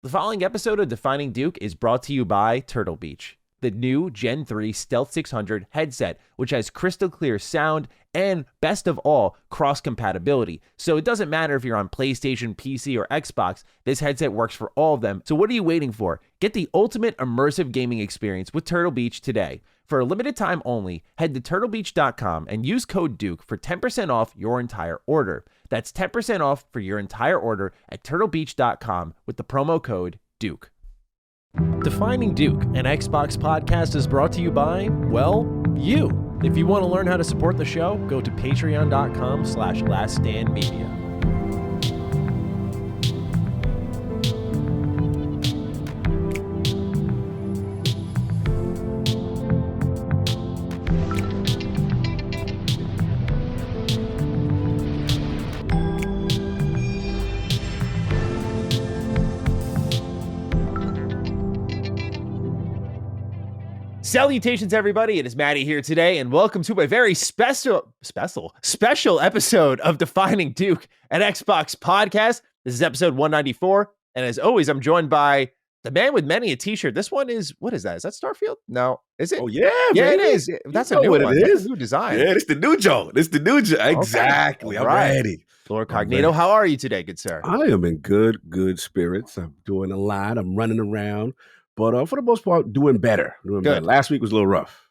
The following episode of Defining Duke is brought to you by Turtle Beach, the new Gen 3 Stealth 600 headset, which has crystal clear sound and, best of all, cross-compatibility. So it doesn't matter if you're on PlayStation, PC, or Xbox, this headset works for all of them. So what are you waiting for? Get the ultimate immersive gaming experience with Turtle Beach today. For a limited time only, head to turtlebeach.com and use code DUKE for 10% off your entire order. That's 10% off for your entire order at turtlebeach.com with the promo code DUKE. Defining Duke, an Xbox podcast, is brought to you by, well, you. If you want to learn how to support the show, go to patreon.com/laststandmedia. Salutations, everybody. It is Maddie here today, and welcome to a very special episode of Defining Duke, an Xbox podcast. This is episode 194, and as always, I'm joined by the man with many a t-shirt. This one is, what is that? Is that Starfield? No. Is it? Oh, yeah, yeah, man. it is. That's a new one. It is. A new design. Yeah, it's the new Joe. It's the new Joe. Exactly. Okay. I'm ready. Lord Cognito, how are you today, good sir? I am in good spirits. I'm doing a lot. I'm running around. But for the most part, doing better. Last week was a little rough.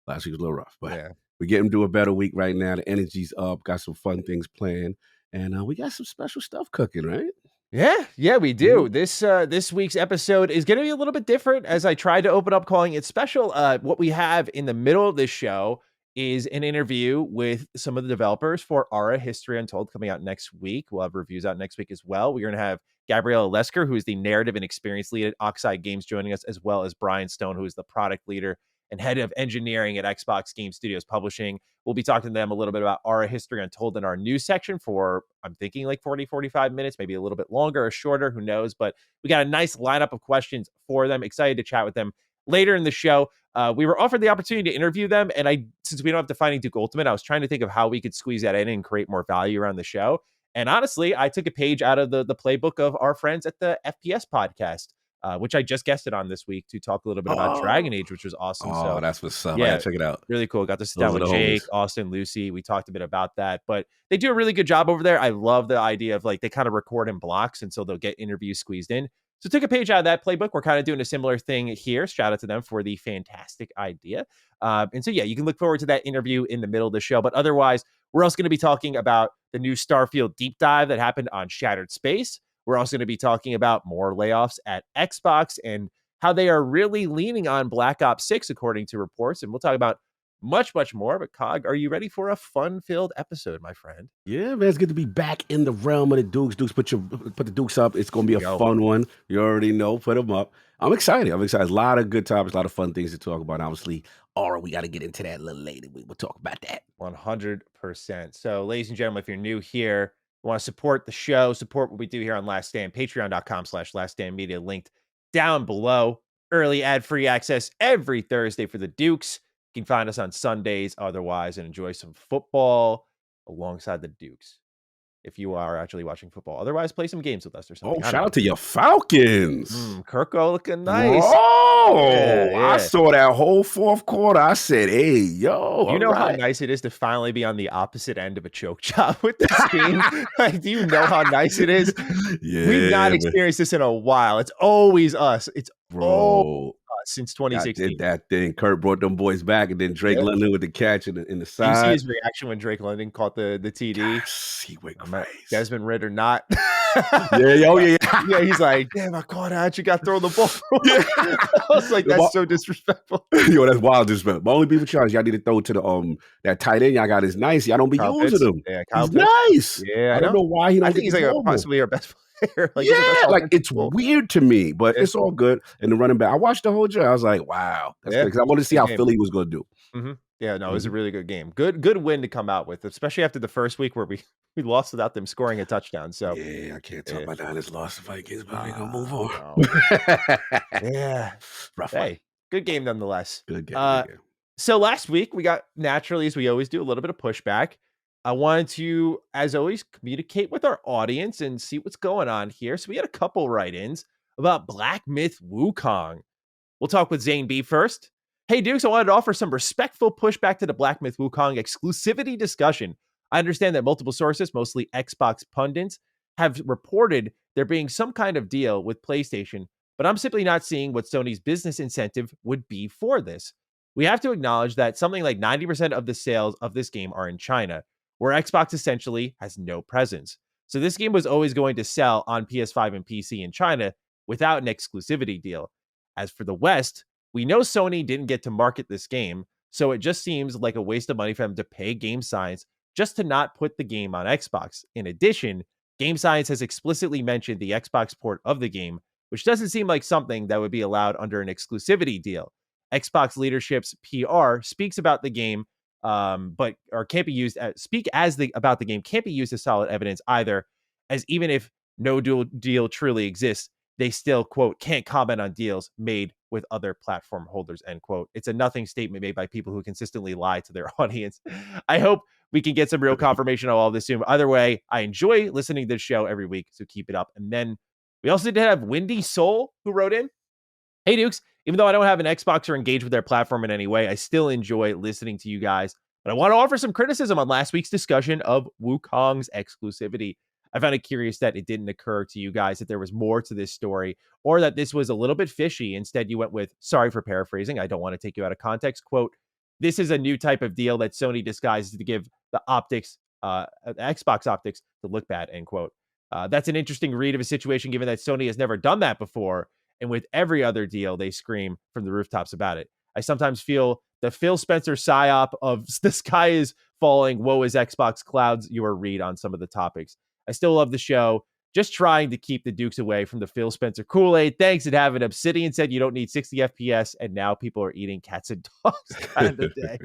But yeah. We're getting to a better week right now. The energy's up. Got some fun things planned. And we got some special stuff cooking, right? Yeah, we do. This week's episode is going to be a little bit different, as I tried to open up calling it special. What we have in the middle of this show is an interview with some of the developers for Aura History Untold coming out next week. We'll have reviews out next week as well. We're going to have Gabriela, Leskur, who is the narrative and experience lead at Oxide Games, joining us, as well as Brian Stone, who is the product leader and head of engineering at Xbox Game Studios Publishing. We'll be talking to them a little bit about Aura History Untold in our news section for, I'm thinking, like 45 minutes, maybe a little bit longer or shorter, who knows. But we got a nice lineup of questions for them. Excited to chat with them later in the show. We were offered the opportunity to interview them, and since we don't have Defining Duke Ultimate, I was trying to think of how we could squeeze that in and create more value around the show. And honestly, I took a page out of the playbook of our friends at the FPS podcast, which I just guested on this week to talk a little bit about Dragon Age, which was awesome. Oh, so that's what's up. Yeah, check it out. Really cool. Got to sit down with Jake, Austin, Lucy. We talked a bit about that, but they do a really good job over there. I love the idea of like they kind of record in blocks, and so they'll get interviews squeezed in. So took a page out of that playbook. We're kind of doing a similar thing here. Shout out to them for the fantastic idea. And so, yeah, you can look forward to that interview in the middle of the show. But otherwise, we're also going to be talking about the new Starfield deep dive that happened on Shattered Space. We're also going to be talking about more layoffs at Xbox and how they are really leaning on Black Ops 6, according to reports. And we'll talk about much more. But Cog, are you ready for a fun-filled episode, my friend? Yeah, man, it's good to be back in the realm of the Dukes. Put the Dukes up. It's going to be a fun one. You already know. Put them up. I'm excited. A lot of good topics, a lot of fun things to talk about. Obviously, Aura, we got to get into that a little later. We'll talk about that. 100%. So, ladies and gentlemen, if you're new here, you want to support the show, support what we do here on Last Stand, patreon.com/laststandmedia, linked down below. Early ad-free access every Thursday for the Dukes. You can find us on Sundays otherwise and enjoy some football alongside the Dukes if you are actually watching football. Otherwise, play some games with us or something. Oh, shout out to your Falcons. Kirko looking nice. Oh, yeah. I saw that whole fourth quarter. I said, hey, yo. You know how nice it is to finally be on the opposite end of a choke job with this team? Like, do you know how nice it is? Yeah, we've not experienced this in a while. It's always us. It's always us since 2016. I did that thing. Kurt brought them boys back, and then Drake London with the catch in the side. You see his reaction when Drake London caught the TD? Gosh, he went crazy. Desmond Ridder not. Yeah. He's like, damn, I caught out. You got to throw the ball. I was like, that's so disrespectful. Yo, that's wild disrespectful. My only beef with y'all is y'all need to throw to the that tight end y'all got is nice. Y'all don't be Kyle using Pitts. him. Yeah, He's nice. Yeah, I don't know why he don't. I think he's like possibly our best player. It's weird to me, but it's all good. And the running back, I watched the whole job. I was like, wow, that's good, because I wanted to see how Philly was going to do. Mm-hmm. Yeah, no, it was a really good game. Good win to come out with, especially after the first week where we lost without them scoring a touchdown. So yeah, I can't talk about that. This loss to Vikings, but we're gonna move on. Yeah, rough. Hey, good game nonetheless. Good game. So last week we got, naturally, as we always do, a little bit of pushback. I wanted to, as always, communicate with our audience and see what's going on here. So we had a couple write-ins. about Black Myth Wukong. We'll talk with Zane B first. Hey, Dukes, I wanted to offer some respectful pushback to the Black Myth Wukong exclusivity discussion. I understand that multiple sources, mostly Xbox pundits, have reported there being some kind of deal with PlayStation, but I'm simply not seeing what Sony's business incentive would be for this. We have to acknowledge that something like 90% of the sales of this game are in China, where Xbox essentially has no presence. So this game was always going to sell on PS5 and PC in China without an exclusivity deal. As for the West, we know Sony didn't get to market this game, so it just seems like a waste of money for them to pay Game Science just to not put the game on Xbox. In addition, Game Science has explicitly mentioned the Xbox port of the game, which doesn't seem like something that would be allowed under an exclusivity deal. Xbox leadership's PR speaks about the game, but or can't be used as about the game can't be used as solid evidence either, as even if no deal truly exists, they still, quote, can't comment on deals made with other platform holders, end quote. It's a nothing statement made by people who consistently lie to their audience. I hope we can get some real confirmation on all this soon. Either way, I enjoy listening to this show every week, so keep it up. And then we also did have Windy Soul, who wrote in, hey, Dukes, even though I don't have an Xbox or engage with their platform in any way, I still enjoy listening to you guys. But I want to offer some criticism on last week's discussion of Wukong's exclusivity. I found it curious that it didn't occur to you guys that there was more to this story, or that this was a little bit fishy. Instead, you went with, sorry for paraphrasing, I don't want to take you out of context, quote, this is a new type of deal that Sony disguises to give the optics, Xbox optics, to look bad, end quote. That's an interesting read of a situation, given that Sony has never done that before. And with every other deal, they scream from the rooftops about it. I sometimes feel the Phil Spencer psyop of the sky is falling, woe is Xbox clouds your read on some of the topics. I still love the show. Just trying to keep the Dukes away from the Phil Spencer Kool-Aid. Thanks, and have an Obsidian said you don't need 60 FPS, and now people are eating cats and dogs kind of the day.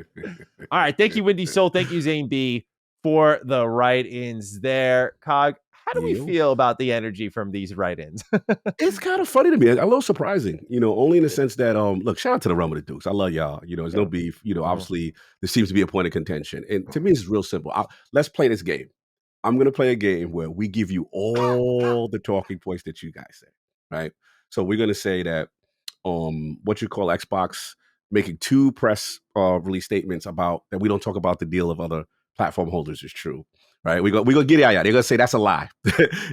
All right, thank you, Windy Soul. Thank you, Zane B, for the write-ins there. Cog, how do we feel about the energy from these write-ins? It's kind of funny to me, a little surprising, only in the sense that, look, shout out to the Realm of the Dukes. I love y'all. There's no beef. Obviously, there seems to be a point of contention. And to me, it's real simple. Let's play this game. I'm going to play a game where we give you all the talking points that you guys say, right? So we're going to say that what you call Xbox making two press release statements about that we don't talk about the deal of other platform holders is true, right? We're going to get it out. They're going to say that's a lie.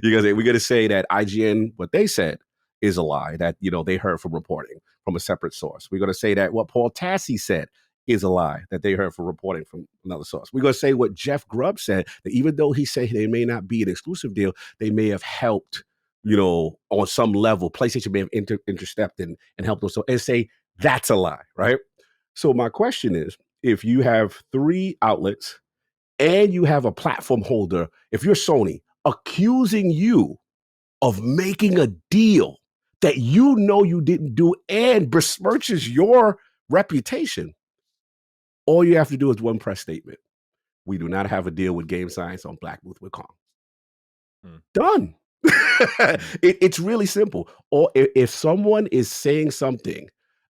We're going to say that IGN, what they said is a lie, that, they heard from reporting from a separate source. We're going to say that what Paul Tassi said is a lie, that they heard from reporting from another source. We're going to say what Jeff Grubb said, that even though he said they may not be an exclusive deal, they may have helped, on some level. PlayStation may have interstepped and helped them. So, and say that's a lie, right? So my question is, if you have three outlets and you have a platform holder, if you're Sony, accusing you of making a deal that you didn't do and besmirches your reputation, all you have to do is one press statement. We do not have a deal with Game Science on Black Myth Wukong. Done. It's really simple. Or if someone is saying something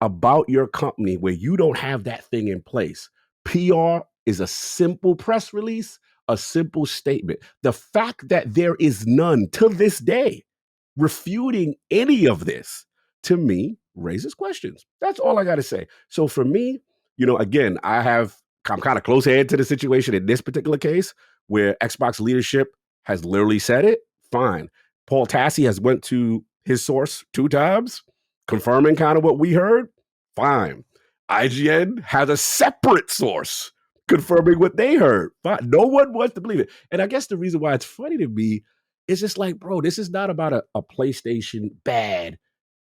about your company where you don't have that thing in place, PR is a simple press release, a simple statement. The fact that there is none to this day refuting any of this, to me, raises questions. That's all I got to say. So for me, again, I'm kind of close head to the situation in this particular case where Xbox leadership has literally said it. Fine. Paul Tassi has went to his source 2 times, confirming kind of what we heard. Fine. IGN has a separate source confirming what they heard. Fine. No one wants to believe it. And I guess the reason why it's funny to me is just like, bro, this is not about a PlayStation bad,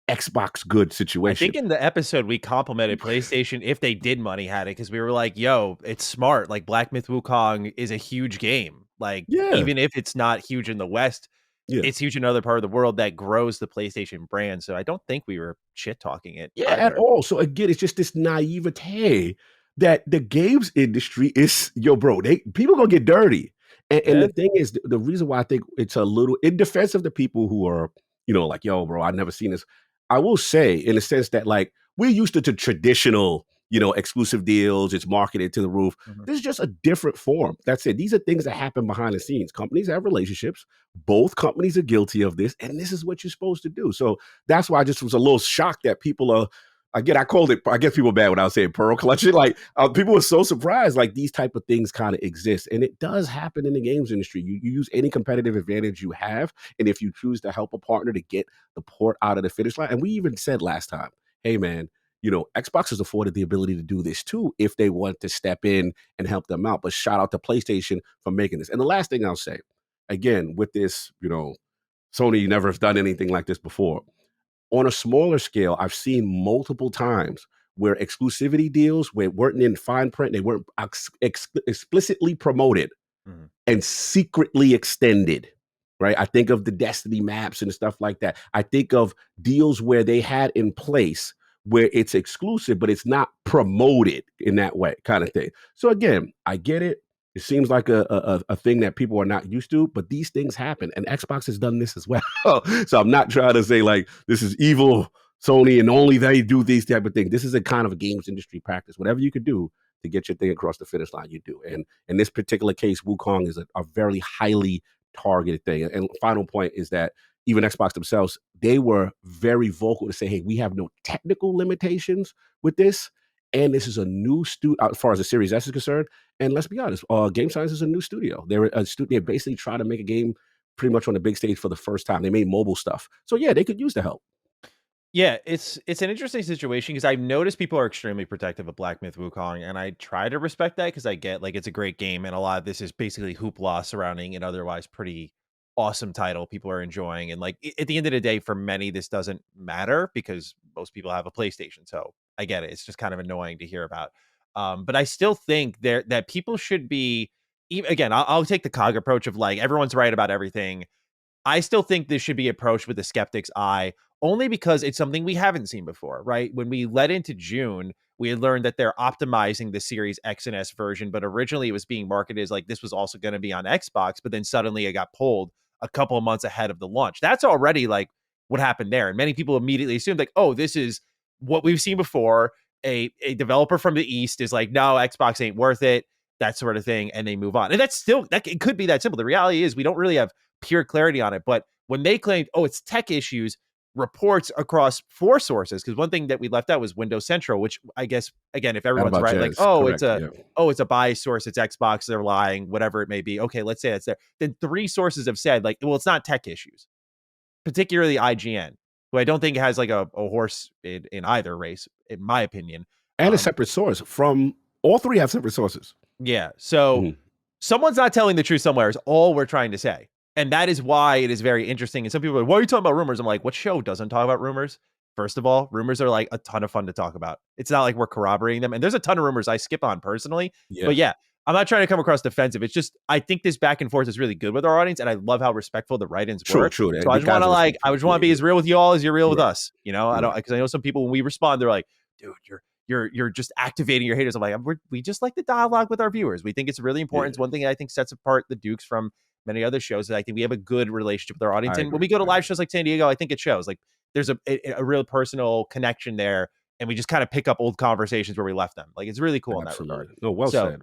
Xbox good situation. I think in the episode we complimented PlayStation if they did money had it, because we were like, yo, it's smart. Like Black Myth Wukong is a huge game. Like, even if it's not huge in the West, it's huge in another part of the world that grows the PlayStation brand. So I don't think we were shit talking it at all. So again, it's just this naivete that the games industry is, bro, people gonna get dirty. And the thing is, the reason why I think it's a little in defense of the people who are, like, yo, bro, I've never seen this. I will say, in the sense that, like, we're used to traditional, exclusive deals. It's marketed to the roof. Mhm. This is just a different form. That's it. These are things that happen behind the scenes. Companies have relationships. Both companies are guilty of this, and this is what you're supposed to do. So that's why I just was a little shocked that people are. Again, I guess people bad when I was saying pearl collection. Like people were so surprised, like these type of things kind of exist. And it does happen in the games industry. You use any competitive advantage you have. And if you choose to help a partner to get the port out of the finish line, and we even said last time, hey man, Xbox has afforded the ability to do this too if they want to step in and help them out. But shout out to PlayStation for making this. And the last thing I'll say, again, with this, Sony never has done anything like this before. On a smaller scale, I've seen multiple times where exclusivity deals weren't in fine print, they weren't explicitly promoted Mhm. and secretly extended. Right. I think of the Destiny maps and stuff like that. I think of deals where they had in place where it's exclusive, but it's not promoted in that way, kind of thing. So again, I get it. It seems like a thing that people are not used to, but these things happen, and Xbox has done this as well. So I'm not trying to say like this is evil Sony and only they do these type of things. This is a kind of a games industry practice. Whatever you could do to get your thing across the finish line, you do. And in this particular case, Wukong is a very highly targeted thing. And final point is that even Xbox themselves, they were very vocal to say, hey, we have no technical limitations with this. And this is a new studio, as far as the Series S is concerned. And let's be honest, Game Science is a new studio. They're a studio. They basically try to make a game pretty much on the big stage for the first time. They made mobile stuff. So yeah, they could use the help. Yeah, it's an interesting situation because I've noticed people are extremely protective of Black Myth Wukong, and I try to respect that because I get like it's a great game, and a lot of this is basically hoopla surrounding an otherwise pretty awesome title people are enjoying. And like at the end of the day, for many, this doesn't matter because most people have a PlayStation. So I get it. It's just kind of annoying to hear about. But I still think that people should be again, I'll take the COG approach of like everyone's right about everything. I still think this should be approached with a skeptic's eye, only because it's something we haven't seen before, right? When we led into June, we had learned that they're optimizing the Series X and S version, but originally it was being marketed as like this was also going to be on Xbox, but then suddenly it got pulled a couple of months ahead of the launch. That's already like what happened there. And many people immediately assumed like, oh, this is what we've seen before. A developer from the East is like, no, Xbox ain't worth it, that sort of thing. And they move on. And that's still, that it could be that simple. The reality is we don't really have pure clarity on it. But when they claimed, oh, it's tech issues, reports across 4 sources, because one thing that we left out was Windows Central, which I guess again, if everyone's right, like, oh, correct, yeah. it's a bias source, it's Xbox, they're lying, whatever it may be. Okay, let's say that's there. Then 3 sources have said, like, well, it's not tech issues, particularly IGN, who I don't think has like a horse in either race, in my opinion. And a separate source from all 3 have separate sources. Yeah. So someone's not telling the truth somewhere is all we're trying to say. And that is why it is very interesting. And some people are like, why are you talking about rumors? I'm like, what show doesn't talk about rumors? First of all, rumors are like a ton of fun to talk about. It's not like we're corroborating them. And there's a ton of rumors I skip on personally. Yeah. But yeah, I'm not trying to come across defensive. It's just, I think this back and forth is really good with our audience. And I love how respectful the write-ins were. True. So I just want to be as real with you all as you're real with us. I don't, because I know some people, when we respond, they're like, dude, you're just activating your haters. I'm like, we just like the dialogue with our viewers. We think it's really important. It's one thing I think sets apart the Dukes from many other shows, that I think we have a good relationship with our audience. And when we go to live shows like San Diego, I think it shows. Like there's a real personal connection there, and we just kind of pick up old conversations where we left them. Like it's really cool in that regard. No, well said.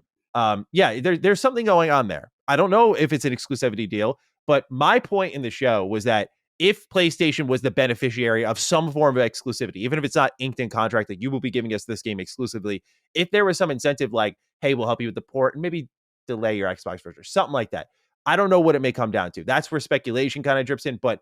Yeah, there's something going on there. I don't know if it's an exclusivity deal, but my point in the show was that if PlayStation was the beneficiary of some form of exclusivity, even if it's not inked in contract that you will be giving us this game exclusively, if there was some incentive like, hey, we'll help you with the port and maybe delay your Xbox version or something like that. I don't know what it may come down to. That's where speculation kind of drips in, but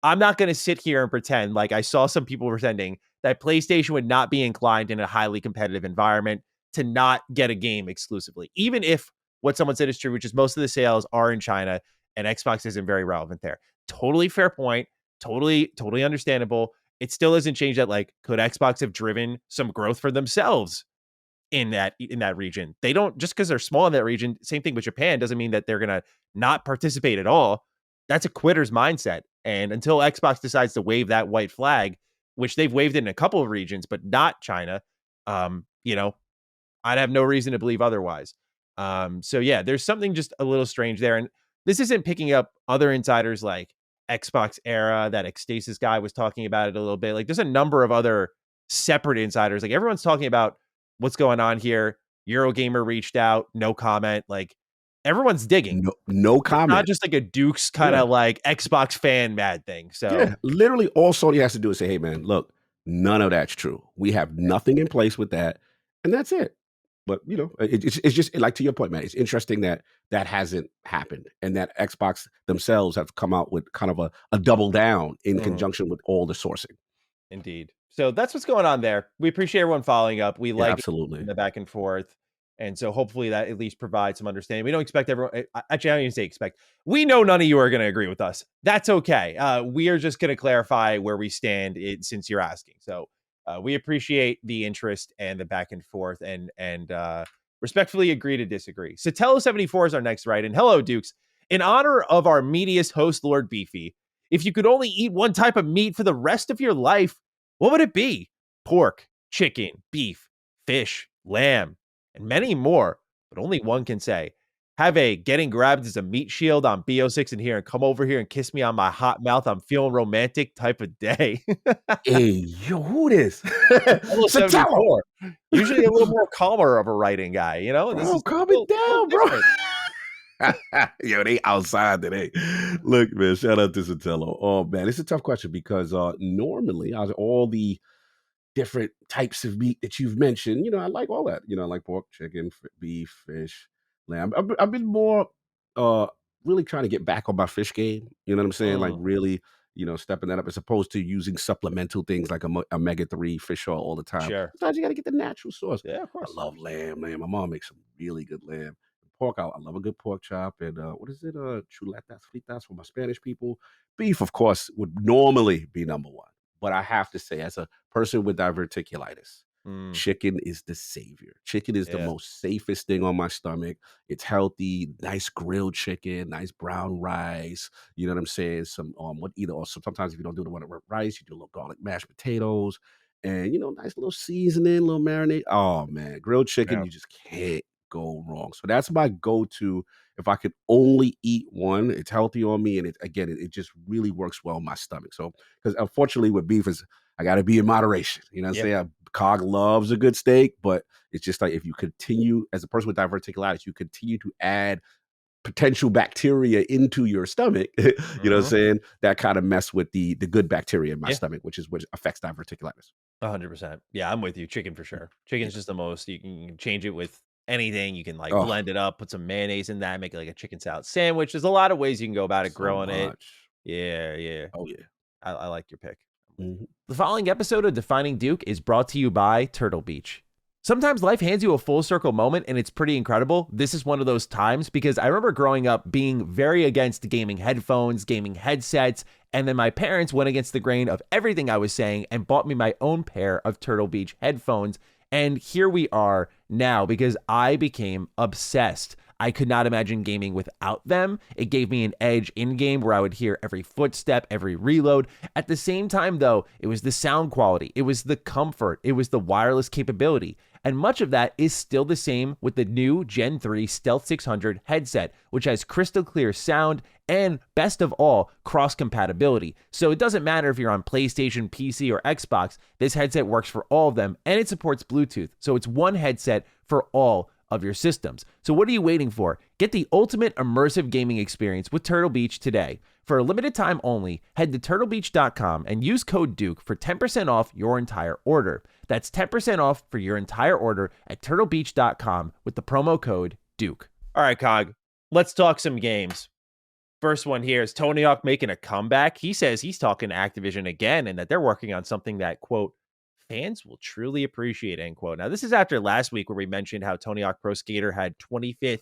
I'm not going to sit here and pretend like I saw some people pretending that PlayStation would not be inclined in a highly competitive environment to not get a game exclusively, even if what someone said is true, which is most of the sales are in China and Xbox isn't very relevant there. Totally fair point. Totally understandable. It still doesn't change that. Like, could Xbox have driven some growth for themselves in that region? They don't, just because they're small in that region. Same thing with Japan doesn't mean that they're gonna not participate at all. That's a quitter's mindset. And until Xbox decides to wave that white flag, which they've waved it in a couple of regions, but not China, I'd have no reason to believe otherwise. So yeah, there's something just a little strange there. And this isn't picking up other insiders like Xbox Era, that Ecstasis guy was talking about it a little bit. Like there's a number of other separate insiders. Like everyone's talking about what's going on here? Eurogamer reached out, no comment. Like, everyone's digging. No It's not comment. just like a Duke's kind Yeah. of like Xbox fan mad thing. So Yeah, literally all Sony has to do is say, "Hey, man, look, none of that's true. We have nothing in place with that, and that's it." But it's just like to your point, man. It's interesting that that hasn't happened, and that Xbox themselves have come out with kind of a double down in conjunction with all the sourcing. Indeed. So that's what's going on there. We appreciate everyone following up. We Yeah, like absolutely. the back and forth. And so hopefully that at least provides some understanding. We don't expect everyone. Actually, I don't even say expect. We know none of you are going to agree with us. That's okay. We are just going to clarify where we stand since you're asking. So we appreciate the interest and the back and forth, and respectfully agree to disagree. Sotelo74 is our next write. And hello, Dukes. In honor of our meatiest host, Lord Beefy, if you could only eat one type of meat for the rest of your life, what would it be? Pork, chicken, beef, fish, lamb, and many more. But only one can say, have a getting grabbed as a meat shield on BO6 in here and come over here and kiss me on my hot mouth. I'm feeling romantic type of day. Hey, yo, who this? Almost Sotelo, 74. Usually a little more calmer of a writing guy, This bro, is calm a it little down, bro. different. Yo, they outside today. Look, man, shout out to Sotelo. Oh man, it's a tough question because normally out of all the different types of meat that you've mentioned, I like all that. I like pork, chicken, beef, fish, lamb. I've been more uh really trying to get back on my fish game. You know what I'm saying? Like really, stepping that up as opposed to using supplemental things like omega-3 fish oil all the time. Sure. Sometimes you got to get the natural source. Yeah, of I course. love lamb. My mom makes some really good lamb. Pork, I love a good pork chop. And what is it? Chuletas fritas for my Spanish people. Beef, of course, would normally be number one. But I have to say, as a person with diverticulitis, chicken is the savior. Chicken is the Yeah. most safest thing on my stomach. It's healthy, nice grilled chicken, nice brown rice. You know what I'm saying? Some what either or sometimes if you don't do the one with rice, you do a little garlic mashed potatoes, and nice little seasoning, little marinade. Oh man, grilled chicken, Yeah. you just can't go wrong. So that's my go-to. If I could only eat one, it's healthy on me, and it just really works well in my stomach. So because unfortunately with beef is I got to be in moderation. You know what I'm saying? Cog loves a good steak, but it's just like if you continue as a person with diverticulitis, you continue to add potential bacteria into your stomach. You know what I'm saying? That kind of mess with the good bacteria in my stomach, which affects diverticulitis. 100%. Yeah, I'm with you. Chicken for sure. Chicken's just the most. You can change it with anything. You can like Oh, blend it up, put some mayonnaise in that, make it like a chicken salad sandwich. There's a lot of ways you can go about it, so grilling it. much. Yeah, yeah. Oh yeah. I like your pick. Mhm. The following episode of Defining Duke is brought to you by Turtle Beach. Sometimes life hands you a full circle moment and it's pretty incredible. This is one of those times because I remember growing up being very against gaming headphones, gaming headsets, and then my parents went against the grain of everything I was saying and bought me my own pair of Turtle Beach headphones. And here we are now because I became obsessed. I could not imagine gaming without them. It gave me an edge in game where I would hear every footstep, every reload. At the same time, though, it was the sound quality, it was the comfort, it was the wireless capability. And much of that is still the same with the new Gen 3 Stealth 600 headset, which has crystal clear sound and, best of all, cross compatibility. So it doesn't matter if you're on PlayStation, PC, or Xbox, this headset works for all of them and it supports Bluetooth. So it's one headset for all of your systems. So what are you waiting for? Get the ultimate immersive gaming experience with Turtle Beach today. For a limited time only, head to turtlebeach.com and use code Duke for 10% off your entire order. That's 10% off for your entire order at turtlebeach.com with the promo code Duke. All right, Cog, let's talk some games. First one here is Tony Hawk making a comeback. He says he's talking to Activision again and that they're working on something that, quote, fans will truly appreciate, end quote. Now, this is after last week where we mentioned how Tony Hawk Pro Skater had 25th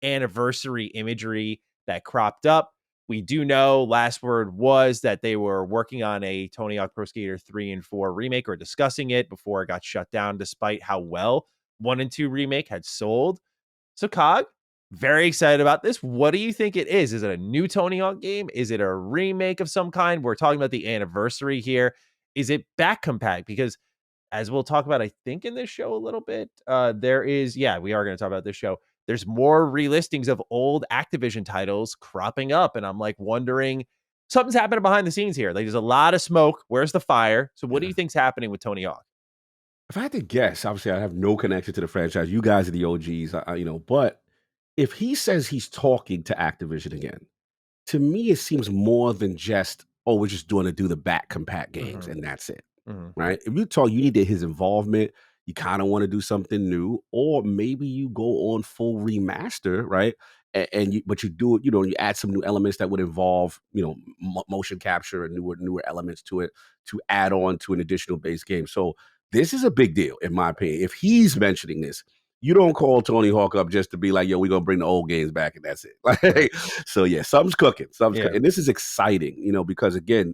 anniversary imagery that cropped up. We do know last word was that they were working on a Tony Hawk Pro Skater 3 and 4 remake or discussing it before it got shut down, despite how well 1 and 2 remake had sold. So, Cog, very excited about this. What do you think it is? Is it a new Tony Hawk game? Is it a remake of some kind? We're talking about the anniversary here. Is it back compat? Because as we'll talk about, I think in this show a little bit, we are going to talk about this show. There's more relistings of old Activision titles cropping up. And I'm like wondering, something's happening behind the scenes here. Like there's a lot of smoke. Where's the fire? So what do you think's happening with Tony Hawk? If I had to guess, obviously I have no connection to the franchise. You guys are the OGs, but if he says he's talking to Activision again, to me it seems more than just, oh, we're just doing to do the back compat games Mhm. and that's it. Mhm. Right? If you talk, you need his involvement. You kind of want to do something new, or maybe you go on full remaster, right? And you, but you do it, you add some new elements that would involve, motion capture and newer elements to it to add on to an additional base game. So this is a big deal, in my opinion. If he's mentioning this, you don't call Tony Hawk up just to be like, yo, we're gonna bring the old games back and that's it. Right. Like, so yeah, something's cooking. Something's Yeah. cooking. And this is exciting, because again,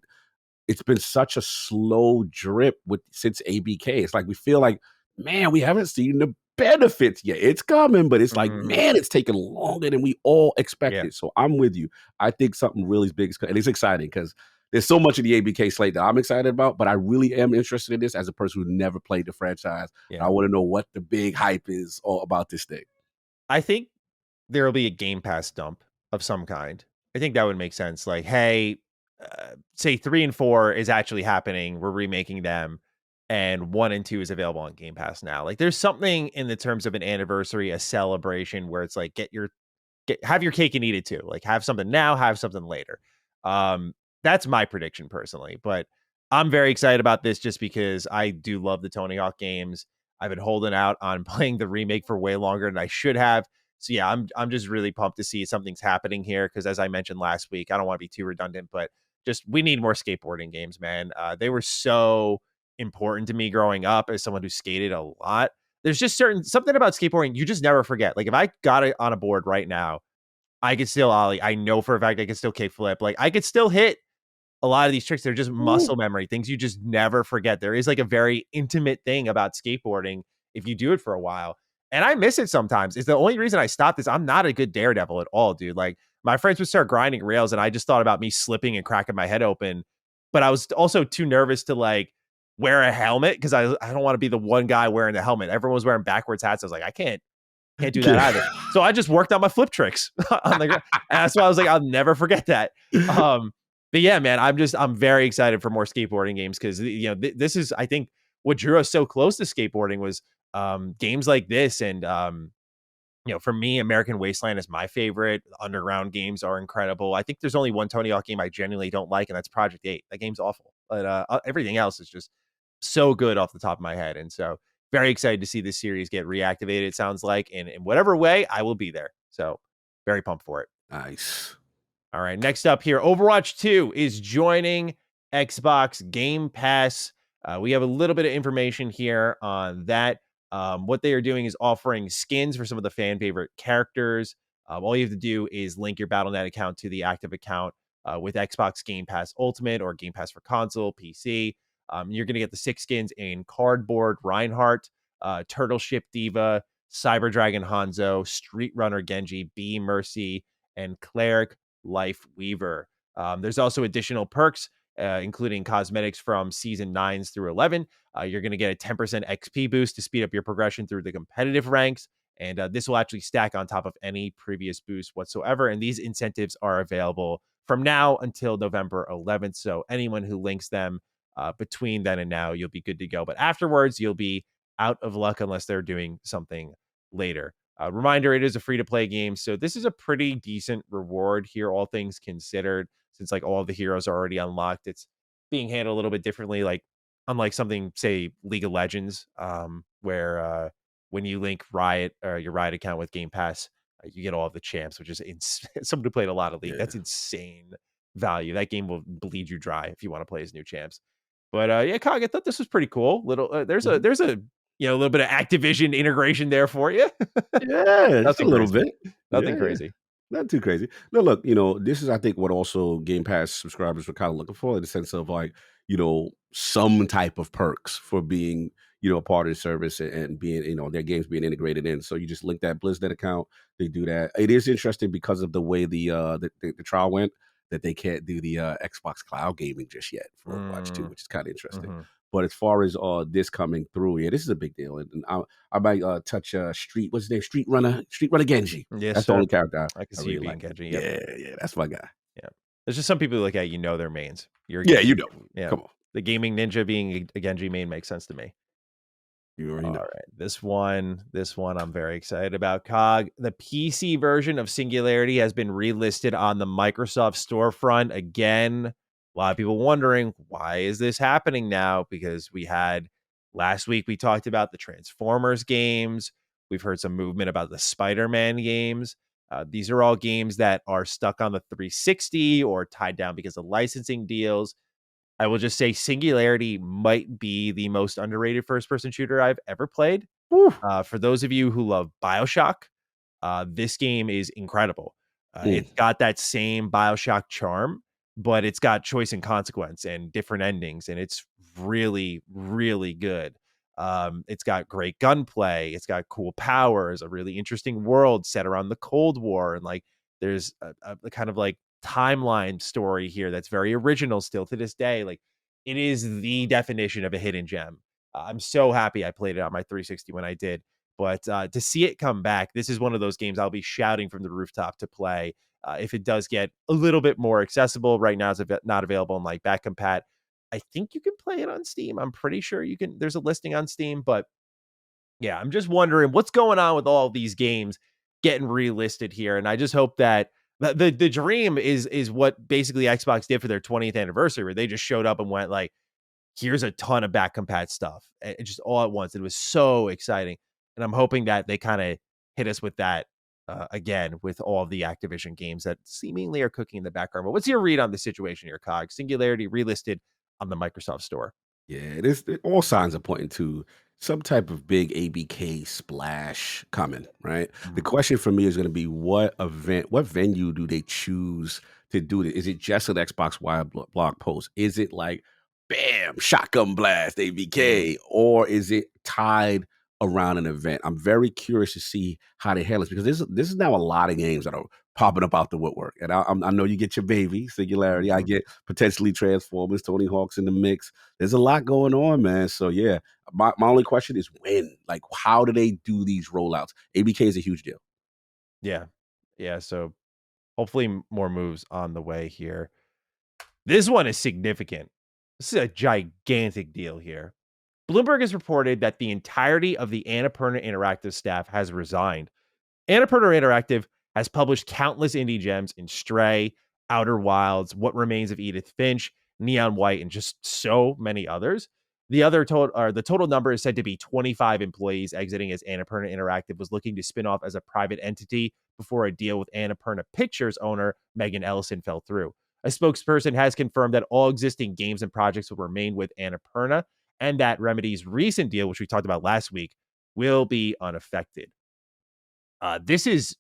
it's been such a slow drip since ABK. It's like we feel like, man, we haven't seen the benefits yet. It's coming, but it's like, Mhm. man, it's taking longer than we all Yeah. expected. So I'm with you. I think something really big is, and it's exciting because there's so much of the ABK slate that I'm excited about, but I really am interested in this as a person who never played the franchise. Yeah. I want to know what the big hype is all about this thing. I think there will be a Game Pass dump of some kind. I think that would make sense. Like, hey, say 3 and 4 is actually happening. We're remaking them, and 1 and 2 is available on Game Pass now. Like, there's something in the terms of an anniversary, a celebration, where it's like, have your cake and eat it too. Like, have something now, have something later. Um, that's my prediction personally, but I'm very excited about this just because I do love the Tony Hawk games. I've been holding out on playing the remake for way longer than I should have. So yeah, I'm just really pumped to see something's happening here because as I mentioned last week, I don't want to be too redundant, but just we need more skateboarding games, man. They were so important to me growing up as someone who skated a lot. There's just something about skateboarding you just never forget. Like if I got it on a board right now, I could still ollie. I know for a fact I could still kickflip. Like I could still hit a lot of these tricks. They're just Ooh. muscle memory, things you just never forget. There is like a very intimate thing about skateboarding if you do it for a while. And I miss it sometimes. It's the only reason I stopped is I'm not a good daredevil at all, dude. Like my friends would start grinding rails and I just thought about me slipping and cracking my head open. But I was also too nervous to like wear a helmet because I don't want to be the one guy wearing the helmet. Everyone was wearing backwards hats. I was like, I can't do that either. So I just worked on my flip tricks on the ground. And that's why I was like, I'll never forget that. But yeah, man, I'm very excited for more skateboarding games because this is I think what drew us so close to skateboarding was games like this and for me, American Wasteland is my favorite. Underground games are incredible. I think there's only one Tony Hawk game I genuinely don't like, and that's Project 8. That game's awful. But everything else is just so good off the top of my head. And so very excited to see this series get reactivated, it sounds like. And in whatever way, I will be there. So very pumped for it. Nice. All right. Next up here, Overwatch 2 is joining Xbox Game Pass. We have a little bit of information here on that. What they are doing is offering skins for some of the fan favorite characters. All you have to do is link your Battle.net account to the active account with Xbox Game Pass Ultimate or Game Pass for console, PC. You're going to get the 6 skins in Cardboard Reinhardt, Turtle Ship Diva, Cyber Dragon Hanzo, Street Runner Genji, B Mercy, and Cleric Life Weaver. There's also additional perks, including cosmetics from season 9s through 11. You're going to get a 10% XP boost to speed up your progression through the competitive ranks. And this will actually stack on top of any previous boost whatsoever. And these incentives are available from now until November 11th. So anyone who links them between then and now, you'll be good to go. But afterwards, you'll be out of luck unless they're doing something later. Reminder, it is a free to play game. So this is a pretty decent reward here, all things considered, since like all the heroes are already unlocked. It's being handled a little bit differently, like unlike something, say, League of Legends, where when you link Riot or your Riot account with Game Pass, you get all of the champs, which is someone who played a lot of League. That's Yeah. insane value. That game will bleed you dry if you want to play as new champs. But yeah, Cog, I thought this was pretty cool. Little Mhm. there's a a little bit of Activision integration there for you. Yeah, just a Nothing little crazy. bit. Nothing Yeah, yeah. crazy. Not too crazy. No, look, this is I think what also Game Pass subscribers were kind of looking for in the sense of like, some type of perks for being, a part of the service and being, their games being integrated in. So you just link that BlizzNet account, they do that. It is interesting because of the way the trial went that they can't do the Xbox cloud gaming just yet for Overwatch 2, Mm, which is kind of interesting. mhm. But as far as this coming through, yeah, this is a big deal. And I might touch what's his name? Street Runner Genji. Yes, That's the sir. only character I can I see you really being like. Genji. Yep. Yeah, yeah, that's my guy. Yeah. There's just some people who look at their mains. You're a Yeah, Genji. you know. Yeah. Come on. The gaming ninja being a Genji main makes sense to me. You already All know. right, this one I'm very excited about. Cog, the PC version of Singularity has been relisted on the Microsoft storefront again. A lot of people wondering, why is this happening now? Because we had last week, we talked about the Transformers games. We've heard some movement about the Spider-Man games. These are all games that are stuck on the 360 or tied down because of licensing deals. I will just say Singularity might be the most underrated first person shooter I've ever played. For those of you who love BioShock, this game is incredible. It's got that same BioShock charm, but it's got choice and consequence and different endings, and it's really, really good. It's got great gunplay. It's got cool powers, a really interesting world set around the Cold War, and like there's a kind of like timeline story here that's very original still to this day. Like it is the definition of a hidden gem. I'm so happy I played it on my 360 when I did. But to see it come back, this is one of those games I'll be shouting from the rooftop to play if it does get a little bit more accessible. Right now, it's not available in like back compat. I think you can play it on Steam. I'm pretty sure you can. There's a listing on Steam, but yeah, I'm just wondering what's going on with all these games getting relisted here, and I just hope that the dream is what basically Xbox did for their 20th anniversary, where they just showed up and went like, here's a ton of back compat stuff, just all at once. It was so exciting, and I'm hoping that they kind of hit us with that again with all of the Activision games that seemingly are cooking in the background. But what's your read on the situation here, Cog? Singularity relisted on the Microsoft Store. Yeah, all signs are pointing to some type of big ABK splash coming, right? The Mhm. question for me is going to be what venue do they choose to do it? Is it just an Xbox Wide blog post? Is it like, bam, shotgun blast Mm. ABK? Or is it tied around an event? I'm very curious to see how they handle this because this is now a lot of games that are popping up out the woodwork. And I know you get your baby, Singularity. I Mhm. get potentially Transformers, Tony Hawk's in the mix. There's a lot going on, man. So yeah, my only question is when? Like, how do they do these rollouts? ABK is a huge deal. Yeah, yeah. So hopefully more moves on the way here. This one is significant. This is a gigantic deal here. Bloomberg has reported that the entirety of the Annapurna Interactive staff has resigned. Annapurna Interactive has published countless indie gems in Stray, Outer Wilds, What Remains of Edith Finch, Neon White, and just so many others. The total number is said to be 25 employees exiting as Annapurna Interactive was looking to spin off as a private entity before a deal with Annapurna Pictures owner Megan Ellison fell through. A spokesperson has confirmed that all existing games and projects will remain with Annapurna, and that Remedy's recent deal, which we talked about last week, will be unaffected. This is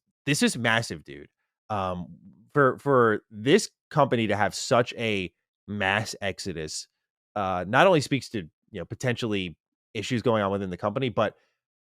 massive, dude. Um, for this company to have such a mass exodus, not only speaks to potentially issues going on within the company, but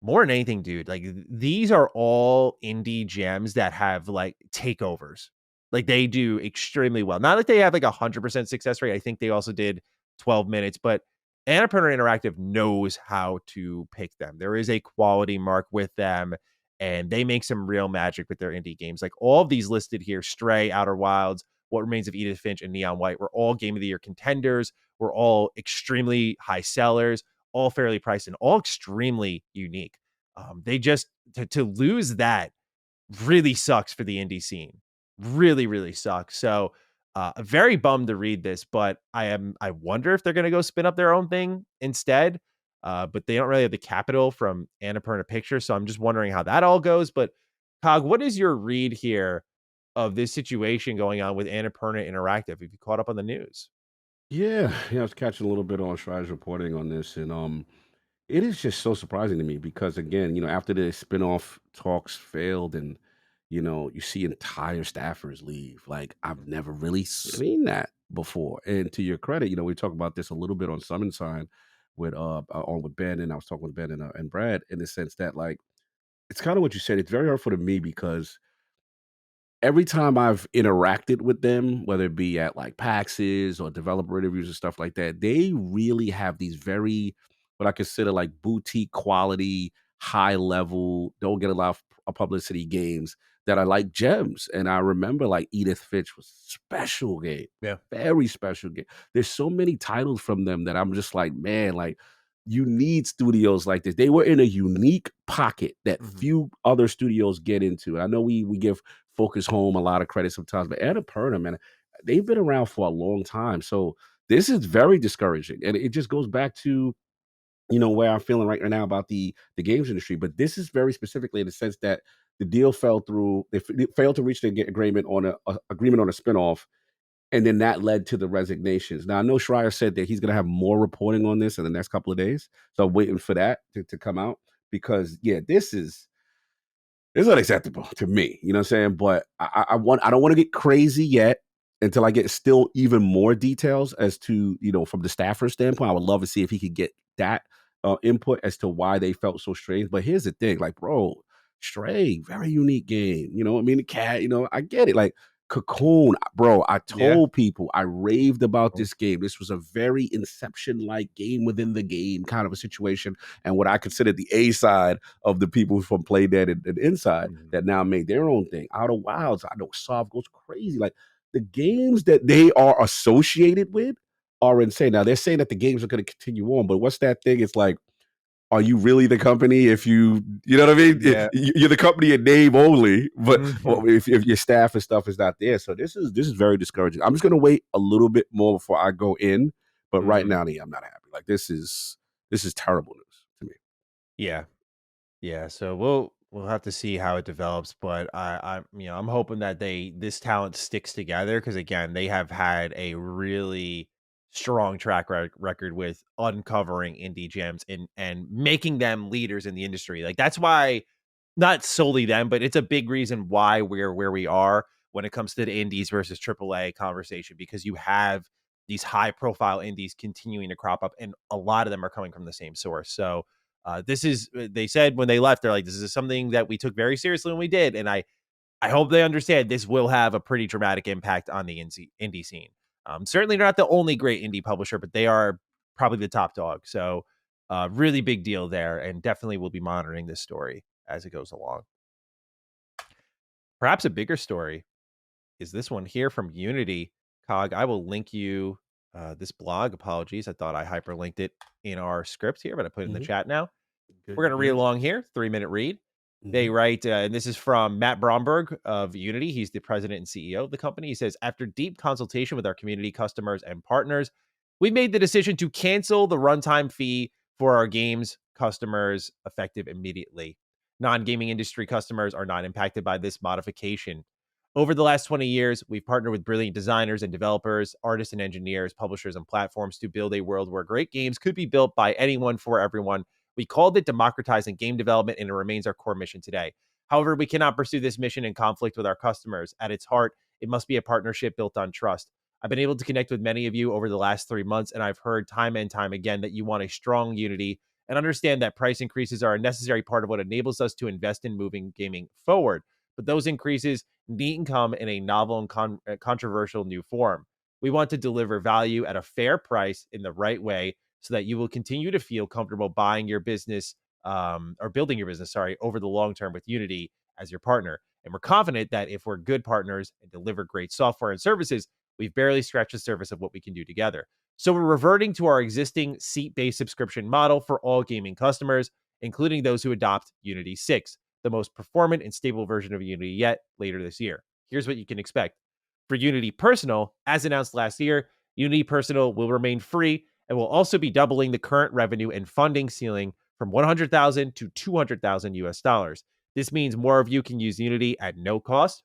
more than anything, dude, like these are all indie gems that have like takeovers. Like they do extremely well. Not that they have like 100% success rate. I think they also did 12 minutes, but Annapurna Interactive knows how to pick them. There is a quality mark with them, and they make some real magic with their indie games. Like all of these listed here, Stray, Outer Wilds, What Remains of Edith Finch, and Neon White were all Game of the Year contenders. Were all extremely high sellers, all fairly priced, and all extremely unique. They just to lose that really sucks for the indie scene. Really, really sucks. So very bummed to read this, but I wonder if they're gonna go spin up their own thing instead. But they don't really have the capital from Annapurna Pictures. So I'm just wondering how that all goes. But Cog, what is your read here of this situation going on with Annapurna Interactive? Have you caught up on the news? Yeah, I was catching a little bit on Shri's reporting on this, and it is just so surprising to me because again, after the spinoff talks failed and you see entire staffers leave. Like I've never really seen that before. And to your credit, we talk about this a little bit on Summon Sign with Ben, and I was talking with Ben and Brad in the sense that like it's kind of what you said. It's very hurtful to me because every time I've interacted with them, whether it be at like PAXs or developer interviews and stuff like that, they really have these very what I consider like boutique quality, high level, don't get a lot of publicity games that are like gems. And I remember like Edith Finch was a special game, Yeah. very special game. There's so many titles from them that I'm just like, man, like you need studios like this. They were in a unique pocket that few other studios get into. And I know we give Focus Home a lot of credit sometimes, but Annapurna, man, they've been around for a long time. So this is very discouraging. And it just goes back to, where I'm feeling right now about the games industry. But this is very specifically in the sense that the deal fell through. They failed to reach the agreement on a agreement on a spinoff, and then that led to the resignations. Now I know Schreier said that he's going to have more reporting on this in the next couple of days, so I'm waiting for that to come out because this is it's unacceptable to me. You know what I'm saying? But I don't want to get crazy yet until I get still even more details as to, from the staffer standpoint. I would love to see if he could get that input as to why they felt so strange. But here's the thing, like, bro, Stray, very unique game. I mean, the cat, I get it. Like, Cocoon, bro, I told people, I raved about this game. This was a very Inception-like game within the game kind of a situation. And what I consider the A side of the people from Playdead and Inside that now made their own thing. Outer Wilds, I know Soft goes crazy. Like, the games that they are associated with are insane. Now, they're saying that the games are going to continue on, but what's that thing? It's like, are you really the company if you know what I mean? Yeah. You're the company in name only, but if your staff and stuff is not there. So this is very discouraging. I'm just going to wait a little bit more before I go in. But right now, I'm not happy. Like, this is terrible news to me. Yeah. So we'll have to see how it develops, but I'm hoping that this talent sticks together because again, they have had a really strong track record with uncovering indie gems and making them leaders in the industry. Like that's why, not solely them, but it's a big reason why we're where we are when it comes to the indies versus AAA conversation, because you have these high profile indies continuing to crop up and a lot of them are coming from the same source. So they said when they left, they're like, this is something that we took very seriously when we did. And I hope they understand this will have a pretty dramatic impact on the indie scene. Certainly not the only great indie publisher, but they are probably the top dog. So really big deal there. And definitely will be monitoring this story as it goes along. Perhaps a bigger story is this one here from Unity. Cog, I will link you this blog. Apologies. I thought I hyperlinked it in our script here, but I put it in the chat now. We're going to read along here, 3-minute read. They write, and this is from Matt Bromberg of Unity. He's the president and CEO of the company. He says, after deep consultation with our community, customers, and partners, we made the decision to cancel the runtime fee for our games customers effective immediately. Non-gaming industry customers are not impacted by this modification. Over the last 20 years, we've partnered with brilliant designers and developers, artists and engineers, publishers and platforms to build a world where great games could be built by anyone for everyone. We called it democratizing game development, and it remains our core mission today. However, we cannot pursue this mission in conflict with our customers. At its heart, it must be a partnership built on trust. I've been able to connect with many of you over the last 3 months, and I've heard time and time again that you want a strong Unity and understand that price increases are a necessary part of what enables us to invest in moving gaming forward. But those increases needn't come in a novel and controversial new form. We want to deliver value at a fair price in the right way so that you will continue to feel comfortable buying your business or building your business, over the long term with Unity as your partner. And we're confident that if we're good partners and deliver great software and services, we've barely scratched the surface of what we can do together. So we're reverting to our existing seat-based subscription model for all gaming customers, including those who adopt Unity 6, the most performant and stable version of Unity yet, later this year. Here's what you can expect. For Unity Personal, as announced last year, Unity Personal will remain free and will also be doubling the current revenue and funding ceiling from $100,000 to $200,000 US dollars. This means more of you can use Unity at no cost.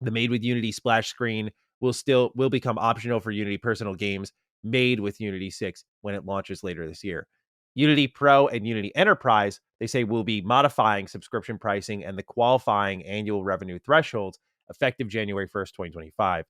The Made with Unity splash screen will become optional for Unity Personal games made with Unity 6 when it launches later this year. Unity Pro and Unity Enterprise, they say, will be modifying subscription pricing and the qualifying annual revenue thresholds effective January 1st, 2025.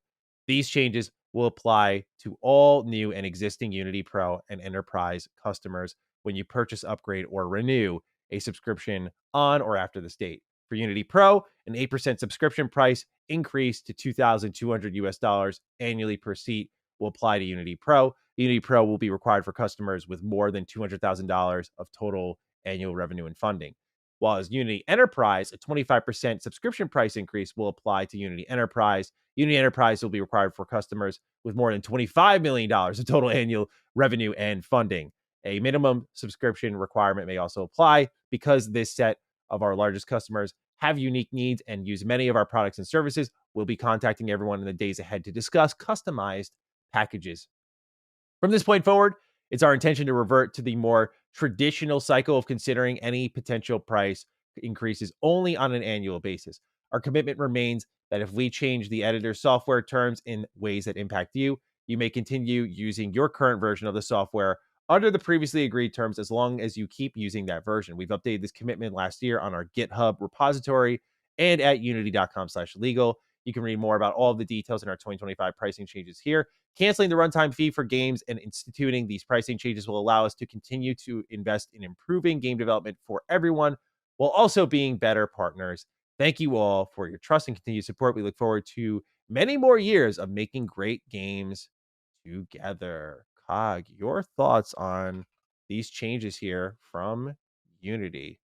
These changes will apply to all new and existing Unity Pro and Enterprise customers when you purchase, upgrade, or renew a subscription on or after this date. For Unity Pro, an 8% subscription price increase to $2,200 US dollars annually per seat will apply to Unity Pro. Unity Pro will be required for customers with more than $200,000 of total annual revenue and funding. While as Unity Enterprise, a 25% subscription price increase will apply to Unity Enterprise. Unity Enterprise will be required for customers with more than $25 million of total annual revenue and funding. A minimum subscription requirement may also apply because this set of our largest customers have unique needs and use many of our products and services. We'll be contacting everyone in the days ahead to discuss customized packages. From this point forward, it's our intention to revert to the more traditional cycle of considering any potential price increases only on an annual basis. Our commitment remains that if we change the editor software terms in ways that impact you, you may continue using your current version of the software under the previously agreed terms as long as you keep using that version. We've updated this commitment last year on our GitHub repository and at unity.com/legal. You can read more about all of the details in our 2025 pricing changes here. Canceling the runtime fee for games and instituting these pricing changes will allow us to continue to invest in improving game development for everyone while also being better partners. Thank you all for your trust and continued support. We look forward to many more years of making great games together. Cog, your thoughts on these changes here from Unity?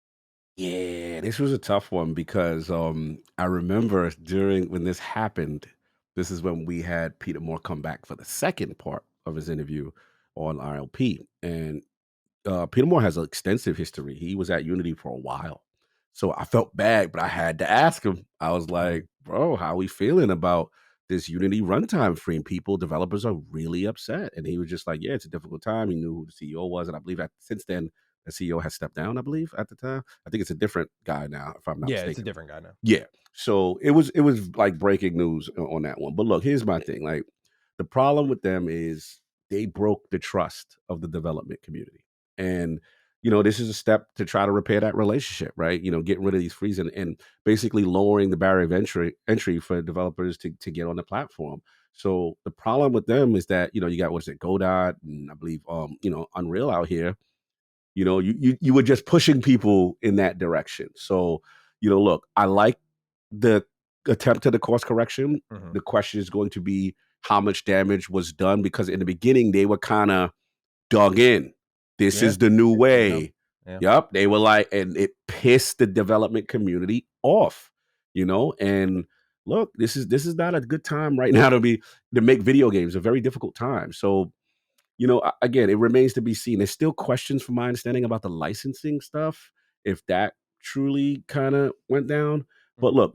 Yeah, this was a tough one because I remember during when this happened, this is when we had Peter Moore come back for the second part of his interview on RLP. And Peter Moore has an extensive history. He was at Unity for a while. So I felt bad, but I had to ask him. I was like, bro, how are we feeling about this Unity runtime free? And developers are really upset. And he was just like, yeah, it's a difficult time. He knew who the CEO was. And I believe that since then, the CEO has stepped down, I believe, at the time. I think it's a different guy now, if I'm not Yeah, it's a mistaken. different guy now. Yeah. So it was like breaking news on that one. But look, here's my thing. Like the problem with them is they broke the trust of the development community. And this is a step to try to repair that relationship, right? Getting rid of these frees and basically lowering the barrier of entry for developers to get on the platform. So the problem with them is that, you got what is it, Godot and I believe Unreal out here. You were just pushing people in that direction. So, look, I like the attempt at the course correction. Mhm. The question is going to be how much damage was done because in the beginning they were kind of dug in. This Yeah, is the new good to know. way. Yeah. Yep. They were like, and it pissed the development community off, and look, this is not a good time right now to make video games, a very difficult time. So again, it remains to be seen. There's still questions from my understanding about the licensing stuff, if that truly kind of went down. But look,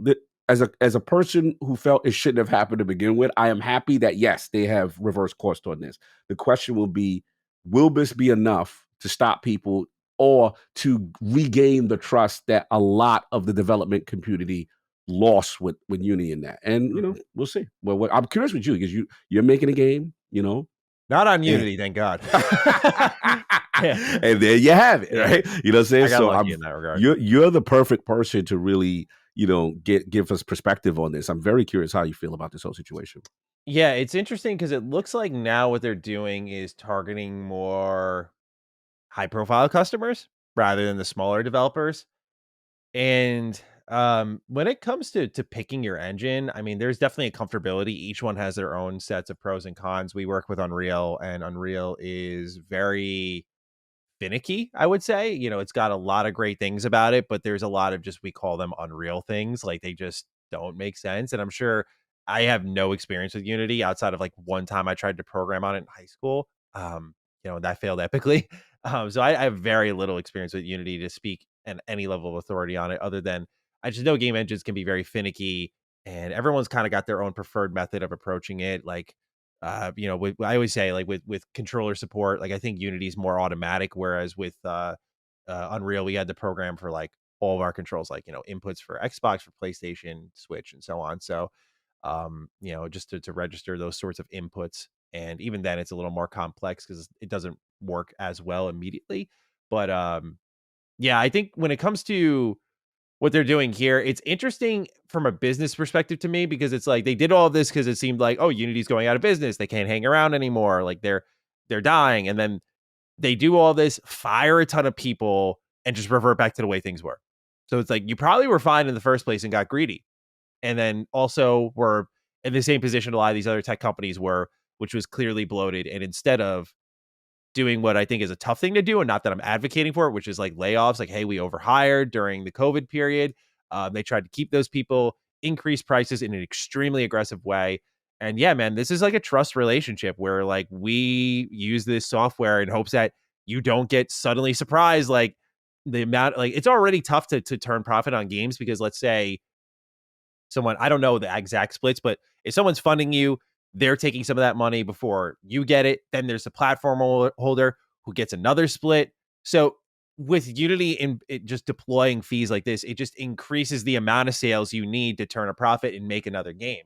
as a person who felt it shouldn't have happened to begin with, I am happy that yes, they have reversed course on this. The question will this be enough to stop people or to regain the trust that a lot of the development community lost with Uni in that? And we'll see. Well, I'm curious with you because you're making a game, Not on and Unity, thank God. Yeah. and there you have it, Yeah. right? You know what I'm saying? I got So lucky in that regard. you're the perfect person to really, give us perspective on this. I'm very curious how you feel about this whole situation. Yeah, it's interesting because it looks like now what they're doing is targeting more high profile customers rather than the smaller developers. And when it comes to picking your engine, I mean, there's definitely a comfortability. Each one has their own sets of pros and cons. We work with Unreal, and Unreal is very finicky, I would say. It's got a lot of great things about it, but there's a lot of just we call them unreal things. Like they just don't make sense. And I'm sure I have no experience with Unity outside of like one time I tried to program on it in high school. That failed epically. So I have very little experience with Unity to speak and any level of authority on it, other than I just know game engines can be very finicky and everyone's kind of got their own preferred method of approaching it. Like I always say like with controller support, like I think Unity is more automatic, whereas with Unreal, we had to program for like all of our controls, like inputs for Xbox, for PlayStation, Switch, and so on. So, just to register those sorts of inputs, and even then, it's a little more complex because it doesn't work as well immediately. But yeah, I think when it comes to what they're doing here, it's interesting from a business perspective to me because it's like they did all of this because it seemed like, oh, Unity's going out of business. They can't hang around anymore. Like they're dying. And then they do all this, fire a ton of people, and just revert back to the way things were. So it's like you probably were fine in the first place and got greedy. And then also were in the same position a lot of these other tech companies were, which was clearly bloated. And instead of doing what I think is a tough thing to do, and not that I'm advocating for it, which is like layoffs. Like, hey, we overhired during the COVID period. They tried to keep those people, increase prices in an extremely aggressive way. And yeah, man, this is like a trust relationship where like we use this software in hopes that you don't get suddenly surprised. Like the amount, like it's already tough to turn profit on games because let's say someone, I don't know the exact splits, but if someone's funding you, they're taking some of that money before you get it. Then there's a platform holder who gets another split. So with Unity and just deploying fees like this, it just increases the amount of sales you need to turn a profit and make another game.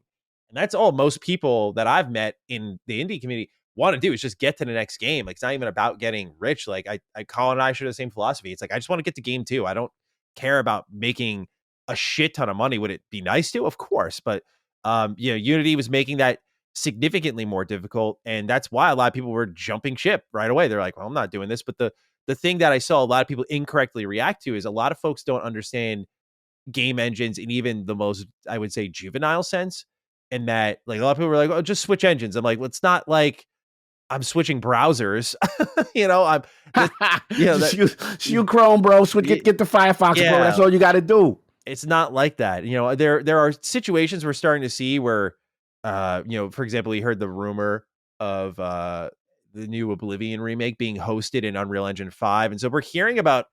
And that's all most people that I've met in the indie community want to do is just get to the next game. Like it's not even about getting rich. Like Colin and I share the same philosophy. It's like, I just want to get to game 2. I don't care about making a shit ton of money. Would it be nice to? Of course. But Unity was making that significantly more difficult. And that's why a lot of people were jumping ship right away. They're like, well, I'm not doing this. But the thing that I saw a lot of people incorrectly react to is a lot of folks don't understand game engines in even the most, I would say, juvenile sense. And that like a lot of people were like, oh, just switch engines. I'm like, well, it's not like I'm switching browsers. I'm you Chrome, bro. Get the Firefox, bro. That's all you got to do. It's not like that. There are situations we're starting to see where, for example, we heard the rumor of the new Oblivion remake being hosted in Unreal Engine 5. And so we're hearing about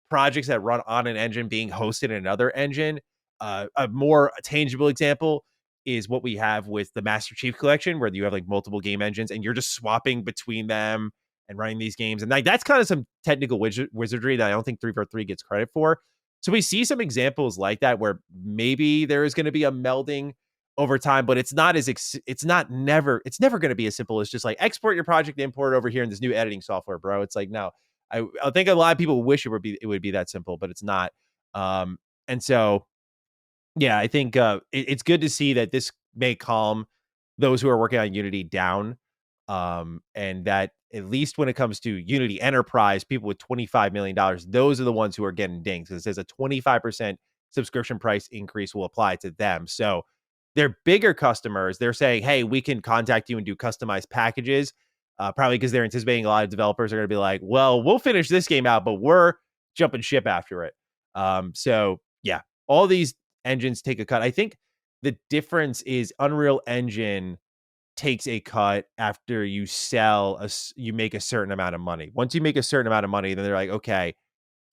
projects that run on an engine being hosted in another engine. A more tangible example is what we have with the Master Chief Collection, where you have like multiple game engines and you're just swapping between them and running these games. And like that's kind of some technical wizardry that I don't think 343 gets credit for. So we see some examples like that where maybe there is going to be a melding over time, but it's never going to be as simple as just like export your project, import it over here in this new editing software, bro. It's like, no, I think a lot of people wish it would be that simple, but it's not. And so, yeah, I think it's good to see that this may calm those who are working on Unity down. And that at least when it comes to Unity Enterprise, people with $25 million, those are the ones who are getting dinged because it says a 25% subscription price increase will apply to them. So they're bigger customers. They're saying, hey, we can contact you and do customized packages, probably because they're anticipating a lot of developers are going to be like, well, we'll finish this game out, but we're jumping ship after it. So yeah, all these engines take a cut. I think the difference is Unreal Engine takes a cut after you you make a certain amount of money. Once you make a certain amount of money, then they're like, okay,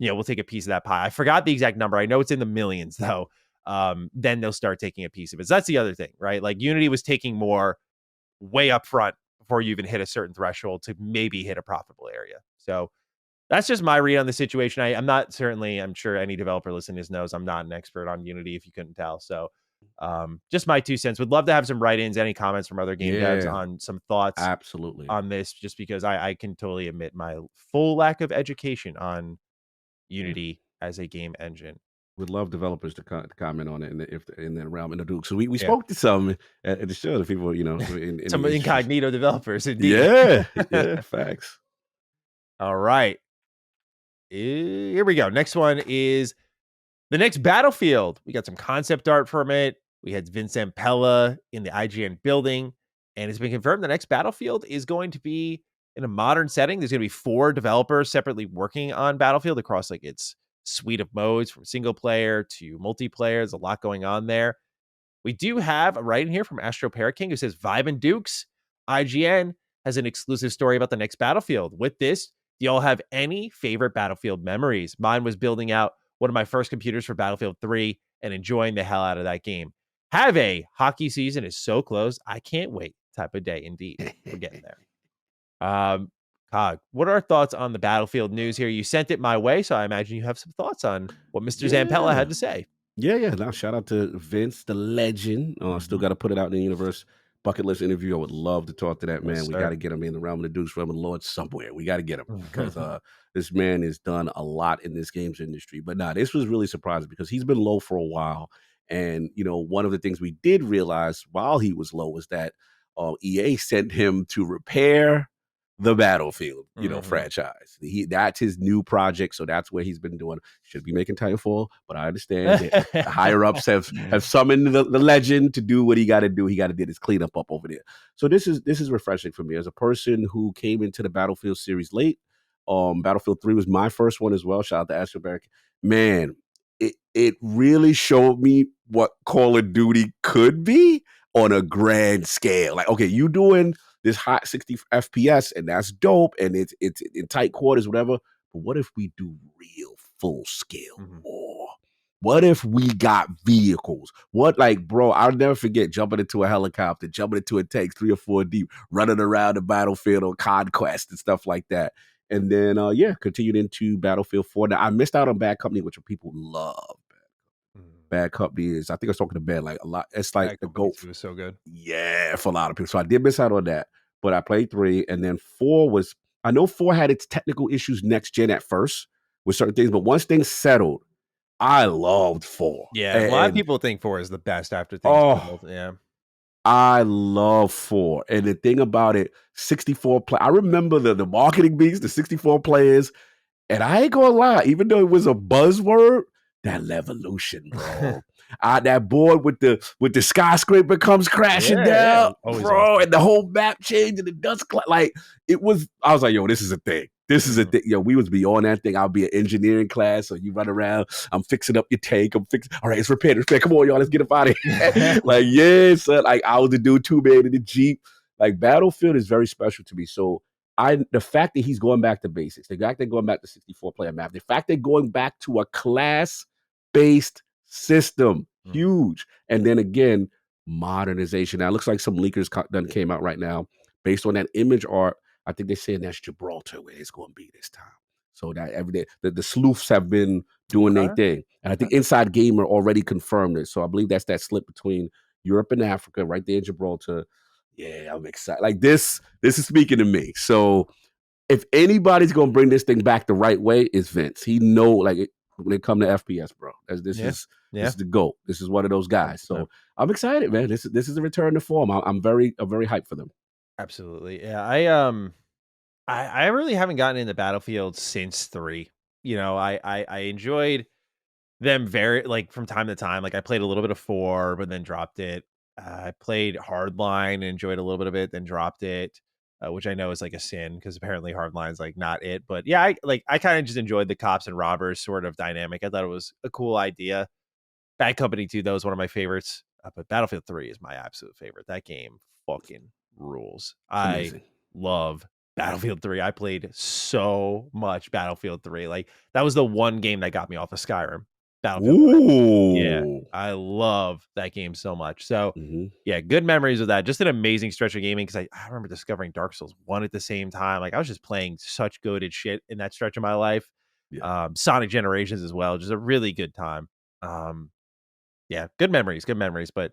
we'll take a piece of that pie. I forgot the exact number. I know it's in the millions though. Then they'll start taking a piece of it. So that's the other thing, right? Like Unity was taking more way up front before you even hit a certain threshold to maybe hit a profitable area. So that's just my read on the situation. I'm sure any developer listening to this knows I'm not an expert on Unity if you couldn't tell. So just my 2 cents. Would love to have some write-ins, any comments from other game devs on some thoughts absolutely on this, just because I can totally admit my full lack of education on Unity as a game engine. Would love developers to comment on it in the realm in the Duke. So we spoke to some at the show, the people, in some incognito developers, indeed. Yeah, facts. All right. Here we go. Next one is the next Battlefield. We got some concept art from it. We had Vincent Pella in the IGN building, and it's been confirmed the next Battlefield is going to be in a modern setting. There's going to be 4 developers separately working on Battlefield across like its suite of modes from single player to multiplayer. There's a lot going on there. We do have a write in here from Astro Parrot King who says, Vibe and Dukes, IGN has an exclusive story about the next Battlefield. With this, do y'all have any favorite Battlefield memories? Mine was building out one of my first computers for Battlefield 3 and enjoying the hell out of that game. Have a hockey season is so close. I can't wait type of day. Indeed. We're getting there. Cog, what are our thoughts on the Battlefield news here? You sent it my way, so I imagine you have some thoughts on what Mr. Zampella had to say. Yeah. Now, shout out to Vince, the legend. Still got to put it out in the universe. Bucket list interview. I would love to talk to that man. We got to get him in the realm of the Dukes, realm of the Lord somewhere. We got to get him because this man has done a lot in this games industry. But this was really surprising because he's been low for a while. And, one of the things we did realize while he was low was that EA sent him to repair the Battlefield, franchise. That's his new project, so that's where he's been doing. Should be making Titanfall, but I understand the higher ups have summoned the legend to do what he got to do. He got to do his cleanup up over there. So this is refreshing for me as a person who came into the Battlefield series late. Battlefield 3 was my first one as well. Shout out to Astro Barrick. Man, it really showed me what Call of Duty could be on a grand scale. Like, okay, you doing this hot 60 FPS, and that's dope, and it's in tight quarters, whatever. But what if we do real full scale war? What if we got vehicles? What, like, bro, I'll never forget jumping into a helicopter, jumping into a tank 3 or 4 deep, running around the battlefield on Conquest and stuff like that. And then, continued into Battlefield 4. Now, I missed out on Bad Company, which people love. Bad Company is, I think I was talking to Ben, like a lot. It's like Bad the Company GOAT. 2 was so good. Yeah, for a lot of people. So I did miss out on that. But I played 3, and then 4 was, I know 4 had its technical issues next gen at first with certain things, but once things settled, I loved 4. Yeah, a lot of people think 4 is the best after things settled. Yeah. I love 4. And the thing about it, 64 play. I remember the marketing beats, the 64 players, and I ain't gonna lie, even though it was a buzzword, that Levolution, bro. That board with the skyscraper comes crashing down, Always bro, awesome. and the whole map change and the dust like it was. I was like, yo, this is a thing. This is a thing. Yo, we was beyond that thing. I'll be an engineering class, so you run around. I'm fixing up your tank. I'm fixing. All right, it's repaired. Come on, y'all, let's get up out of here. Like, yeah, son. Like, I was the dude 2-man in the Jeep. Like, Battlefield is very special to me. So the fact that he's going back to basics, the fact they're going back to 64 player map, the fact they're going back to a class-based system, huge. And then again, modernization. Now it looks like some leakers done came out right now based on that image art. I think they're saying that's Gibraltar where it's going to be this time. So that every day the sleuths have been doing their thing, and I think Inside Gamer already confirmed it. So I believe that's that slip between Europe and Africa, right there in Gibraltar. Yeah, I'm excited. Like this is speaking to me. So if anybody's gonna bring this thing back the right way, it's Vince. He know, like, when it come to FPS, bro. This is the GOAT. This is one of those guys. So I'm excited, man. This is a return to form. I'm very hyped for them. Absolutely. Yeah. I really haven't gotten into Battlefield since 3. You know, I enjoyed them very, like, from time to time. Like, I played a little bit of 4, but then dropped it. I played Hardline, enjoyed a little bit of it, then dropped it, which I know is like a sin because apparently Hardline's like not it. But yeah, I kind of just enjoyed the cops and robbers sort of dynamic. I thought it was a cool idea. Bad Company 2, though, is one of my favorites. But Battlefield 3 is my absolute favorite. That game fucking rules. I love Battlefield 3. I played so much Battlefield 3. Like, that was the one game that got me off of Skyrim. Battlefield 3. Yeah, I love that game so much. So, yeah, good memories of that. Just an amazing stretch of gaming because I remember discovering Dark Souls 1 at the same time. Like, I was just playing such goated shit in that stretch of my life. Sonic Generations as well. Just a really good time. Yeah, good memories, but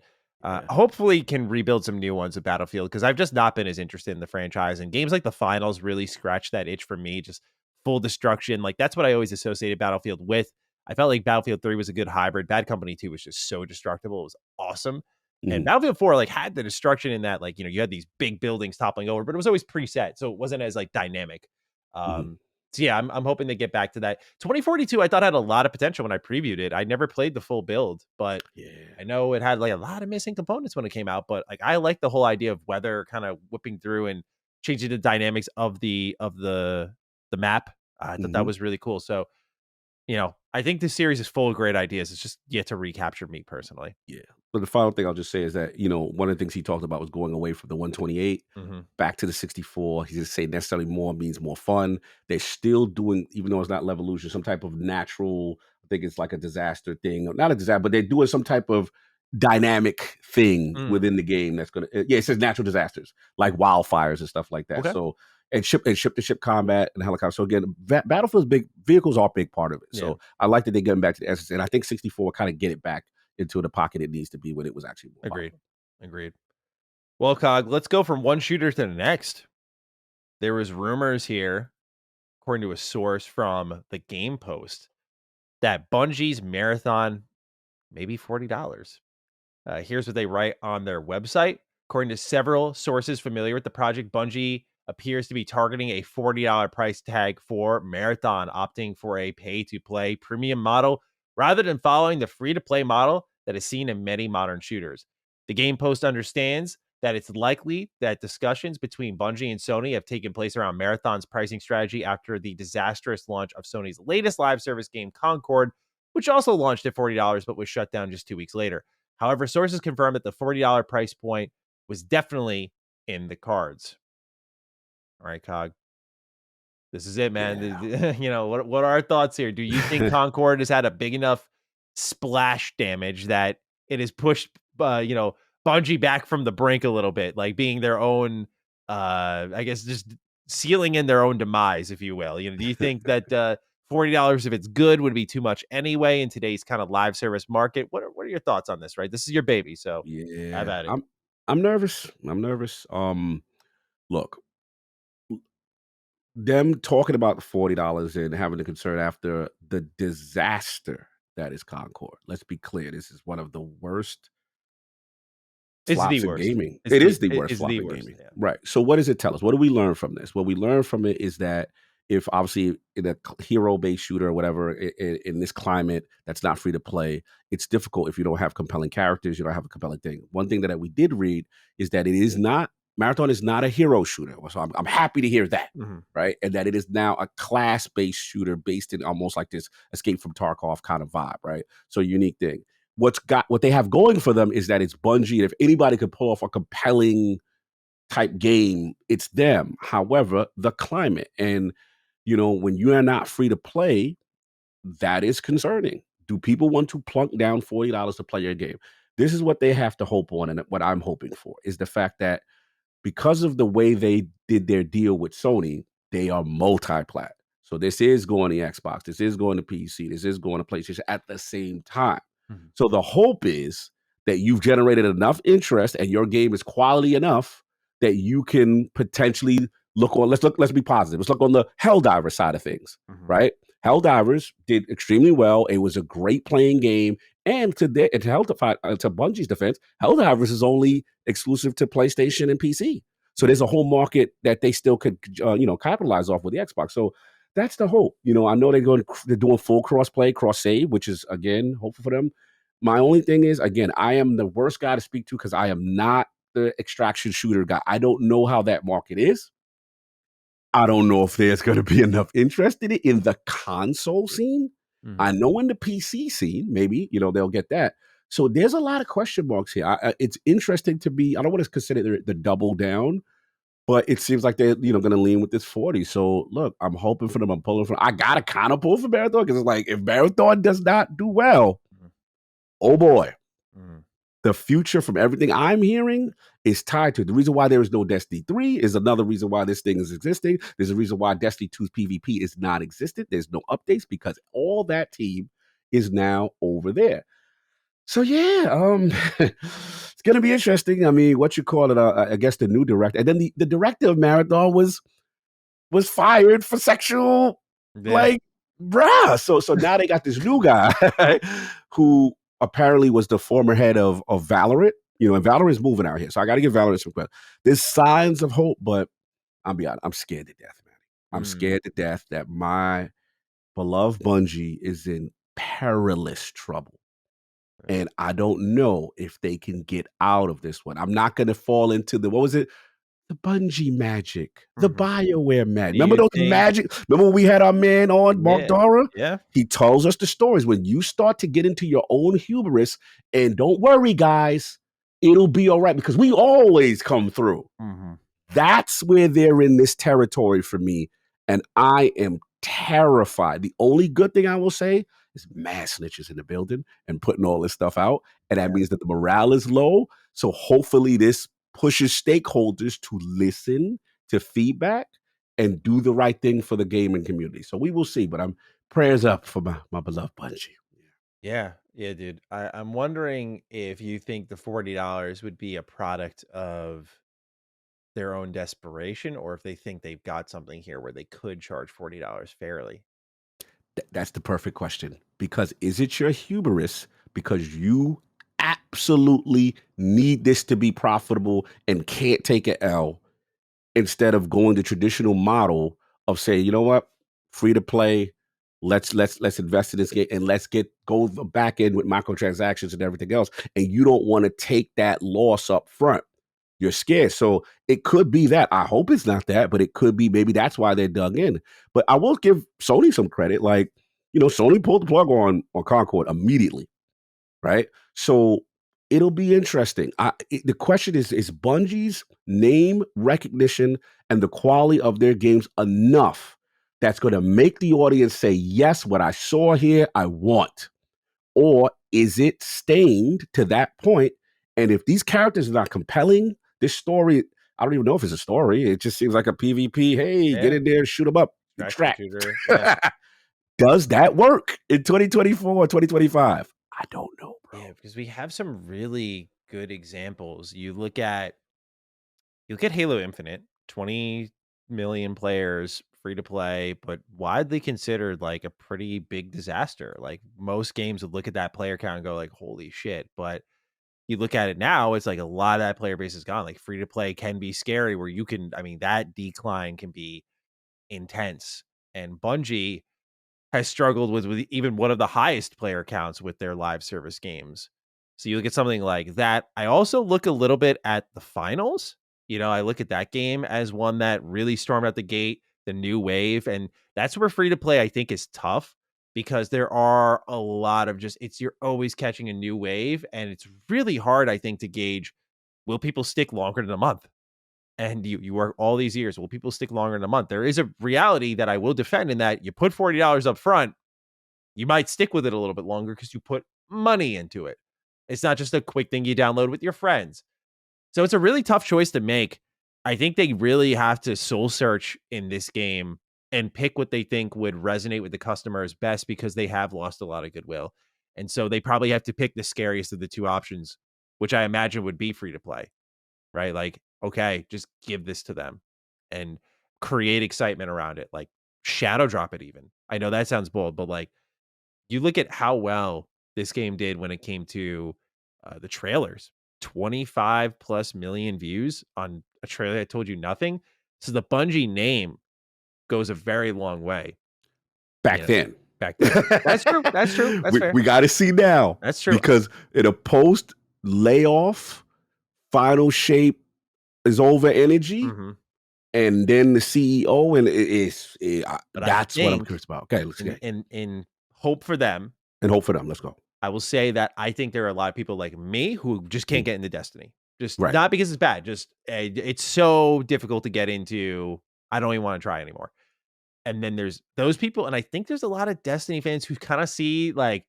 hopefully can rebuild some new ones with Battlefield because I've just not been as interested in the franchise, and games like the finals really scratch that itch for me. Just full destruction. Like, that's what I always associated Battlefield with. I felt like Battlefield 3 was a good hybrid. Bad Company 2 was just so destructible. It was awesome. And Battlefield 4 like had the destruction in that, like, you know, you had these big buildings toppling over, but it was always preset. So it wasn't as like dynamic. So yeah, I'm hoping they get back to that. 2042, I thought had a lot of potential when I previewed it. I never played the full build, but I know it had like a lot of missing components when it came out. But like, I like the whole idea of weather kind of whipping through and changing the dynamics of the map. I thought that was really cool. So, you know, I think this series is full of great ideas. It's just yet to recapture me personally. Yeah. But the final thing I'll just say is that, you know, one of the things he talked about was going away from the 128 back to the 64. He didn't say necessarily more means more fun. They're still doing, even though it's not Levolution, some type of natural, I think it's like a disaster thing. Not a disaster, but they're doing some type of dynamic thing within the game that's going to, it says natural disasters, like wildfires and stuff like that. Okay. So, and ship-to-ship combat and helicopter. So again, Battlefield's big, vehicles are a big part of it. So I like that they're getting back to the essence. And I think 64 kind of get it back into the pocket it needs to be when it was actually more Agreed. Well, Cog, let's go from one shooter to the next. There was rumors here, according to a source from the Game Post, that Bungie's Marathon may be $40. Here's what they write on their website. According to several sources familiar with the project, Bungie appears to be targeting a $40 price tag for Marathon, opting for a pay-to-play premium model rather than following the free-to-play model that is seen in many modern shooters. The Game Post understands that it's likely that discussions between Bungie and Sony have taken place around Marathon's pricing strategy after the disastrous launch of Sony's latest live service game, Concord, which also launched at $40 but was shut down just 2 weeks later. However, sources confirm that the $40 price point was definitely in the cards. All right, Cog. This is it, man. Yeah. You know, what are our thoughts here? Do you think Concord has had a big enough splash damage that it has pushed, you know, Bungie back from the brink a little bit, like being their own, I guess, just sealing in their own demise, if you will? You know, do you think that $40, if it's good, would be too much anyway in today's kind of live service market? What are your thoughts on this? Right, this is your baby, so have Yeah. at it. I'm nervous. I'm nervous. Look, them talking about the $40 and having the concern after the disaster that is Concord. Let's be clear. This is one of the worst It's the flops in worst. gaming. It is the worst It's flop the in worst. gaming. Yeah. Right. So what does it tell us? What do we learn from this? What we learn from it is that if obviously in a hero-based shooter or whatever in this climate that's not free to play, it's difficult if you don't have compelling characters, you don't have a compelling thing. One thing that we did read is that it is not Marathon is not a hero shooter. So I'm happy to hear that. Mhm. Right. And that it is now a class-based shooter based in almost like this Escape from Tarkov kind of vibe. Right. So unique thing. What they have going for them is that it's Bungie. If anybody could pull off a compelling type game, it's them. However, the climate and when you are not free to play, that is concerning. Do people want to plunk down $40 to play your game? This is what they have to hope on, and what I'm hoping for is the fact that because of the way they did their deal with Sony, they are multi-plat. So this is going to Xbox, this is going to PC, this is going to PlayStation at the same time. Mhm. So the hope is that you've generated enough interest and your game is quality enough that you can potentially let's be positive. Let's look on the Helldiver side of things, Mhm. right? Helldivers did extremely well. It was a great playing game. And to Bungie's defense, Helldivers is only exclusive to PlayStation and PC. So there's a whole market that they still could, capitalize off with the Xbox. So that's the hope. I know they're doing full cross-play, cross-save, which is, again, hopeful for them. My only thing is, again, I am the worst guy to speak to because I am not the extraction shooter guy. I don't know how that market is. I don't know if there's going to be enough interest in it in the console scene. Mhm. I know in the PC scene, maybe, they'll get that. So there's a lot of question marks here. It's interesting to be, I don't want to consider the double down, but it seems like they're, going to lean with this 40. So look, I'm hoping for them. I'm pulling for, I got to kind of pull for Marathon because it's like, if Marathon does not do well, Mhm. oh boy. Mhm. The future from everything I'm hearing is tied to it. The reason why there is no Destiny 3 is another reason why this thing is existing. There's a reason why Destiny 2's PvP is not existent. There's no updates because all that team is now over there. So yeah, it's gonna be interesting. I mean, what you call it? I guess the new director, and then the director of Marathon was fired for sexual, Yeah. like, bruh. So now they got this new guy who apparently was the former head of Valorant. And Valorant is moving out here. So I got to give Valorant some credit. There's signs of hope, but I'll be honest, I'm scared to death, man. I'm scared to death that my beloved Bungie is in perilous trouble. And I don't know if they can get out of this one. I'm not going to fall into what was it? The Bungie magic, the Mhm. BioWare magic. Do Remember you those think magic? Remember when we had our man on, Mark Yeah. Dara? Yeah. He tells us the stories. When you start to get into your own hubris, and don't worry, guys, it'll be all right because we always come through. Mhm. That's where they're in this territory for me. And I am terrified. The only good thing I will say is mass snitches in the building and putting all this stuff out. And that means that the morale is low. So hopefully this pushes stakeholders to listen to feedback and do the right thing for the gaming community. So we will see. But I'm prayers up for my beloved Bungie. Yeah. Yeah, dude. I'm wondering if you think the $40 would be a product of their own desperation, or if they think they've got something here where they could charge $40 fairly. That's the perfect question. Because is it your hubris because you absolutely need this to be profitable and can't take an L instead of going the traditional model of saying, you know what, free to play, let's invest in this game and let's go back in with microtransactions and everything else. And you don't want to take that loss up front. You're scared. So it could be that. I hope it's not that, but it could be maybe that's why they're dug in. But I will give Sony some credit. Like, Sony pulled the plug on Concord immediately, right? So It'll be interesting. The question is Bungie's name recognition and the quality of their games enough that's going to make the audience say, yes, what I saw here, I want? Or is it stained to that point? And if these characters are not compelling, this story, I don't even know if it's a story. It just seems like a PvP. Hey, get in there, shoot them up, extract. Shooter. Yeah. Does that work in 2024 or 2025? I don't know, bro. Yeah, because we have some really good examples. You look at Halo Infinite, 20 million players, free to play, but widely considered like a pretty big disaster. Like most games would look at that player count and go like, holy shit. But you look at it now, it's like a lot of that player base is gone. Like free to play can be scary where you can, I mean, that decline can be intense. And Bungie has struggled with even one of the highest player counts with their live service games. So you look at something like that. I also look a little bit at the finals. You know, I look at that game as one that really stormed out the gate, the new wave. And that's where free to play, I think, is tough because there are a lot of you're always catching a new wave. And it's really hard, I think, to gauge, will people stick longer than a month? And you work all these years. Will people stick longer than a month? There is a reality that I will defend in that you put $40 up front, you might stick with it a little bit longer because you put money into it. It's not just a quick thing you download with your friends. So it's a really tough choice to make. I think they really have to soul search in this game and pick what they think would resonate with the customers best because they have lost a lot of goodwill. And so they probably have to pick the scariest of the two options, which I imagine would be free to play, right? Like, okay, just give this to them and create excitement around it. Like shadow drop it even. I know that sounds bold, but like you look at how well this game did when it came to the trailers. 25 plus million views on a trailer that told you nothing. So the Bungie name goes a very long way. Back then. Back then. That's true. That's true. That's fair. We got to see now. That's true. Because in a post layoff, final shape is over energy. Mm-hmm. And then the CEO, and that's what I'm curious about. Okay, let's get in hope for them. And hope for them. Let's go. I will say that I think there are a lot of people like me who just can't get into Destiny. Just not because it's bad. Just it's so difficult to get into. I don't even want to try anymore. And then there's those people, and I think there's a lot of Destiny fans who kind of see like,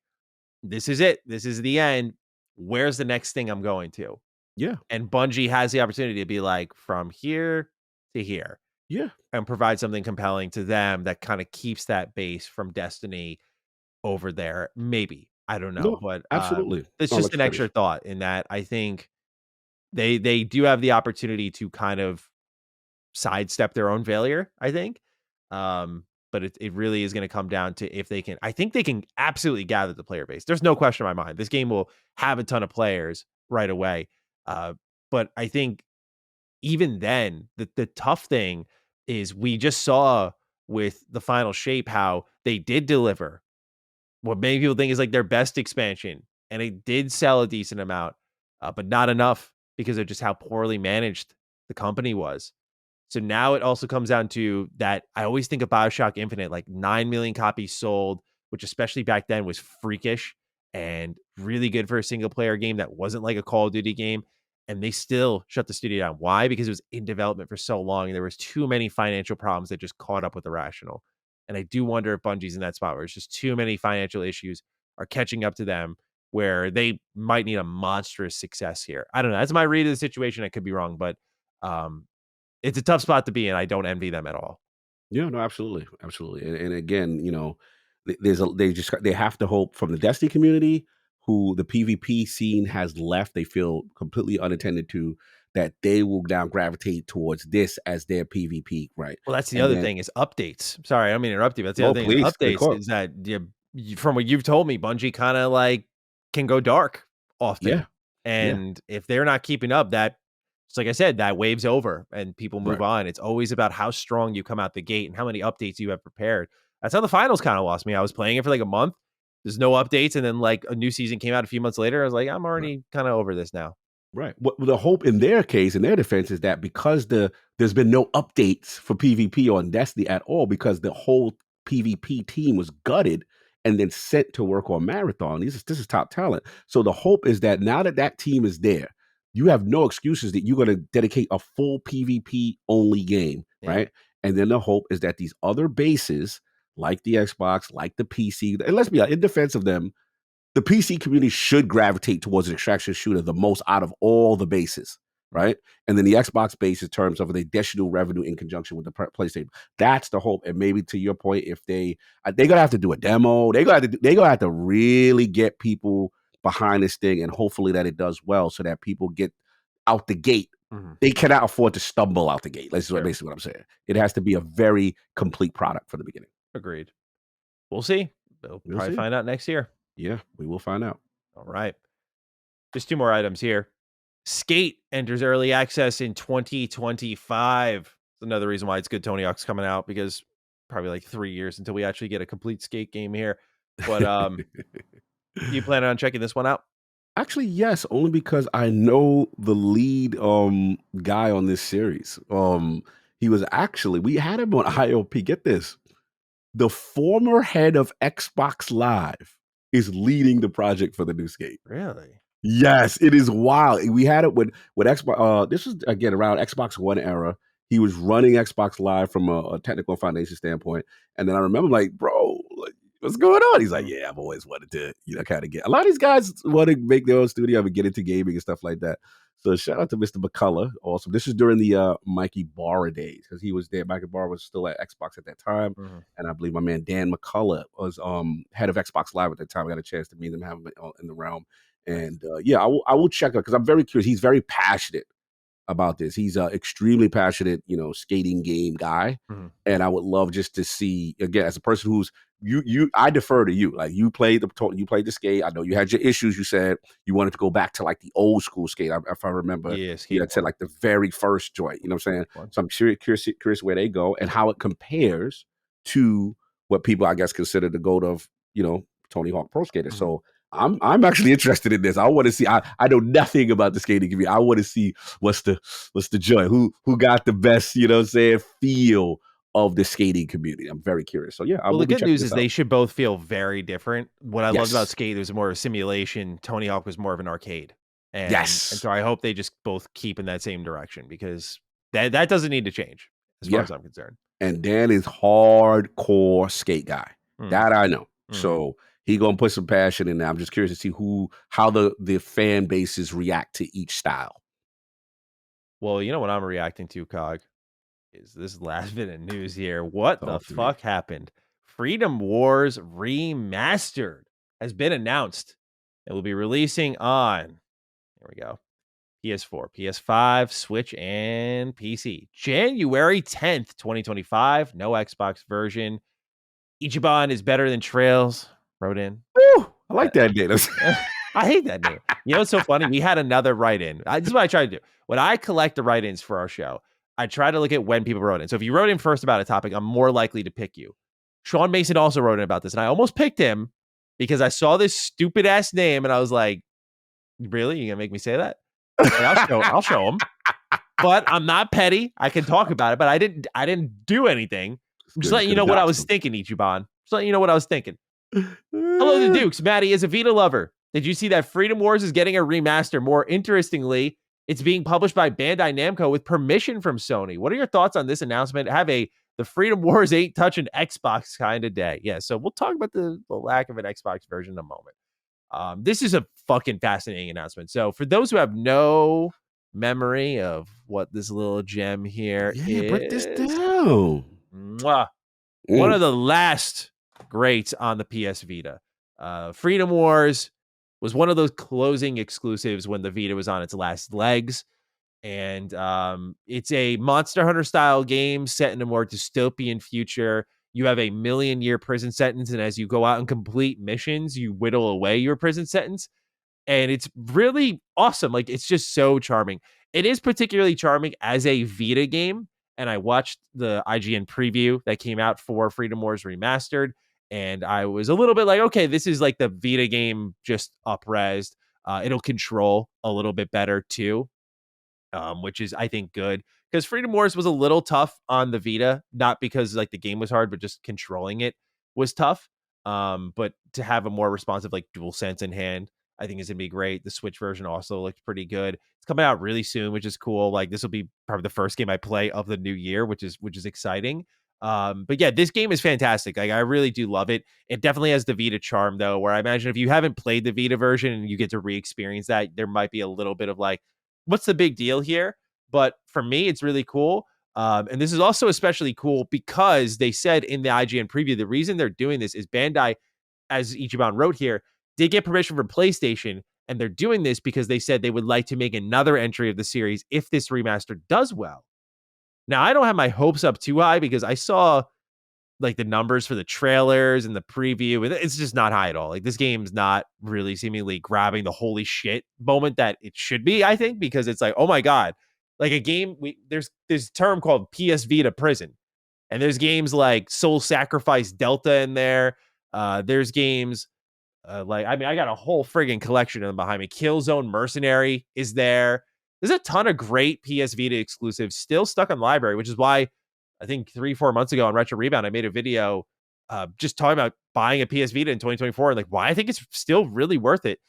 this is it. This is the end. Where's the next thing I'm going to? Yeah. And Bungie has the opportunity to be like, from here to here. Yeah. And provide something compelling to them that kind of keeps that base from Destiny over there. Maybe. I don't know. No, but absolutely. It's just an extra thought in that I think they do have the opportunity to kind of sidestep their own failure, I think. But it really is going to come down to if they can. I think they can absolutely gather the player base. There's no question in my mind. This game will have a ton of players right away. But I think even then, the tough thing is we just saw with the final shape how they did deliver what many people think is like their best expansion, and it did sell a decent amount, but not enough because of just how poorly managed the company was. So now it also comes down to that. I always think of BioShock Infinite, like 9 million copies sold, which especially back then was freakish and really good for a single player game that wasn't like a Call of Duty game. And they still shut the studio down. Why? Because it was in development for so long and there was too many financial problems that just caught up with the rational. And I do wonder if Bungie's in that spot where it's just too many financial issues are catching up to them where they might need a monstrous success here. I don't know. That's my read of the situation. I could be wrong, but it's a tough spot to be in. I don't envy them at all. Yeah, no, absolutely. Absolutely. And again, you know, they have to hope from the Destiny community who the PvP scene has left, they feel completely unattended to, that they will now gravitate towards this as their PvP, right? Well, that's the other thing is updates. Sorry, I don't mean to interrupt you, but that's the other thing. Updates is that from what you've told me, Bungie kind of like can go dark often. Yeah. And if they're not keeping up, that, it's like I said, that wave's over and people move on. It's always about how strong you come out the gate and how many updates you have prepared. That's how the finals kind of lost me. I was playing it for like a month. There's no updates. And then like a new season came out a few months later. I was like, I'm already kind of over this now. Right. What the hope in their case, in their defense, is that because there's been no updates for PvP on Destiny at all, because the whole PvP team was gutted and then sent to work on Marathon. This is top talent. So the hope is that now that that team is there, you have no excuses that you're going to dedicate a full PvP only game, right? And then the hope is that these other bases, like the Xbox, like the PC, and let's be honest, in defense of them, the PC community should gravitate towards an extraction shooter the most out of all the bases, right? And then the Xbox base in terms of the additional revenue in conjunction with the PlayStation. That's the hope. And maybe to your point, if they're gonna have to do a demo, they're gonna have to really get people behind this thing, and hopefully that it does well, so that people get out the gate. They cannot afford to stumble out the gate. That's basically what I'm saying. It has to be a very complete product from the beginning. Agreed. We'll see. We'll probably find out next year. Yeah, we will find out. All right. Just 2 more items here. Skate enters early access in 2025. That's another reason why it's good Tony Hawk's coming out, because probably like 3 years until we actually get a complete Skate game here. But you plan on checking this one out? Actually, yes, only because I know the lead guy on this series. He was actually, we had him on IOP. Get this. The former head of Xbox Live is leading the project for the new Skate. Really? Yes, it is wild. We had it with Xbox. This was again around Xbox One era. He was running Xbox Live from a technical foundation standpoint, and then I remember like, bro, like, what's going on? He's like, yeah, I've always wanted to, kind of get. A lot of these guys want to make their own studio and get into gaming and stuff like that. So shout out to Mr. McCullough. Also, this is during the Mikey Barra days, because he was there. Mikey Barra was still at Xbox at that time, and I believe my man Dan McCullough was head of Xbox Live at that time. I got a chance to meet him, have him in the realm, and yeah, I will check out, because I'm very curious. He's very passionate about this. He's an extremely passionate, skating game guy, and I would love just to see, again, as a person who's I defer to you. Like, you played the skate. I know you had your issues. You said you wanted to go back to like the old school skate. If I remember, said like the very first joint. You know what I'm saying? So I'm curious where they go and how it compares to what people, I guess, consider the GOAT of Tony Hawk Pro Skater. So I'm actually interested in this. I want to see. I know nothing about the skating community. I want to see what's the joy. Who got the best, feel of the skating community. I'm very curious. So yeah. Well, the good news is they should both feel very different. What I loved about Skate, it was more of a simulation. Tony Hawk was more of an arcade. And so I hope they just both keep in that same direction, because that doesn't need to change as far as I'm concerned. And Dan is hardcore skate guy. That I know. So he gonna put some passion in there. I'm just curious to see how the fan bases react to each style. Well, you know what I'm reacting to, Cog, is this last bit of news here. What the fuck happened? Freedom Wars Remastered has been announced. It will be releasing on, there we go, PS4, PS5, Switch, and PC. January 10th, 2025. No Xbox version. Ichiban is better than Trails. Wrote in. Woo, I like that name. I hate that name. You know what's so funny? We had another write-in. This is what I try to do. When I collect the write-ins for our show, I try to look at when people wrote in. So if you wrote in first about a topic, I'm more likely to pick you. Sean Mason also wrote in about this, and I almost picked him because I saw this stupid-ass name, and I was like, really? You gonna make me say that? I'll show him. But I'm not petty. I can talk about it, but I didn't do anything. I'm just letting you know what I was thinking, Ichiban. Just letting you know what I was thinking. Hello, the Dukes. Maddie is a Vita lover. Did you see that Freedom Wars is getting a remaster? More interestingly, it's being published by Bandai Namco with permission from Sony. What are your thoughts on this announcement? Have the Freedom Wars ain't touching Xbox kind of day. Yeah, so we'll talk about the lack of an Xbox version in a moment. This is a fucking fascinating announcement. So for those who have no memory of what this little gem here is, break this down. One of the last greats on the PS Vita. Freedom Wars was one of those closing exclusives when the Vita was on its last legs. And it's a Monster Hunter style game set in a more dystopian future. You have a 1,000,000-year prison sentence, and as you go out and complete missions, you whittle away your prison sentence. And it's really awesome. Like, it's just so charming. It is particularly charming as a Vita game. And I watched the IGN preview that came out for Freedom Wars Remastered, and I was a little bit like, okay, this is like the Vita game just up-resed. It'll control a little bit better too, which is, I think, good. Because Freedom Wars was a little tough on the Vita, not because like the game was hard, but just controlling it was tough. But to have a more responsive like DualSense in hand, I think is gonna be great. The Switch version also looked pretty good. It's coming out really soon, which is cool. Like this will be probably the first game I play of the new year, which is exciting. But yeah, this game is fantastic. Like I really do love it. It definitely has the Vita charm though, where I imagine if you haven't played the Vita version and you get to re-experience that, there might be a little bit of like, what's the big deal here? But for me, it's really cool. And this is also especially cool because they said in the IGN preview, the reason they're doing this is Bandai, as Ichiban wrote here, did get permission from PlayStation, and they're doing this because they said they would like to make another entry of the series if this remaster does well. Now, I don't have my hopes up too high because I saw like the numbers for the trailers and the preview, and it's just not high at all. Like this game's not really seemingly grabbing the holy shit moment that it should be, I think, because it's like, oh my God, like a game, there's this term called PS Vita prison. And there's games like Soul Sacrifice Delta in there. There's games I got a whole friggin' collection of them behind me. Killzone Mercenary is there. There's a ton of great PS Vita exclusives still stuck on library, which is why I think 3-4 months ago on Retro Rebound, I made a video just talking about buying a PS Vita in 2024 and like why I think it's still really worth it.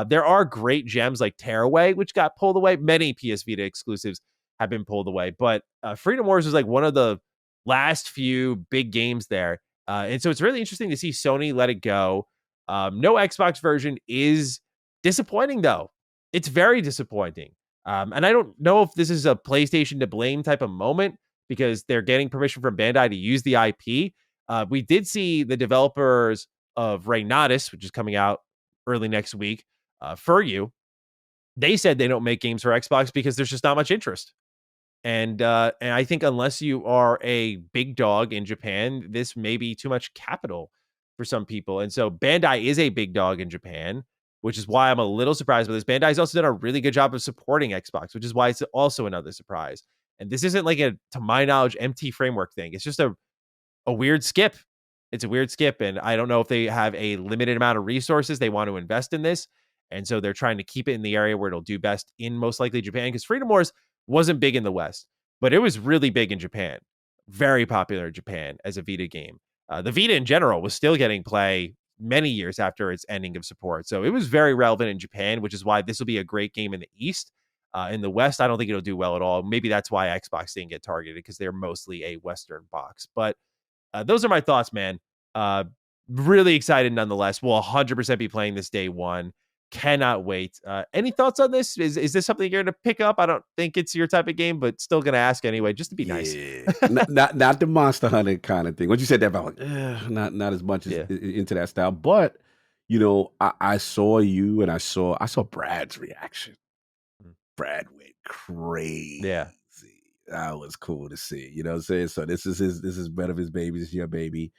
There are great gems like Tearaway, which got pulled away. Many PS Vita exclusives have been pulled away, but Freedom Wars was like one of the last few big games there. And so it's really interesting to see Sony let it go. No Xbox version is disappointing, though. It's very disappointing. And I don't know if this is a PlayStation to blame type of moment because they're getting permission from Bandai to use the IP. We did see the developers of Reynatis, which is coming out early next week, for you. They said they don't make games for Xbox because there's just not much interest. And I think unless you are a big dog in Japan, this may be too much capital for some people. And so Bandai is a big dog in Japan, which is why I'm a little surprised by this. Bandai's also done a really good job of supporting Xbox, which is why it's also another surprise. And this isn't like to my knowledge, MT framework thing. It's just a weird skip. It's a weird skip. And I don't know if they have a limited amount of resources they want to invest in this. And so they're trying to keep it in the area where it'll do best in most likely Japan, because Freedom Wars wasn't big in the West, but it was really big in Japan. Very popular in Japan as a Vita game. The Vita in general was still getting play many years after its ending of support. So it was very relevant in Japan, which is why this will be a great game in the East. In the West, I don't think it'll do well at all. Maybe that's why Xbox didn't get targeted, because they're mostly a Western box. But those are my thoughts, man. Really excited nonetheless. We'll 100% be playing this day one. Cannot wait. Any thoughts on this? Is this something you're going to pick up? I don't think it's your type of game, but still going to ask anyway, just to be nice. not the Monster Hunter kind of thing. When you said that, about like, not as much as into that style. But you know, I saw you, and I saw Brad's reaction. Brad went crazy. Yeah, that was cool to see. You know what I'm saying? So this is Brad of his baby. This is your baby.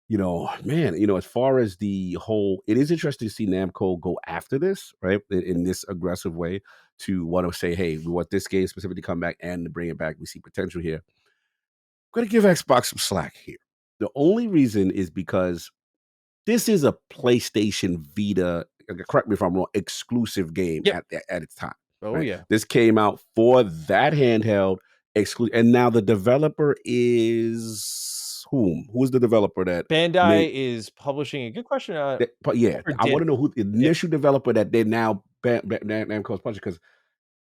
You know, man, you know, as far as the whole, it is interesting to see Namco go after this, right? In this aggressive way to want to say, hey, we want this game specifically to come back and to bring it back. We see potential here. I'm going to give Xbox some slack here. The only reason is because this is a PlayStation Vita, correct me if I'm wrong, exclusive game at its time. Oh, right? yeah. This came out for that handheld exclusive. And now the developer is... Who's the developer that Bandai is publishing? A good question. I want to know who the initial developer that they now Namco's punching, because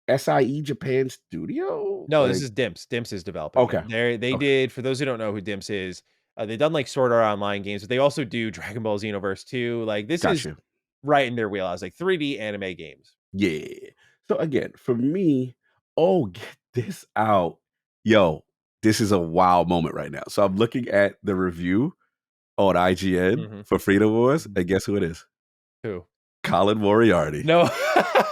SIE Japan Studio. No, this is Dimps. Dimps is developing. Okay, they did. For those who don't know who Dimps is, they've done like Sword Art Online games, but they also do Dragon Ball Xenoverse 2. Like this is right in their wheelhouse, like 3D anime games. Yeah. So again, for me, get this out, yo. This is a wow moment right now. So I'm looking at the review on IGN for Freedom Wars, and guess who it is? Who? Colin Moriarty. No,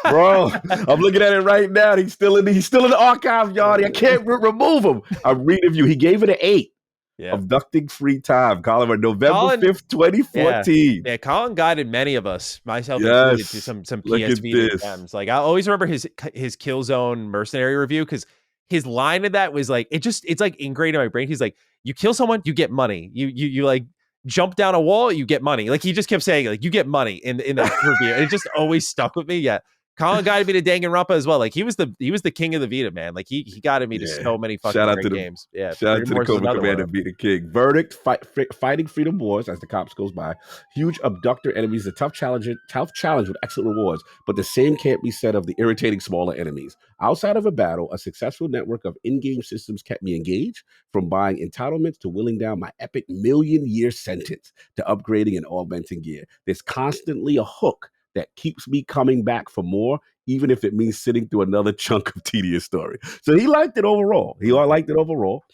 bro, I'm looking at it right now. He's still in the archive, y'all. I can't remove him. I'm reading you. He gave it an 8. Yeah. Abducting Free Time. November 5th, 2014. Yeah, Colin guided many of us, myself included, to some PSV games. Like I always remember his Killzone Mercenary review, because his line of that was like, it's like ingrained in my brain. He's like, you kill someone, you get money. You like jump down a wall, you get money. Like he just kept saying, like, you get money in that review. And it just always stuck with me. Yeah. Colin guided me to Danganronpa as well. Like he was the king of the Vita, man. Like he guided me to so many fucking great games. Yeah, Shout out Freedom to the Wars is Cobra another one Commander of them. Be the King. Verdict, fighting Freedom Wars as the cops goes by. Huge abductor enemies, a tough challenge with excellent rewards, but the same can't be said of the irritating smaller enemies. Outside of a battle, a successful network of in-game systems kept me engaged, from buying entitlements to willing down my epic million-year sentence to upgrading and augmenting gear. There's constantly a hook that keeps me coming back for more, even if it means sitting through another chunk of tedious story. So he liked it overall. Liked it overall.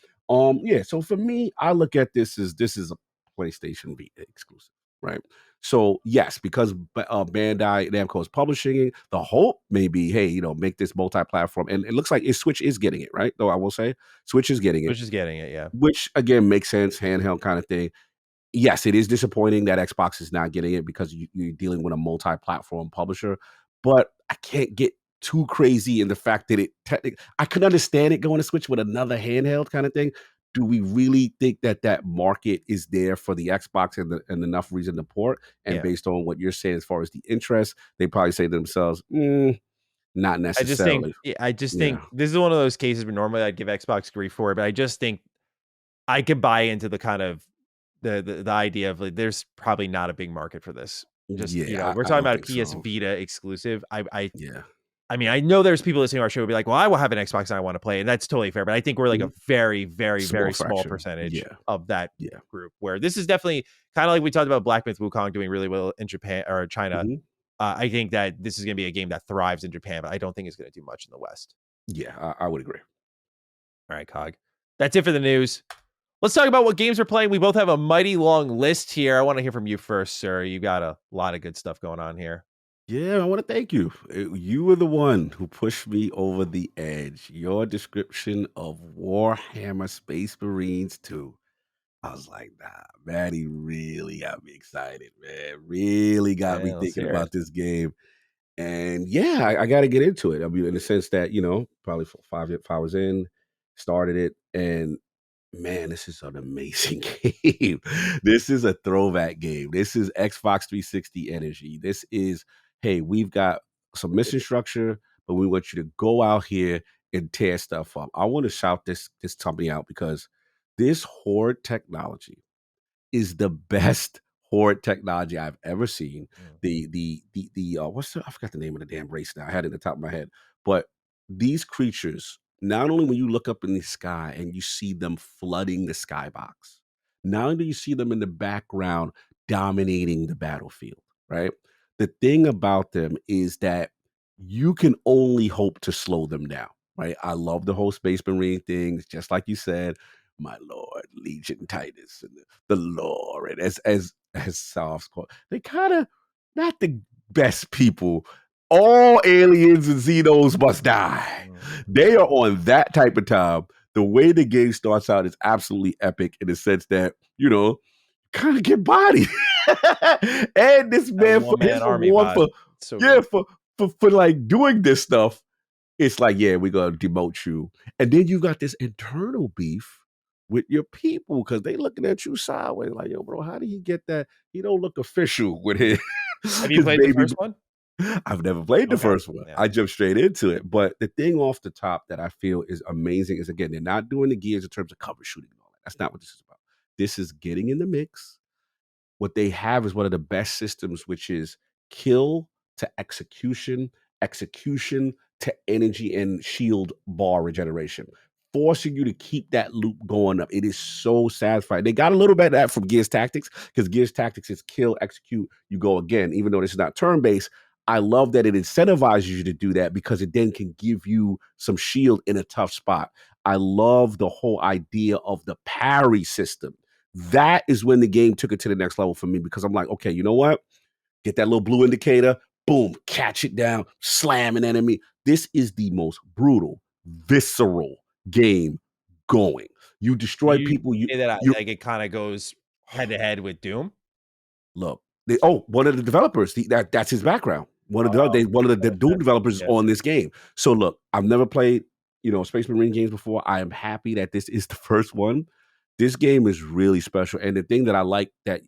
Yeah. So for me, I look at this as a PlayStation Vita exclusive, right? So yes, because Bandai Namco is publishing it, the hope may be, hey, make this multi-platform, and it looks like Switch is getting it, right? Though I will say, Switch is getting it, yeah. Which again makes sense, handheld kind of thing. Yes, it is disappointing that Xbox is not getting it because you're dealing with a multi-platform publisher, but I can't get too crazy in the fact that I could understand it going to Switch with another handheld kind of thing. Do we really think that market is there for the Xbox and enough reason to port? And based on what you're saying as far as the interest, they probably say to themselves, not necessarily. I just think this is one of those cases where normally I'd give Xbox grief for it, but I just think I could buy into the kind of the idea of like, there's probably not a big market for this. Just we're talking about a PS Vita exclusive. I mean, I know there's people listening to our show will be like, well, I will have an Xbox and I want to play, and that's totally fair. But I think we're like a very, very, very small percentage of that group. Where this is definitely kind of like we talked about Black Myth Wukong doing really well in Japan or China. I think that this is going to be a game that thrives in Japan, but I don't think it's going to do much in the West. Yeah, I would agree. All right, Cog. That's it for the news. Let's talk about what games we're playing. We both have a mighty long list here. I want to hear from you first, sir. You got a lot of good stuff going on here. Yeah, I want to thank you. You were the one who pushed me over the edge. Your description of Warhammer Space Marines 2. I was like, nah, man, he really got me excited, man. Really got me thinking about this game. And yeah, I got to get into it. I mean, in the sense that, probably 5 hours in, started it, and man, this is an amazing game. This is a throwback game. This is Xbox 360 energy. This is, hey, we've got some mission structure, but we want you to go out here and tear stuff up. I want to shout this company out because this horde technology is the best horde technology I've ever seen. The I forgot the name of the damn race now. I had it in the top of my head. But these creatures, not only when you look up in the sky and you see them flooding the skybox, not only do you see them in the background dominating the battlefield, right? The thing about them is that you can only hope to slow them down, right? I love the whole Space Marine things, just like you said, my Lord, Legion Titus and the lore, and as South's called, they kind of not the best people. All aliens and Xenos must die. They are on that type of time. The way the game starts out is absolutely epic in the sense that, kind of get bodied. And this man for his reward for like doing this stuff, it's like, yeah, we're gonna demote you. And then you got this internal beef with your people because they looking at you sideways, like, yo, bro, how did he get that? He don't look official with his. Have you played the first one? I've never played the first one. I jumped straight into it. But the thing off the top that I feel is amazing is, again, they're not doing the gears in terms of cover shooting and all that. That's not what this is about. This is getting in the mix. What they have is one of the best systems, which is kill to execution, execution to energy and shield bar regeneration, forcing you to keep that loop going up. It is so satisfying. They got a little bit of that from Gears Tactics because Gears Tactics is kill, execute, you go again. Even though this is not turn-based, I love that it incentivizes you to do that because it then can give you some shield in a tough spot. I love the whole idea of the parry system. That is when the game took it to the next level for me because I'm like, okay, you know what? Get that little blue indicator, boom, catch it down, slam an enemy. This is the most brutal, visceral game going. You destroy people. Like it kind of goes head to head with Doom. Look, one of the developers. That's his background. One of the Doom developers on this game. So look, I've never played Space Marine games before. I am happy that this is the first one. This game is really special. And the thing that I like that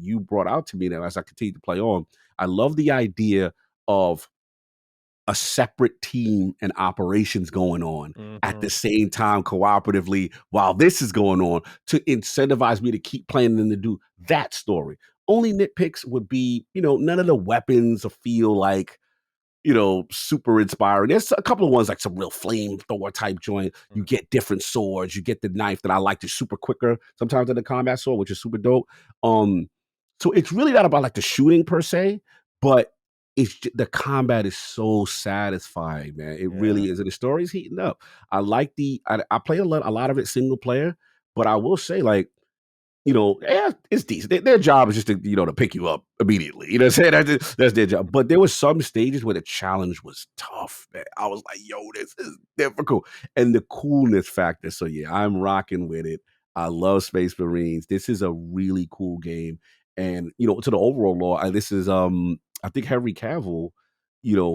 you brought out to me now as I continue to play on, I love the idea of a separate team and operations going on at the same time cooperatively while this is going on to incentivize me to keep playing and to do that story. Only nitpicks would be, none of the weapons feel like, super inspiring. There's a couple of ones like some real flamethrower type joint. You get different swords. You get the knife that I like to super quicker sometimes than the combat sword, which is super dope. So it's really not about like the shooting per se, but the combat is so satisfying, man. It really is. And the story's heating up. I like I play a lot of it single player, but I will say like, it's decent. Their job is just to, to pick you up immediately. You know what I'm saying? That's their job. But there was some stages where the challenge was tough, man. I was like, yo, this is difficult. And the coolness factor. So yeah, I'm rocking with it. I love Space Marines. This is a really cool game. And, to the overall lore, this is I think Henry Cavill,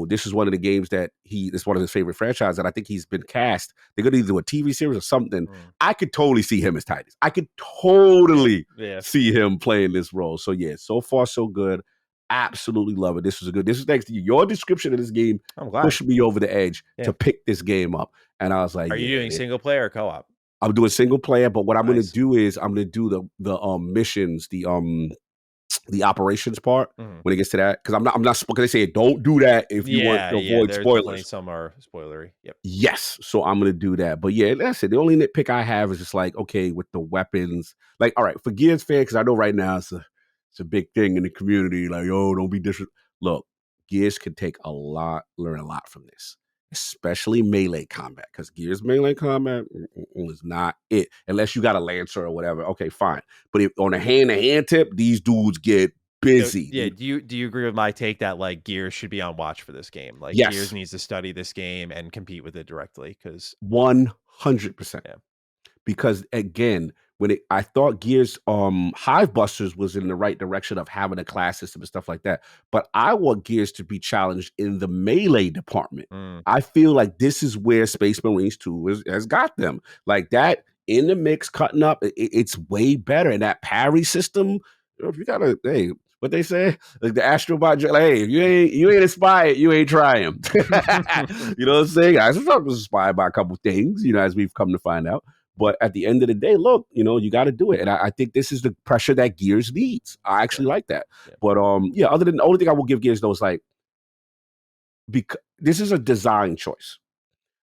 this is one of the games that it's one of his favorite franchises, and I think he's been cast. They're going to either do a TV series or something. I could totally see him as Titus. I could totally see him playing this role. So yeah, so far so good. Absolutely love it. This is thanks to you. Your description of this game pushed me over the edge to pick this game up. And I was like, are you doing single player or co-op? I'm doing single player, but what I'm going to do is I'm going to do the missions, the operations part when it gets to that, because I'm not because they say don't do that if you want to avoid spoilers. Some are spoilery. Yep. Yes, so I'm gonna do that. But yeah, that's it. The only nitpick I have is just like, okay, with the weapons, like, all right, for Gears fans, because I know right now it's a big thing in the community. Like, oh, don't be disrespectful. Look, Gears can learn a lot from this, especially melee combat, because Gears melee combat is not it unless you got a lancer or whatever. Okay, fine, but if on a hand-to-hand tip, these dudes get busy. Yeah, do you agree with my take that like Gears should be on watch for this game? Like Gears needs to study this game and compete with it directly, because 100%. Because again, I thought Gears Hive Busters was in the right direction of having a class system and stuff like that, but I want Gears to be challenged in the melee department. I feel like this is where Space Marines 2 has got them. Like that in the mix, cutting up, it's way better. And that parry system, if you gotta, hey, what they say, like the Astrobot, like, hey, you ain't inspired, you ain't trying. You know what I'm saying? I was inspired by a couple things, as we've come to find out. But at the end of the day, look, you got to do it. And I think this is the pressure that Gears needs. I actually like that. But other than the only thing I will give Gears though is like, because this is a design choice.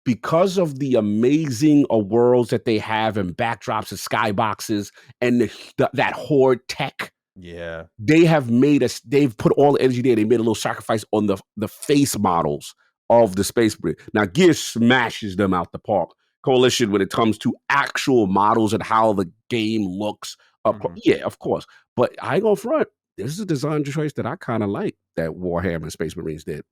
Because of the amazing worlds that they have and backdrops and skyboxes and that horde tech. Yeah. They've put all the energy there. They made a little sacrifice on the face models of the Space Marine. Now, Gears smashes them out the park. Coalition, when it comes to actual models and how the game looks up close. Yeah, of course. But I ain't gonna front. This is a design choice that I kind of like that Warhammer and Space Marines did.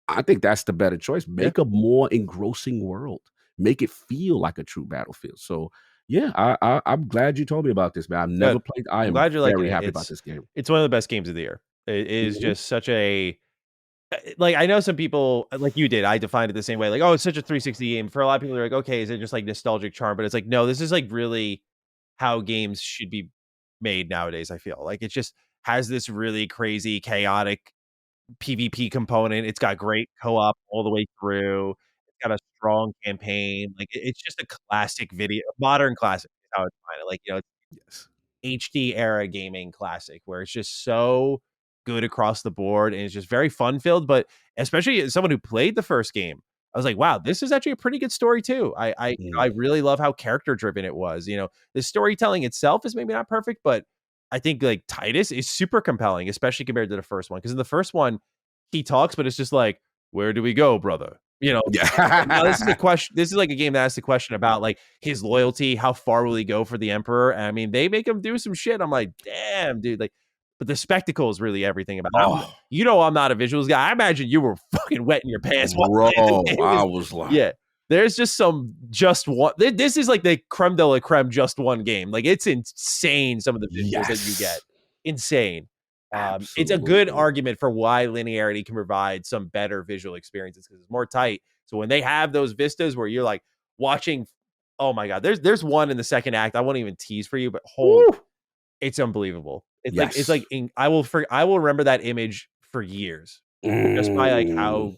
I think that's the better choice. Make a more engrossing world. Make it feel like a true battlefield. So yeah, I'm glad you told me about this, man. I've never played. I'm glad you're very happy about this game. It's one of the best games of the year. It is just such a, like, I know some people, like you did, I defined it the same way. Like, oh, it's such a 360 game. For a lot of people, they're like, okay, is it just like nostalgic charm? But it's like, no, this is like really how games should be made nowadays, I feel. Like, it just has this really crazy, chaotic PvP component. It's got great co-op all the way through. It's got a strong campaign. Like, it's just a classic modern classic is how I define it. Like, it's HD era gaming classic where it's just so good across the board and it's just very fun filled. But especially as someone who played the first game, I was like, wow, this is actually a pretty good story too. I really love how character driven it was. The storytelling itself is maybe not perfect, but I think like Titus is super compelling, especially compared to the first one. Because in the first one, he talks, but it's just like, where do we go, brother? Now this is a question. This is like a game that asks the question about like his loyalty. How far will he go for the Emperor? And I mean, they make him do some shit. I'm like, damn, dude. Like, but the spectacle is really everything about it. I'm not a visuals guy. I imagine you were fucking wetting your pants. Bro, I was like, yeah. There's just just one. This is like the creme de la creme, just one game. Like, it's insane. Some of the visuals that you get, insane. It's a good argument for why linearity can provide some better visual experiences because it's more tight. So when they have those vistas where you're like watching, oh my god, there's one in the second act. I won't even tease for you, but it's unbelievable. I will remember that image for years just by like how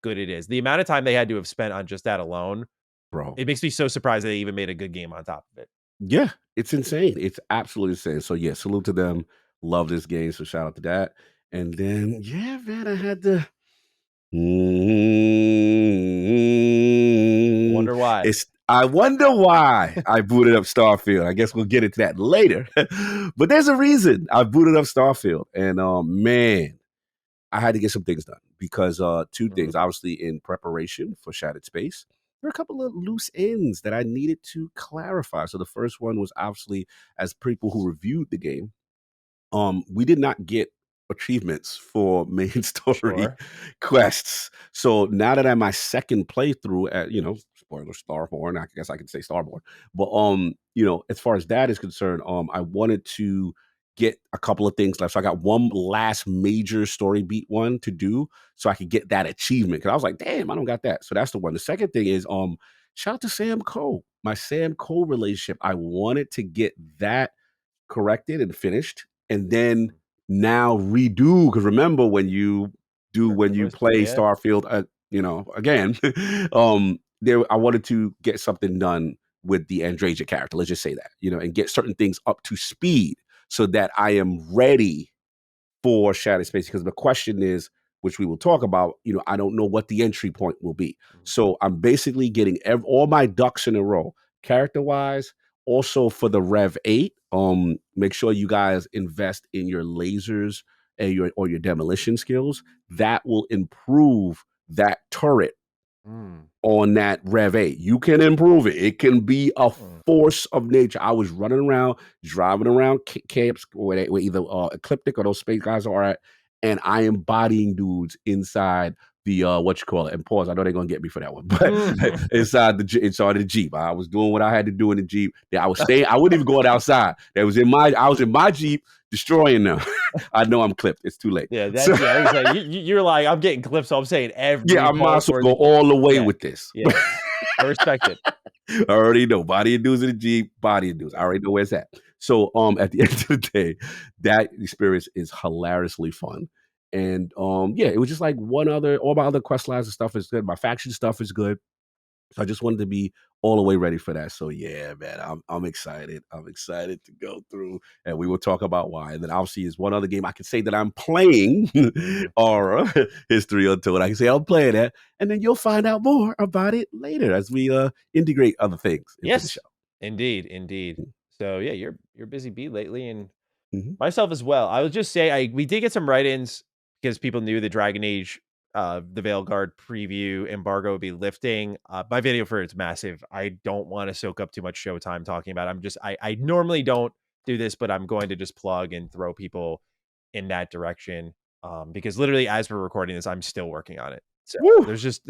good it is. The amount of time they had to have spent on just that alone, bro. it makes me so surprised they even made a good game on top of it. Yeah, it's insane. It's absolutely insane. So yeah, salute to them. Love this game. So shout out to that. And then yeah, man, I had to. Wonder why. I wonder why I booted up Starfield. I guess we'll get into that later. But there's a reason I booted up Starfield, and man, I had to get some things done because two things. Obviously, in preparation for Shattered Space, there are a couple of loose ends that I needed to clarify. So the first one was obviously as people who reviewed the game, we did not get achievements for main story quests. So now that I'm my second playthrough at, spoiler Starborn, I guess I could say Starborn. But as far as that is concerned, I wanted to get a couple of things left. So I got one last major story beat one to do so I could get that achievement. Cause I was like, damn, I don't got that. So that's the one. The second thing is shout out to Sam Cole. My Sam Cole relationship. I wanted to get that corrected and finished, and then now redo. Because remember when you play Starfield, again, there I wanted to get something done with the Andreja character. Let's just say that, and get certain things up to speed so that I am ready for Shattered Space. Because the question is, which we will talk about, I don't know what the entry point will be. So I'm basically getting all my ducks in a row, character wise. Also for the Rev 8, make sure you guys invest in your lasers and your demolition skills. That will improve that turret on that Rev 8. You can improve it. It can be a force of nature. I was running around, driving around camps where either Ecliptic or those space guys are at, and I am bodying dudes inside the and pause. I know they're gonna get me for that one, but inside the Jeep, I was doing what I had to do in the Jeep. Yeah, I was staying. I wasn't even going outside. I was in my Jeep destroying them. I know I'm clipped. It's too late. Yeah, that's like, you're like, I'm getting clipped, so I'm saying every. Yeah, I might as well go all the way with this. Yeah, I respect it. I already know body and dudes in the Jeep, body and dudes. I already know where it's at. So at the end of the day, that experience is hilariously fun. And it was just like all my other quest lines and stuff is good. My faction stuff is good. So I just wanted to be all the way ready for that. So yeah, man, I'm excited. I'm excited to go through, and we will talk about why. And then obviously is one other game I can say that I'm playing, Aura History Untold. I can say I'm playing that, and then you'll find out more about it later as we integrate other things into the show. Indeed. So yeah, you're busy bee lately, and myself as well. I would just say we did get some write-ins because people knew the Dragon Age the Veilguard preview embargo would be lifting. My video for it's massive. I don't want to soak up too much showtime talking about it. I normally don't do this, but I'm going to just plug and throw people in that direction because literally as we're recording this, I'm still working on it. So there's just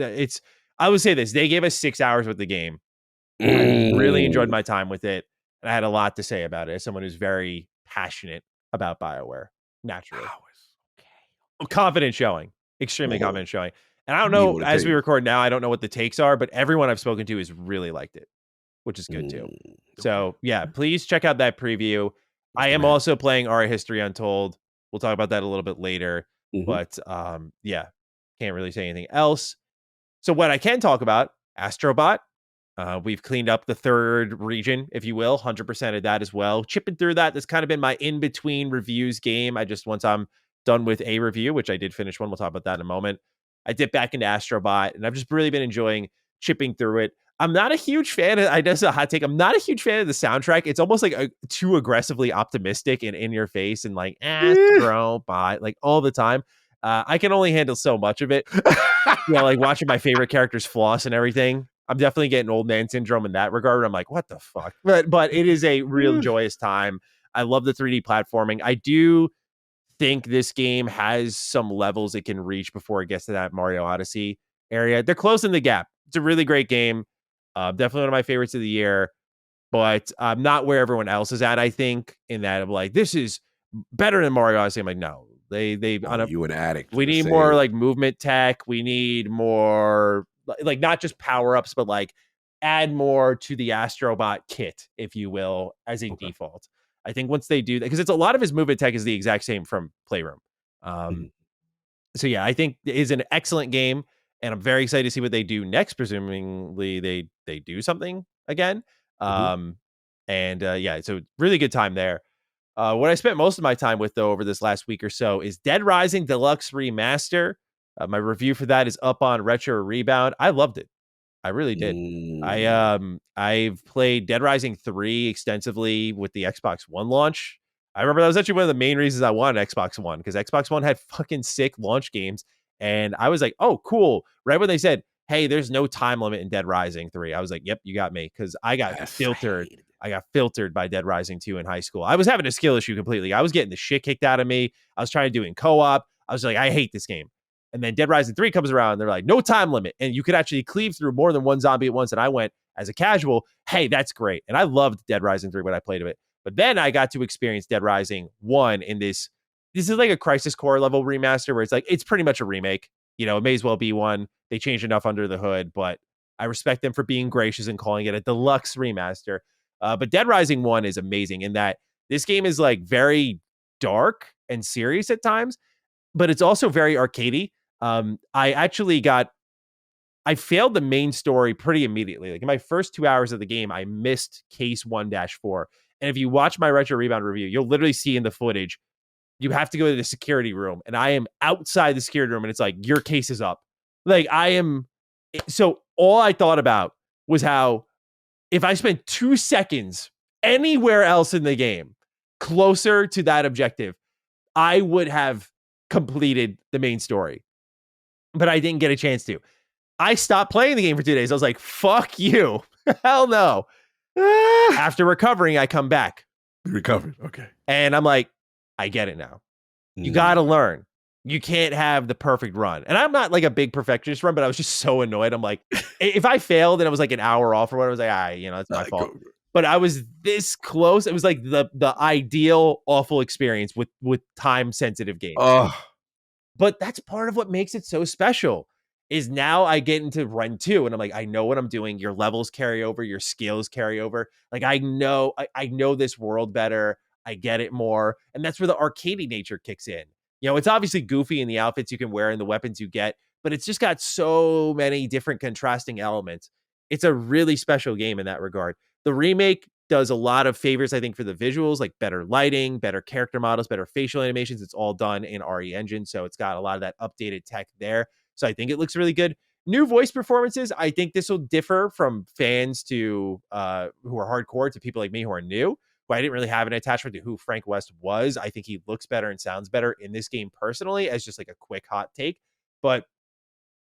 I would say this. They gave us 6 hours with the game. I really enjoyed my time with it, and I had a lot to say about it as someone who's very passionate about BioWare, naturally. Confident showing. Extremely confident showing. And I don't know, as we record now, I don't know what the takes are, but everyone I've spoken to has really liked it, which is good too. So yeah, please check out that preview. I am also playing Aura History Untold. We'll talk about that a little bit later. But yeah, can't really say anything else. So what I can talk about, Astrobot. We've cleaned up the third region, if you will, 100% of that as well. Chipping through that. That's kind of been my in-between reviews game. Once I'm done with a review, which I did finish one, we'll talk about that in a moment, I dip back into Astrobot, and I've just really been enjoying chipping through it. I'm not a huge fan of, I guess a hot take, I'm not a huge fan of the soundtrack. It's almost like too aggressively optimistic and in your face and like, Astrobot, like all the time. I can only handle so much of it. Like watching my favorite characters floss and everything. I'm definitely getting old man syndrome in that regard. I'm like, what the fuck? But it is a real joyous time. I love the 3D platforming. I do think this game has some levels it can reach before it gets to that Mario Odyssey area. They're closing the gap. It's a really great game. Definitely one of my favorites of the year, but I'm not where everyone else is at, I think, in that I'm like, this is better than Mario Odyssey. I'm like, no. You an addict. We need more like movement tech. We need more like not just power-ups, but like add more to the Astrobot kit, if you will, as a default. I think once they do that, because it's a lot of his movement tech is the exact same from Playroom. So yeah, I think it is an excellent game. and I'm very excited to see what they do next. Presumably, they do something again. Mhm. Yeah, so really good time there. What I spent most of my time with, though, over this last week or so is Dead Rising Deluxe Remaster. My review for that is up on Retro Rebound. I loved it. I really did. Mm. I've played Dead Rising 3 extensively with the Xbox One launch. I remember that was actually one of the main reasons I wanted Xbox One, because Xbox One had fucking sick launch games. And I was like, oh, cool. Right when they said, hey, there's no time limit in Dead Rising 3, I was like, yep, you got me. Because I got Yes, I filtered. hated it. I got filtered by Dead Rising 2 in high school. I was having a skill issue completely. I was getting the shit kicked out of me. I was trying to do it in co-op. I was like, I hate this game. And then Dead Rising 3 comes around and they're like, no time limit. And you could actually cleave through more than one zombie at once. And I went, as a casual, hey, that's great. And I loved Dead Rising 3 when I played it. But then I got to experience Dead Rising 1 in this. This is like a Crisis Core level remaster where it's like, it's pretty much a remake. You know, it may as well be one. They changed enough under the hood, but I respect them for being gracious and calling it a deluxe remaster. But Dead Rising 1 is amazing in that this game is like very dark and serious at times, but it's also very arcadey. I failed the main story pretty immediately. Like in my first 2 hours of the game, I missed case 1-4. And if you watch my Retro Rebound review, you'll literally see in the footage, you have to go to the security room. And I am outside the security room and it's like, your case is up. Like I am. So all I thought about was how if I spent 2 seconds anywhere else in the game closer to that objective, I would have completed the main story. But I didn't get a chance to. I stopped playing the game for 2 days. I was like, fuck you. Hell no. After recovering, I come back. You recovered. Okay. And I'm like, I get it now. You got to learn. You can't have the perfect run. And I'm not like a big perfectionist run, but I was just so annoyed. I'm like, if I failed and I was like an hour off or whatever, I was like, it's my fault. But I was this close. It was like the ideal awful experience with time sensitive games. But that's part of what makes it so special is now I get into run 2 and I'm like, I know what I'm doing. Your levels carry over, your skills carry over. Like I know this world better. I get it more. And that's where the arcadey nature kicks in. You know, it's obviously goofy in the outfits you can wear and the weapons you get, but it's just got so many different contrasting elements. It's a really special game in that regard. The remake does a lot of favors, I think, for the visuals, like better lighting, better character models, better facial animations. It's all done in RE Engine, so it's got a lot of that updated tech there. So I think it looks really good. New voice performances, I think this will differ from fans to who are hardcore to people like me who are new. But I didn't really have an attachment to who Frank West was. I think he looks better and sounds better in this game personally, as just like a quick hot take. But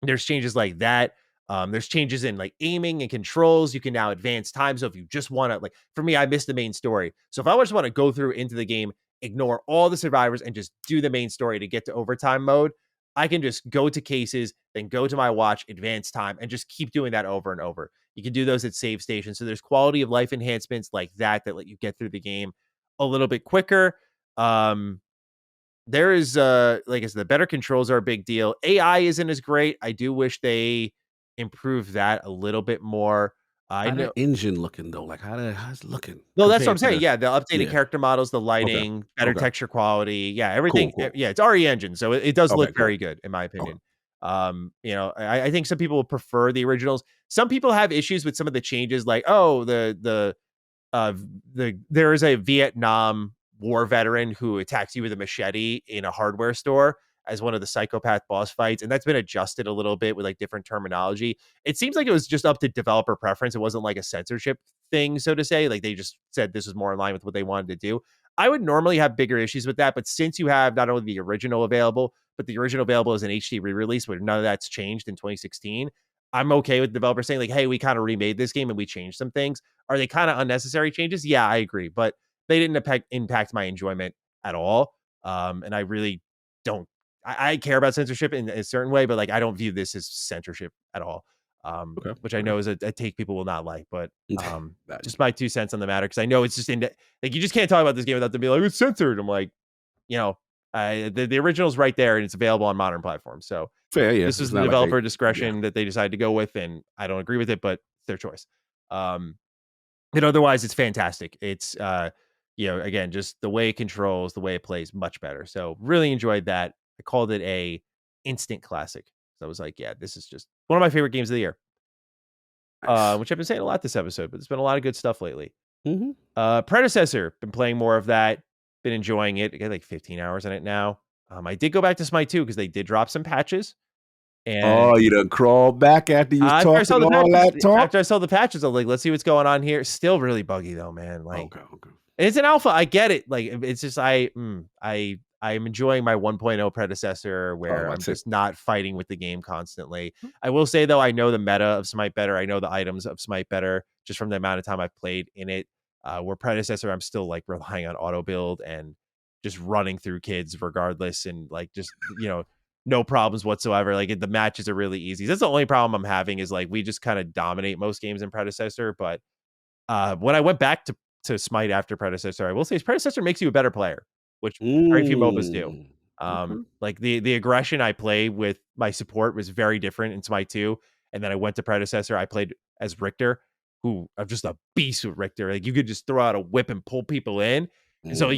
there's changes like that. There's changes in like aiming and controls. You can now advance time. So if you just want to, like, for me, I missed the main story. So if I just want to go through into the game, ignore all the survivors and just do the main story to get to overtime mode, I can just go to cases, then go to my watch, advance time, and just keep doing that over and over. You can do those at save stations. So there's quality of life enhancements like that let you get through the game a little bit quicker. There is like I said, the better controls are a big deal. AI isn't as great. I do wish they improved that a little bit more. I How know. that engine looking though? Like how's it looking No, that's what I'm compared to saying. Yeah, the updated yeah. character models, the Okay. lighting, better Okay. texture quality. Yeah, everything. Cool. Yeah, it's RE Engine, so it does Okay, look cool. very good in my Okay. opinion. I think some people prefer the originals. Some people have issues with some of the changes, like uh there is a Vietnam war veteran who attacks you with a machete in a hardware store as one of the psychopath boss fights, and that's been adjusted a little bit with like different terminology. It seems like it was just up to developer preference. It wasn't like a censorship thing, so to say. Like they just said this was more in line with what they wanted to do. I would normally have bigger issues with that, but since you have not only the original available, but the original available as an HD re-release where none of that's changed in 2016, I'm okay with developers saying like, hey, we kind of remade this game and we changed some things. Are they kind of unnecessary changes? Yeah, I agree, but they didn't impact my enjoyment at all. And I really don't. I care about censorship in a certain way, but like I don't view this as censorship at all. Okay. Which I know is a take people will not like, but Gotcha. just my 2 cents on the matter because I know it's just like you just can't talk about this game without them being like it's censored. I'm like, you know, the original's right there and it's available on modern platforms. So Fair, yeah. this It's was the not like they developer yeah. discretion that they decided to go with, and I don't agree with it, but it's their choice. And otherwise, it's fantastic. It's again, just the way it controls, the way it plays, much better. So really enjoyed that. I called it a instant classic. So I was like, yeah, this is just one of my favorite games of the year. Nice. Which I've been saying a lot this episode, but there's been a lot of good stuff lately. Mm-hmm. Predecessor, been playing more of that, been enjoying it. I got like 15 hours in it now. I did go back to Smite 2 because they did drop some patches. And Oh, you done crawled back after you was after I saw talking the all patches, that talk? I was like, let's see what's going on here. Still really buggy though, man. Like, Okay, okay. it's an alpha. I get it. Like, it's just I'm enjoying my 1.0 predecessor Oh, where I'm that's it. just not fighting with the game constantly. I will say though, I know the meta of Smite better. I know the items of Smite better just from the amount of time I've played in it. Where predecessor, I'm still like relying on auto build and just running through kids regardless, and like just no problems whatsoever. Like the matches are really easy. That's the only problem I'm having is like we just kind of dominate most games in predecessor, but when I went back to Smite after Predecessor, I will say Predecessor makes you a better player, which very few MOBAs do. Okay. Like the aggression I play with my support was very different in Smite 2. And then I went to Predecessor. I played as Richter, who I'm just a beast with Richter. Like you could just throw out a whip and pull people in. And so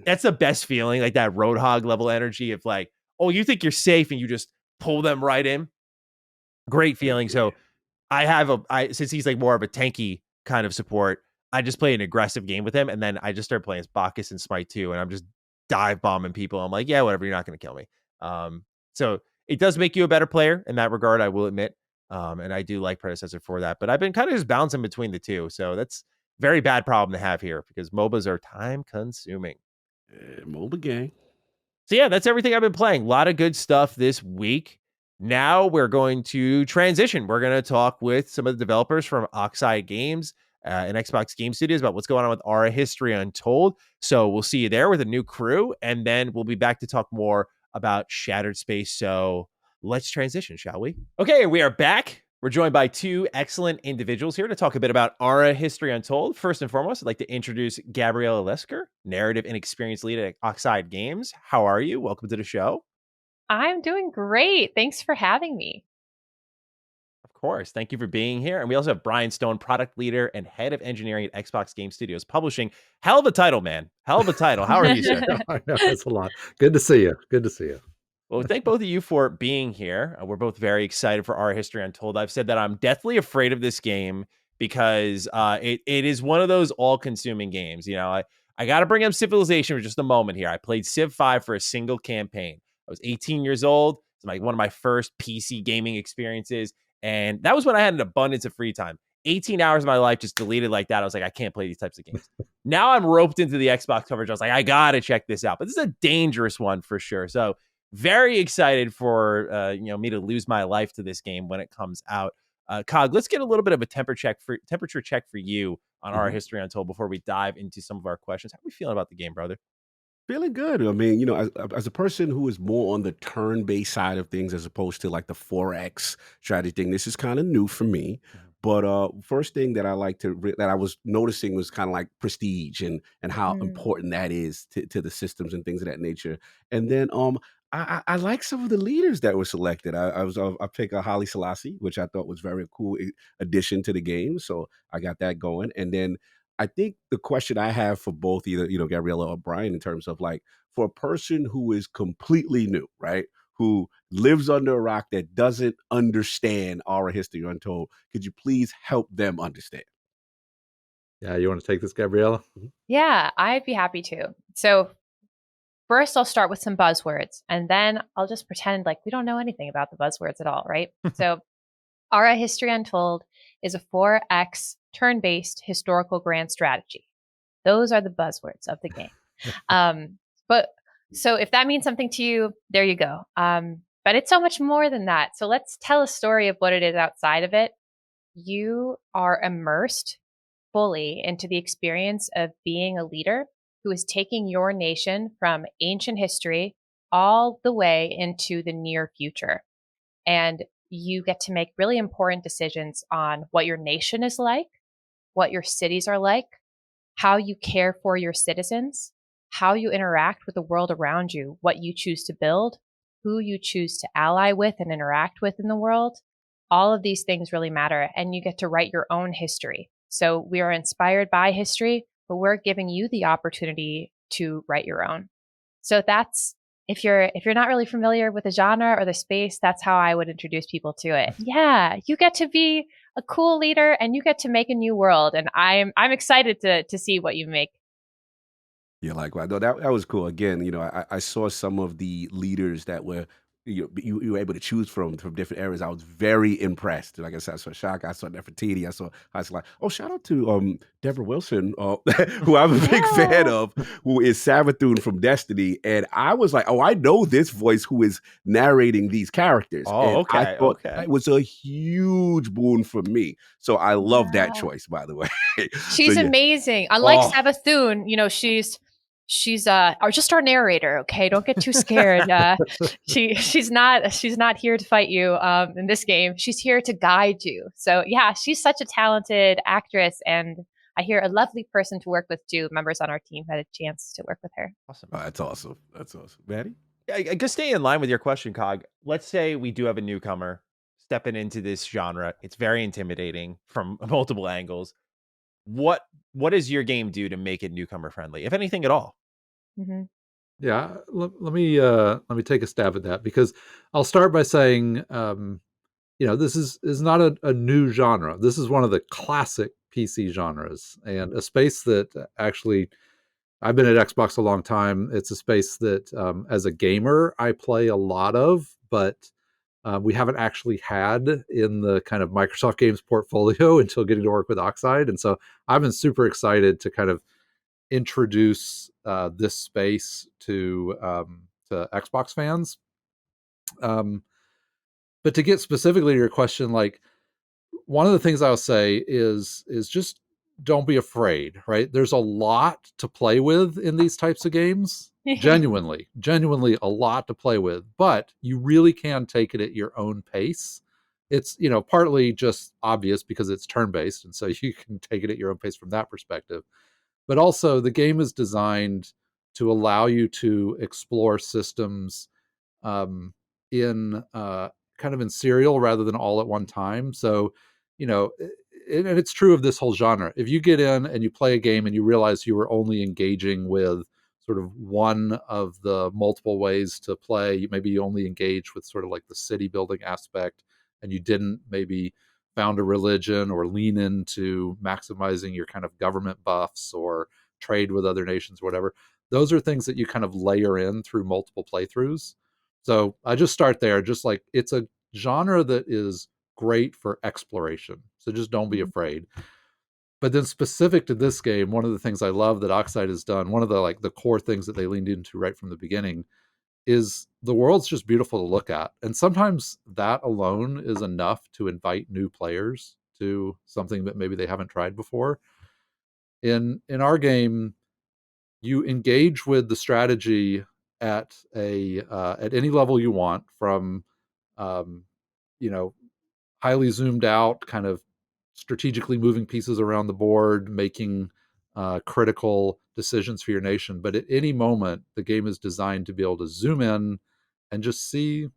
that's the best feeling, like that Roadhog level energy of like, oh, you think you're safe and you just pull them right in. Great feeling. So since he's like more of a tanky kind of support, I just play an aggressive game with him, and then I just start playing as Bacchus and Smite 2, and I'm just dive bombing people. I'm like, yeah, whatever, you're not going to kill me. So it does make you a better player in that regard, I will admit. And I do like Predecessor for that, but I've been kind of just bouncing between the two. So that's very bad problem to have here because MOBAs are time consuming. MOBA gang. So yeah, that's everything I've been playing. A lot of good stuff this week. Now we're going to transition. We're going to talk with some of the developers from Oxide Games and Xbox Game Studios about what's going on with Aura History Untold. So we'll see you there with a new crew, and then we'll be back to talk more about Shattered Space. So let's transition, shall we? Okay, we are back. We're joined by two excellent individuals here to talk a bit about Aura History Untold. First and foremost, I'd like to introduce Gabriela Leskur, narrative and experience lead at Oxide Games. How are you? Welcome to the show. I'm doing great. Thanks for having me. Of course. Thank you for being here. And we also have Brian Stone, product leader and head of engineering at Xbox Game Studios Publishing. Hell of a title, man. Hell of a title. How are you, sir? I know, it's a lot. Good to see you. Good to see you. Well, thank both of you for being here. We're both very excited for Our History Untold. I've said that I'm deathly afraid of this game because it is one of those all-consuming games. I got to bring up Civilization for just a moment here. I played Civ 5 for a single campaign. I was 18 years old. It's like one of my first PC gaming experiences. And that was when I had an abundance of free time. 18 hours of my life just deleted like that. I was like, I can't play these types of games. Now I'm roped into the Xbox coverage. I was like, I got to check this out. But this is a dangerous one for sure. So very excited for me to lose my life to this game when it comes out. Cog, let's get a little bit of a temperature check for you on Our History Untold before we dive into some of our questions. How are we feeling about the game, brother? Feeling good. I mean, as a person who is more on the turn-based side of things as opposed to like the 4X strategy thing, this is kind of new for me. But first thing that I like that I was noticing was kind of like prestige and how important that is to the systems and things of that nature. And then I like some of the leaders that were selected. I picked a Haile Selassie, which I thought was very cool addition to the game. So I got that going. And then I think the question I have for both either, Gabriela or Brian, in terms of like for a person who is completely new, right? Who lives under a rock that doesn't understand Aura History Untold, could you please help them understand? Yeah, you want to take this, Gabriela? Yeah, I'd be happy to. So first I'll start with some buzzwords, and then I'll just pretend like we don't know anything about the buzzwords at all, right? So Aura History Untold is a 4X turn-based historical grand strategy. Those are the buzzwords of the game. But so if that means something to you, there you go. But it's so much more than that. So let's tell a story of what it is outside of it. You are immersed fully into the experience of being a leader who is taking your nation from ancient history all the way into the near future. And you get to make really important decisions on what your nation is like, what your cities are like, how you care for your citizens, how you interact with the world around you, what you choose to build, who you choose to ally with and interact with in the world. All of these things really matter, and you get to write your own history. So we are inspired by history, but we're giving you the opportunity to write your own. So that's if you're not really familiar with the genre or the space, that's how I would introduce people to it. Yeah, you get to be a cool leader and you get to make a new world, and I'm excited to see what you make. Yeah, likewise. No, that was cool. Again, I saw some of the leaders that were you were able to choose from different areas. I was very impressed. Like I said, I saw Shaka, I saw Nefertiti, I was like, oh, shout out to Deborah Wilson, who I'm a big fan of, who is Savathun from Destiny. And I was like, oh, I know this voice who is narrating these characters. Oh, and okay, I thought that was a huge boon for me. So I love that choice, by the way. She's amazing. Unlike Savathun, she's or just our narrator. Okay, don't get too scared. She's not here to fight you in this game. She's here to guide you. So yeah, she's such a talented actress, and I hear a lovely person to work with too. Members on our team had a chance to work with her. Awesome. Oh, that's awesome. That's awesome. Maddie? I guess stay in line with your question, Cog. Let's say we do have a newcomer stepping into this genre. It's very intimidating from multiple angles. What does your game do to make it newcomer friendly, if anything at all? Mm-hmm. Yeah, let me take a stab at that, because I'll start by saying, this is not a new genre. This is one of the classic PC genres, and a space that actually I've been at Xbox a long time. It's a space that, as a gamer, I play a lot of, but we haven't actually had in the kind of Microsoft games portfolio until getting to work with Oxide. And so I've been super excited to kind of introduce this space to Xbox fans. But to get specifically to your question, like, one of the things I'll say is just don't be afraid, right? There's a lot to play with in these types of games. genuinely a lot to play with, but you really can take it at your own pace. It's, partly just obvious because it's turn-based, and so you can take it at your own pace from that perspective. But also, the game is designed to allow you to explore systems in kind of in serial rather than all at one time. So, and it's true of this whole genre. If you get in and you play a game and you realize you were only engaging with sort of one of the multiple ways to play, maybe you only engage with sort of like the city building aspect, and you didn't maybe found a religion or lean into maximizing your kind of government buffs or trade with other nations or whatever. Those are things that you kind of layer in through multiple playthroughs. So I just start there, just like it's a genre that is great for exploration. So just don't be afraid. But then specific to this game, one of the things I love that Oxide has done, one of the core things that they leaned into right from the beginning, is the world's just beautiful to look at. And sometimes that alone is enough to invite new players to something that maybe they haven't tried before. In our game, you engage with the strategy at any level you want, from highly zoomed out, kind of strategically moving pieces around the board, making critical decisions for your nation. But at any moment, the game is designed to be able to zoom in and just see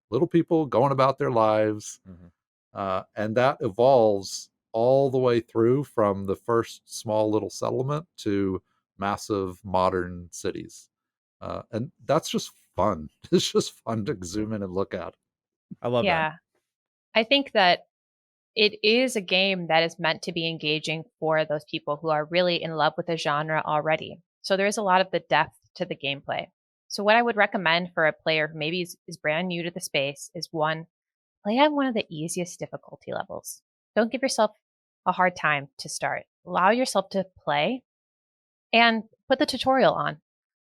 little people going about their lives. And that evolves all the way through, from the first small little settlement to massive modern cities. And that's just fun. It's just fun to zoom in and look at. I love that. I think that it is a game that is meant to be engaging for those people who are really in love with the genre already. So there is a lot of the depth to the gameplay. So what I would recommend for a player who maybe is brand new to the space is, one, play on one of the easiest difficulty levels. Don't give yourself a hard time to start. Allow yourself to play and put the tutorial on.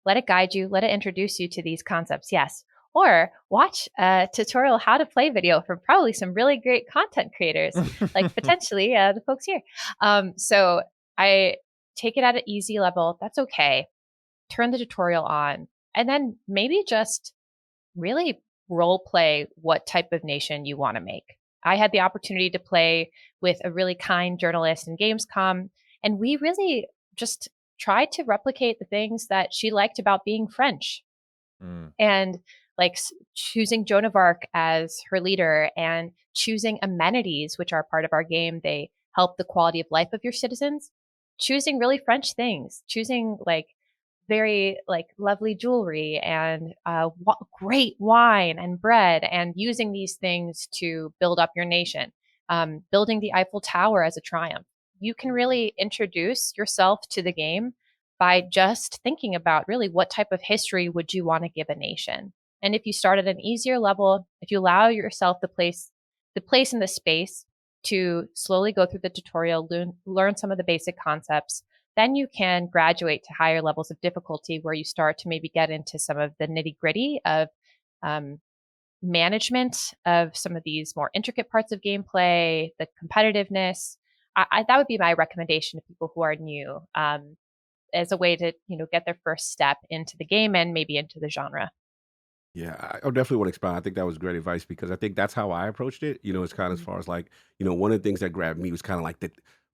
Let it guide you. Let it introduce you to these concepts. Yes. Or watch a tutorial how to play video from probably some really great content creators, like potentially the folks here. So I take it at an easy level. That's okay. Turn the tutorial on, and then maybe just really role play what type of nation you want to make. I had the opportunity to play with a really kind journalist in Gamescom, and we really just tried to replicate the things that she liked about being French. And like choosing Joan of Arc as her leader, and choosing amenities, which are part of our game. They help the quality of life of your citizens. Choosing really French things, choosing like very like lovely jewelry and great wine and bread, and using these things to build up your nation, building the Eiffel Tower as a triumph. You can really introduce yourself to the game by just thinking about really what type of history would you want to give a nation. And if you start at an easier level, if you allow yourself the place and the space to slowly go through the tutorial, learn some of the basic concepts, then you can graduate to higher levels of difficulty where you start to maybe get into some of the nitty gritty of management of some of these more intricate parts of gameplay, the competitiveness. That would be my recommendation to people who are new, as a way to, get their first step into the game and maybe into the genre. Yeah, I definitely want to expound. I think that was great advice because I think that's how I approached it. It's kind of as far as like, one of the things that grabbed me was kind of like the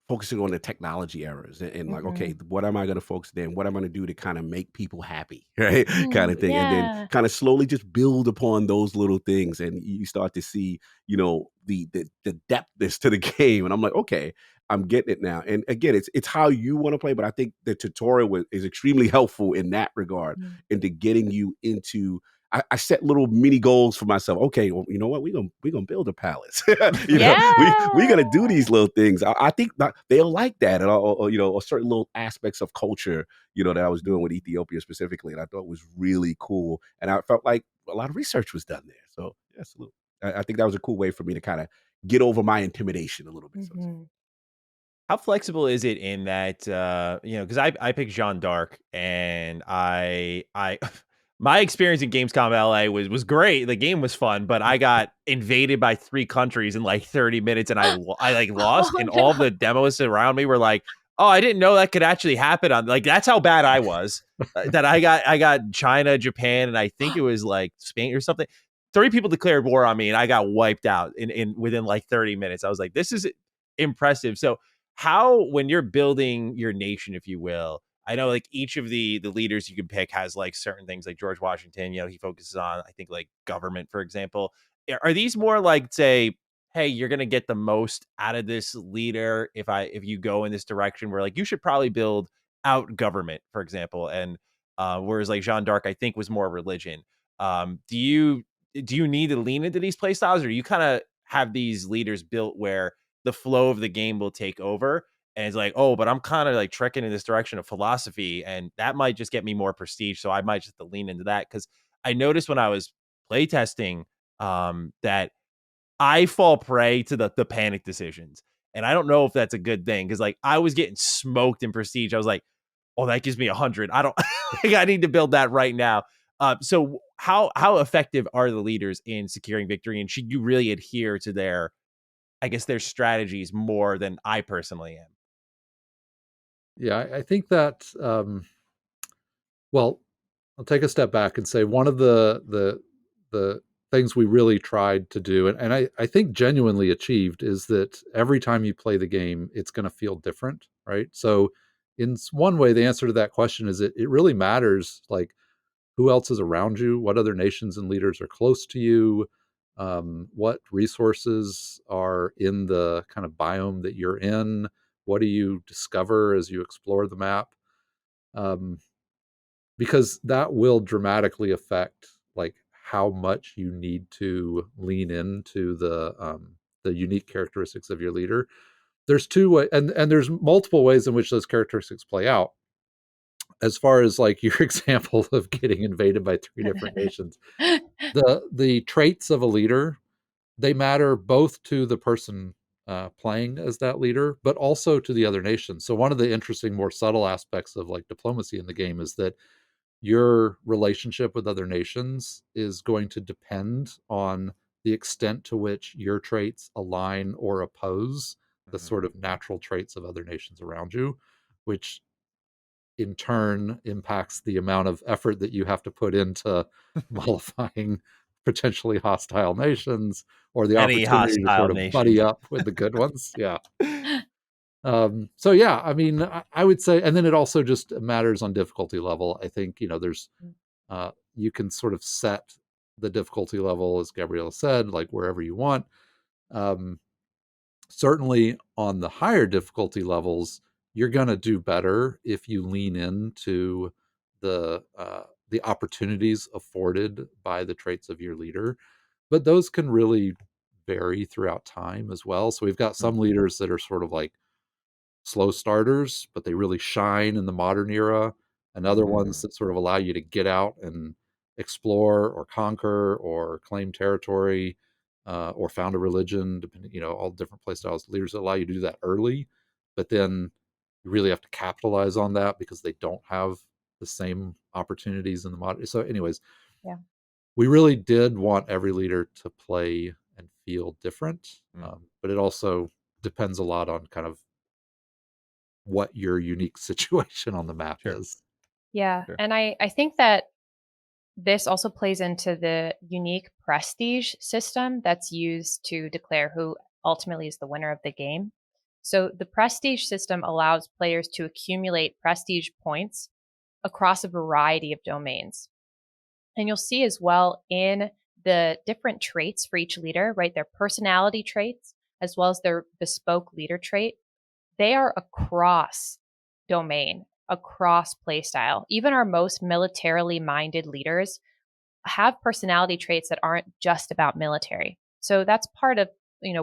focusing on the technology errors and like, okay, what am I going to focus then? What am I going to do to kind of make people happy, right? Kind of thing. And then Yeah. kind of slowly just build upon those little things. And you start to see, the depthness to the game. And I'm like, okay, I'm getting it now. And again, it's how you want to play, but I think the tutorial is extremely helpful in that regard into getting you into. I set little mini goals for myself. Okay, well, you know what? We're gonna build a palace. We're gonna do these little things. I think that they'll like that, or certain little aspects of culture, that I was doing with Ethiopia specifically, and I thought was really cool. And I felt like a lot of research was done there. So yes, I think that was a cool way for me to kind of get over my intimidation a little bit. So how flexible is it in that, because I picked Jeanne d'Arc, and I my experience in Gamescom LA was great. The game was fun, but I got invaded by 3 countries in like 30 minutes, and I like lost, and all the demos around me were like, "Oh, I didn't know that could actually happen on," like, that's how bad I was. That I got China, Japan, and I think it was like Spain or something. 3 people declared war on me, and I got wiped out in within like 30 minutes. I was like, "This is impressive." So how, when you're building your nation, if you will, I know like each of the leaders you can pick has like certain things, like George Washington, he focuses on, I think, like government, for example. Are these more like, say, hey, you're going to get the most out of this leader if you go in this direction, where like you should probably build out government, for example, and whereas like Jeanne d'Arc, I think, was more religion. Do you need to lean into these play styles, or do you kind of have these leaders built where the flow of the game will take over? And it's like, oh, but I'm kind of like trekking in this direction of philosophy, and that might just get me more prestige. So I might just have to lean into that. Cause I noticed when I was playtesting, that I fall prey to the panic decisions. And I don't know if that's a good thing. Cause like I was getting smoked in prestige. I was like, oh, that gives me 100. I don't, like, I need to build that right now. So how effective are the leaders in securing victory? And should you really adhere to their strategies more than I personally am? Yeah, I think that, well, I'll take a step back and say one of the things we really tried to do, and I think genuinely achieved, is that every time you play the game, it's going to feel different, right? So in one way, the answer to that question is it really matters, like, who else is around you, what other nations and leaders are close to you, what resources are in the kind of biome that you're in, what do you discover as you explore the map, because that will dramatically affect like how much you need to lean into the unique characteristics of your leader. There's two ways, and there's multiple ways in which those characteristics play out. As far as like your example of getting invaded by 3 different nations, the traits of a leader, they matter both to the person playing as that leader, but also to the other nations. So one of the interesting, more subtle aspects of like diplomacy in the game is that your relationship with other nations is going to depend on the extent to which your traits align or oppose the sort of natural traits of other nations around you, which in turn impacts the amount of effort that you have to put into mollifying potentially hostile nations, or the Any opportunity to hostile sort of buddy nation. up with the good ones. Yeah. So yeah, I mean, I would say, and then it also just matters on difficulty level. I think, there's, you can sort of set the difficulty level, as Gabriela said, like wherever you want. Certainly on the higher difficulty levels, you're going to do better if you lean into the opportunities afforded by the traits of your leader, but those can really vary throughout time as well. So we've got some leaders that are sort of like slow starters, but they really shine in the modern era, and other ones that sort of allow you to get out and explore or conquer or claim territory, or found a religion, depending, all different play styles. Leaders that allow you to do that early, but then you really have to capitalize on that because they don't have the same opportunities in the modern. So anyways, yeah, we really did want every leader to play and feel different, but it also depends a lot on kind of what your unique situation on the map is. Yeah. Sure. And I think that this also plays into the unique prestige system that's used to declare who ultimately is the winner of the game. So the prestige system allows players to accumulate prestige points across a variety of domains. And you'll see as well in the different traits for each leader, right? Their personality traits, as well as their bespoke leader trait. They are across domain, across playstyle. Even our most militarily minded leaders have personality traits that aren't just about military. So that's part of,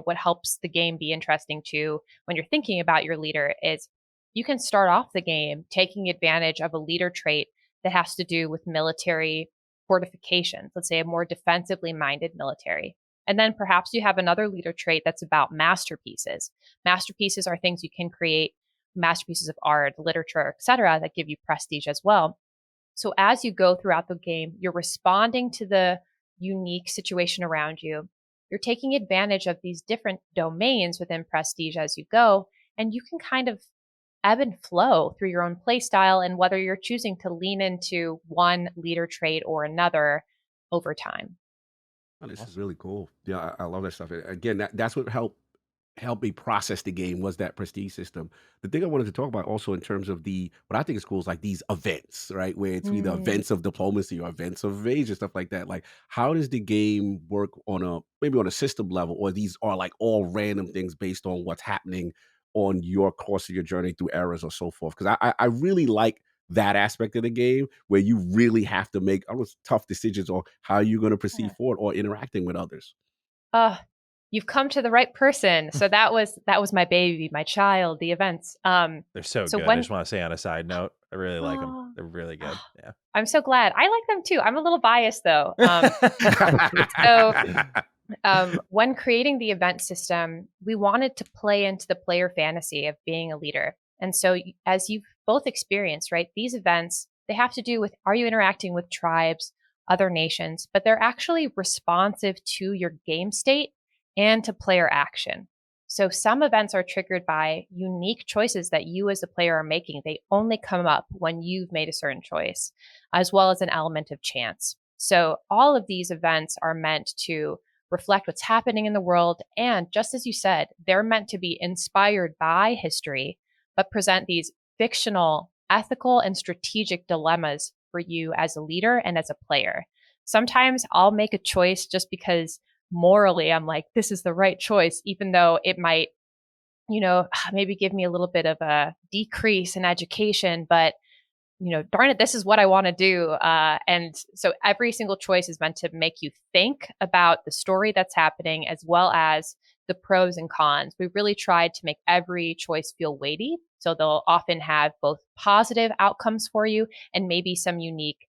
what helps the game be interesting too. When you're thinking about your leader, is you can start off the game taking advantage of a leader trait that has to do with military fortifications, let's say a more defensively minded military. And then perhaps you have another leader trait that's about masterpieces. Masterpieces are things you can create, masterpieces of art, literature, etc., that give you prestige as well. So as you go throughout the game, you're responding to the unique situation around you. You're taking advantage of these different domains within prestige as you go, and you can kind of ebb and flow through your own play style and whether you're choosing to lean into one leader trait or another over time. Oh, this is really cool. Yeah, I love that stuff. Again, that's what helped me process the game was that prestige system. The thing I wanted to talk about also in terms of what I think is cool is like these events, right? Where it's either events of diplomacy or events of invasion, stuff like that. Like, how does the game work maybe on a system level, or these are like all random things based on what's happening on your course of your journey through eras or so forth? Because I really like that aspect of the game where you really have to make tough decisions on how you're going to proceed forward or interacting with others. You've come to the right person. So that was my baby, my child, the events. They're so good. I just want to say on a side note, I really like them. They're really good. Yeah. I'm so glad. I like them too. I'm a little biased though. When creating the event system, we wanted to play into the player fantasy of being a leader. And so as you've both experienced, right, these events, they have to do with, are you interacting with tribes, other nations, but they're actually responsive to your game state and to player action. So some events are triggered by unique choices that you as a player are making. They only come up when you've made a certain choice, as well as an element of chance. So all of these events are meant to reflect what's happening in the world. And just as you said, they're meant to be inspired by history, but present these fictional, ethical, and strategic dilemmas for you as a leader and as a player. Sometimes I'll make a choice just because morally I'm like, this is the right choice, even though it might, maybe give me a little bit of a decrease in education, but darn it, this is what I want to do. And so every single choice is meant to make you think about the story that's happening as well as the pros and cons. We really tried to make every choice feel weighty. So they'll often have both positive outcomes for you and maybe some unique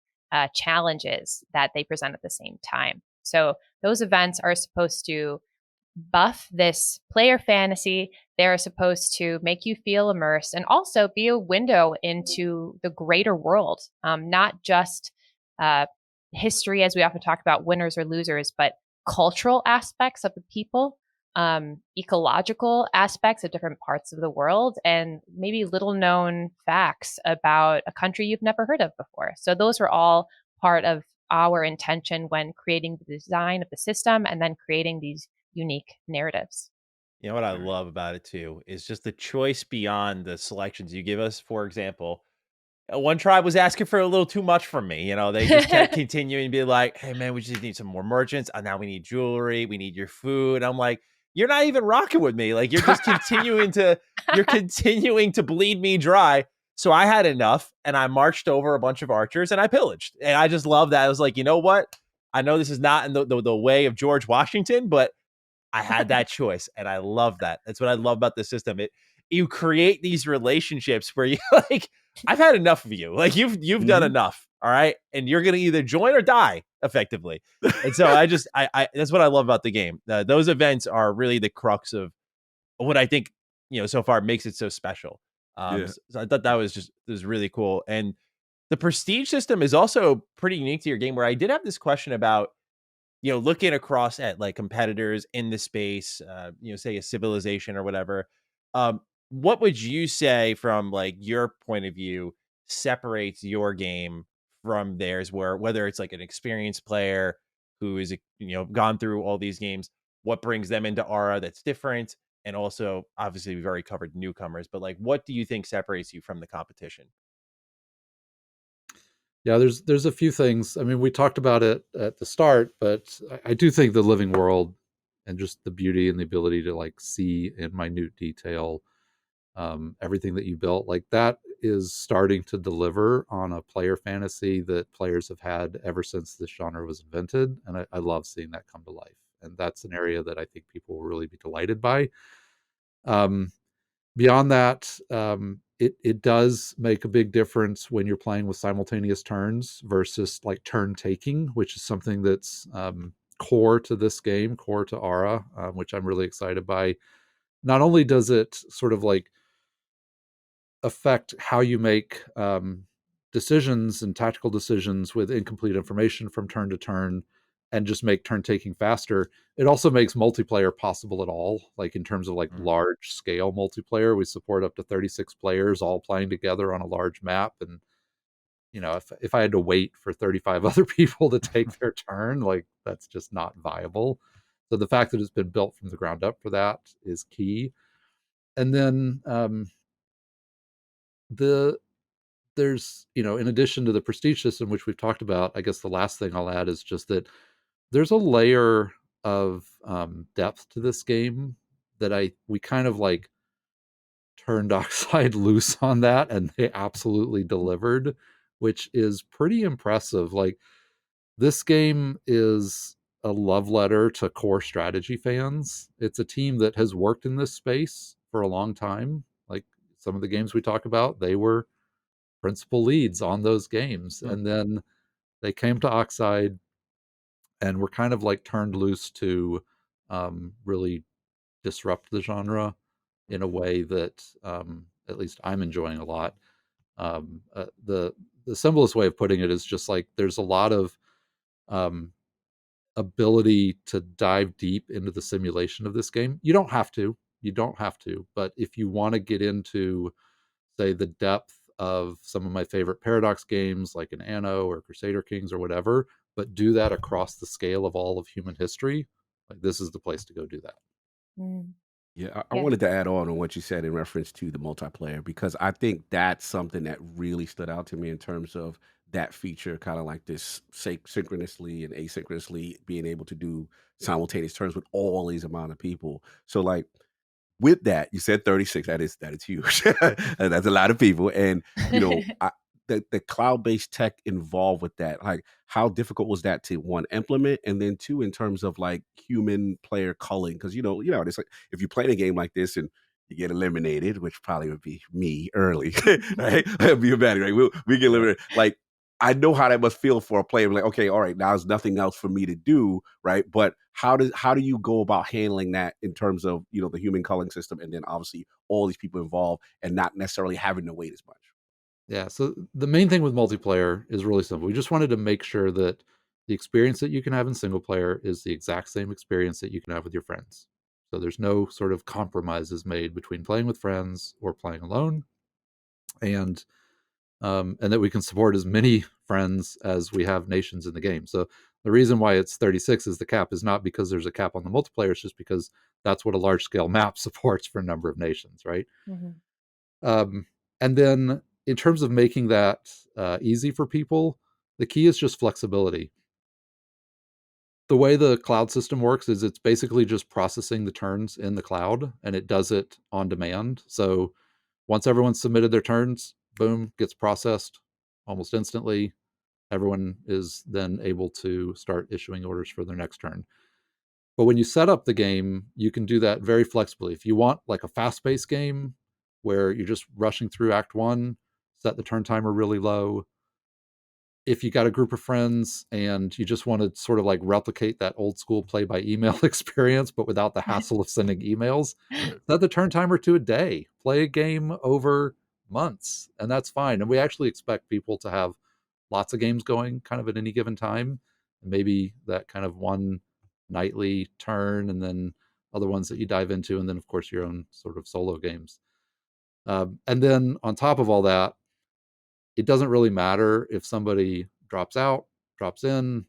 challenges that they present at the same time. So those events are supposed to buff this player fantasy. They're supposed to make you feel immersed and also be a window into the greater world, not just history, as we often talk about winners or losers, but cultural aspects of the people, ecological aspects of different parts of the world, and maybe little known facts about a country you've never heard of before. So those are all part of our intention when creating the design of the system and then creating these unique narratives. You know what I love about it too is just the choice beyond the selections you give us. For example, one tribe was asking for a little too much from me. They just kept continuing to be like, hey man, we just need some more merchants. Now we need jewelry. We need your food. I'm like, you're not even rocking with me. Like you're just continuing to bleed me dry. So I had enough, and I marched over a bunch of archers and I pillaged. And I just love that. I was like, you know what? I know this is not in the way of George Washington, but I had that choice, and I love that. That's what I love about the system. You create these relationships where you like, I've had enough of you. Like you've done enough, all right, and you're gonna either join or die, effectively. And so I that's what I love about the game. Those events are really the crux of what I think so far makes it so special. So I thought that was really cool, and the prestige system is also pretty unique to your game. Where I did have this question about looking across at like competitors in the space, say a Civilization or whatever, what would you say from like your point of view separates your game from theirs, where whether it's like an experienced player who is gone through all these games, what brings them into Aura that's different? And also, obviously, we've already covered newcomers, but like, what do you think separates you from the competition? Yeah, there's a few things. I mean, we talked about it at the start, but I do think the living world and just the beauty and the ability to like see in minute detail everything that you built, like that is starting to deliver on a player fantasy that players have had ever since this genre was invented. And I love seeing that come to life. And that's an area that I think people will really be delighted by. Beyond that, it does make a big difference when you're playing with simultaneous turns versus like turn taking, which is something that's core to this game, core to Aura, which I'm really excited by. Not only does it sort of like affect how you make decisions and tactical decisions with incomplete information from turn to turn and just make turn taking faster, it also makes multiplayer possible at all, like in terms of like large scale multiplayer. We support up to 36 players all playing together on a large map. And if I had to wait for 35 other people to take their turn, like that's just not viable. So the fact that it's been built from the ground up for that is key. And then there's in addition to the prestige system, which we've talked about, I guess the last thing I'll add is just that there's a layer of depth to this game that we kind of like turned Oxide loose on that, and they absolutely delivered, which is pretty impressive. Like, this game is a love letter to core strategy fans. It's a team that has worked in this space for a long time. Like some of the games we talk about, they were principal leads on those games. And then they came to Oxide and were kind of like turned loose to really disrupt the genre in a way that at least I'm enjoying a lot. The simplest way of putting it is just like there's a lot of ability to dive deep into the simulation of this game. You don't have to, but if you want to get into, say, the depth of some of my favorite Paradox games like an Anno or Crusader Kings or whatever, but do that across the scale of all of human history, like this is the place to go do that. Yeah, I wanted to add on what you said in reference to the multiplayer, because I think that's something that really stood out to me in terms of that feature, kind of like this synchronously and asynchronously being able to do simultaneous turns with all these amount of people. So like with that, you said 36. That is huge. That's a lot of people, and the cloud-based tech involved with that. Like, how difficult was that to one implement, and then two in terms of like human player culling? Because it's like if you play a game like this and you get eliminated, which probably would be me early, right? It'd be bad, right? We get eliminated. Like, I know how that must feel for a player. Like, okay, all right, now there's nothing else for me to do, right? But how do you go about handling that in terms of the human culling system, and then obviously all these people involved, and not necessarily having to wait as much? Yeah, so the main thing with multiplayer is really simple. We just wanted to make sure that the experience that you can have in single player is the exact same experience that you can have with your friends. So there's no sort of compromises made between playing with friends or playing alone, and that we can support as many friends as we have nations in the game. So the reason why it's 36 is the cap is not because there's a cap on the multiplayer. It's just because that's what a large scale map supports for a number of nations, right? And then in terms of making that easy for people, the key is just flexibility. The way the cloud system works is it's basically just processing the turns in the cloud, and it does it on demand. So once everyone's submitted their turns, boom, gets processed almost instantly. Everyone is then able to start issuing orders for their next turn. But when you set up the game, you can do that very flexibly. If you want like a fast-paced game where you're just rushing through Act 1, set the turn timer really low. If you got a group of friends and you just want to sort of like replicate that old school play by email experience, but without the hassle of sending emails, set the turn timer to a day. Play a game over months, and that's fine. And we actually expect people to have lots of games going kind of at any given time. Maybe that kind of one nightly turn, and then other ones that you dive into, and then of course your own sort of solo games. And then on top of all that, it doesn't really matter if somebody drops out, drops in.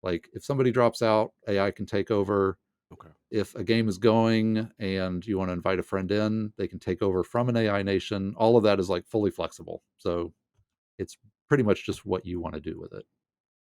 Like if somebody drops out, AI can take over. Okay. If a game is going and you want to invite a friend in, they can take over from an AI nation. All of that is like fully flexible. So it's pretty much just what you want to do with it.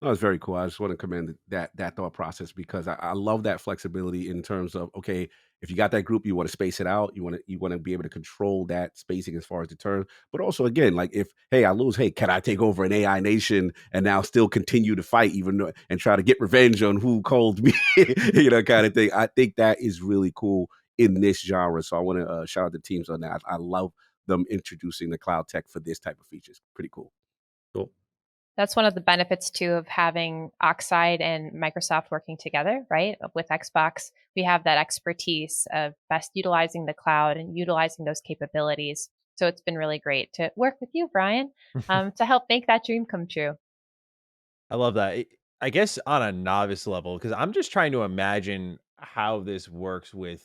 That was very cool. I just want to commend that thought process because I love that flexibility in terms of, okay, if you got that group, you want to space it out. You want to be able to control that spacing as far as the turn. But also, again, like if, hey, I lose, hey, can I take over an AI nation and now still continue to fight even though, and try to get revenge on who called me, kind of thing. I think that is really cool in this genre. So I want to shout out the teams on that. I love them introducing the cloud tech for this type of features. Pretty cool. Cool. That's one of the benefits too of having Oxide and Microsoft working together, right? With Xbox, we have that expertise of best utilizing the cloud and utilizing those capabilities. So it's been really great to work with you, Brian, to help make that dream come true. I love that. I guess on a novice level, because I'm just trying to imagine how this works with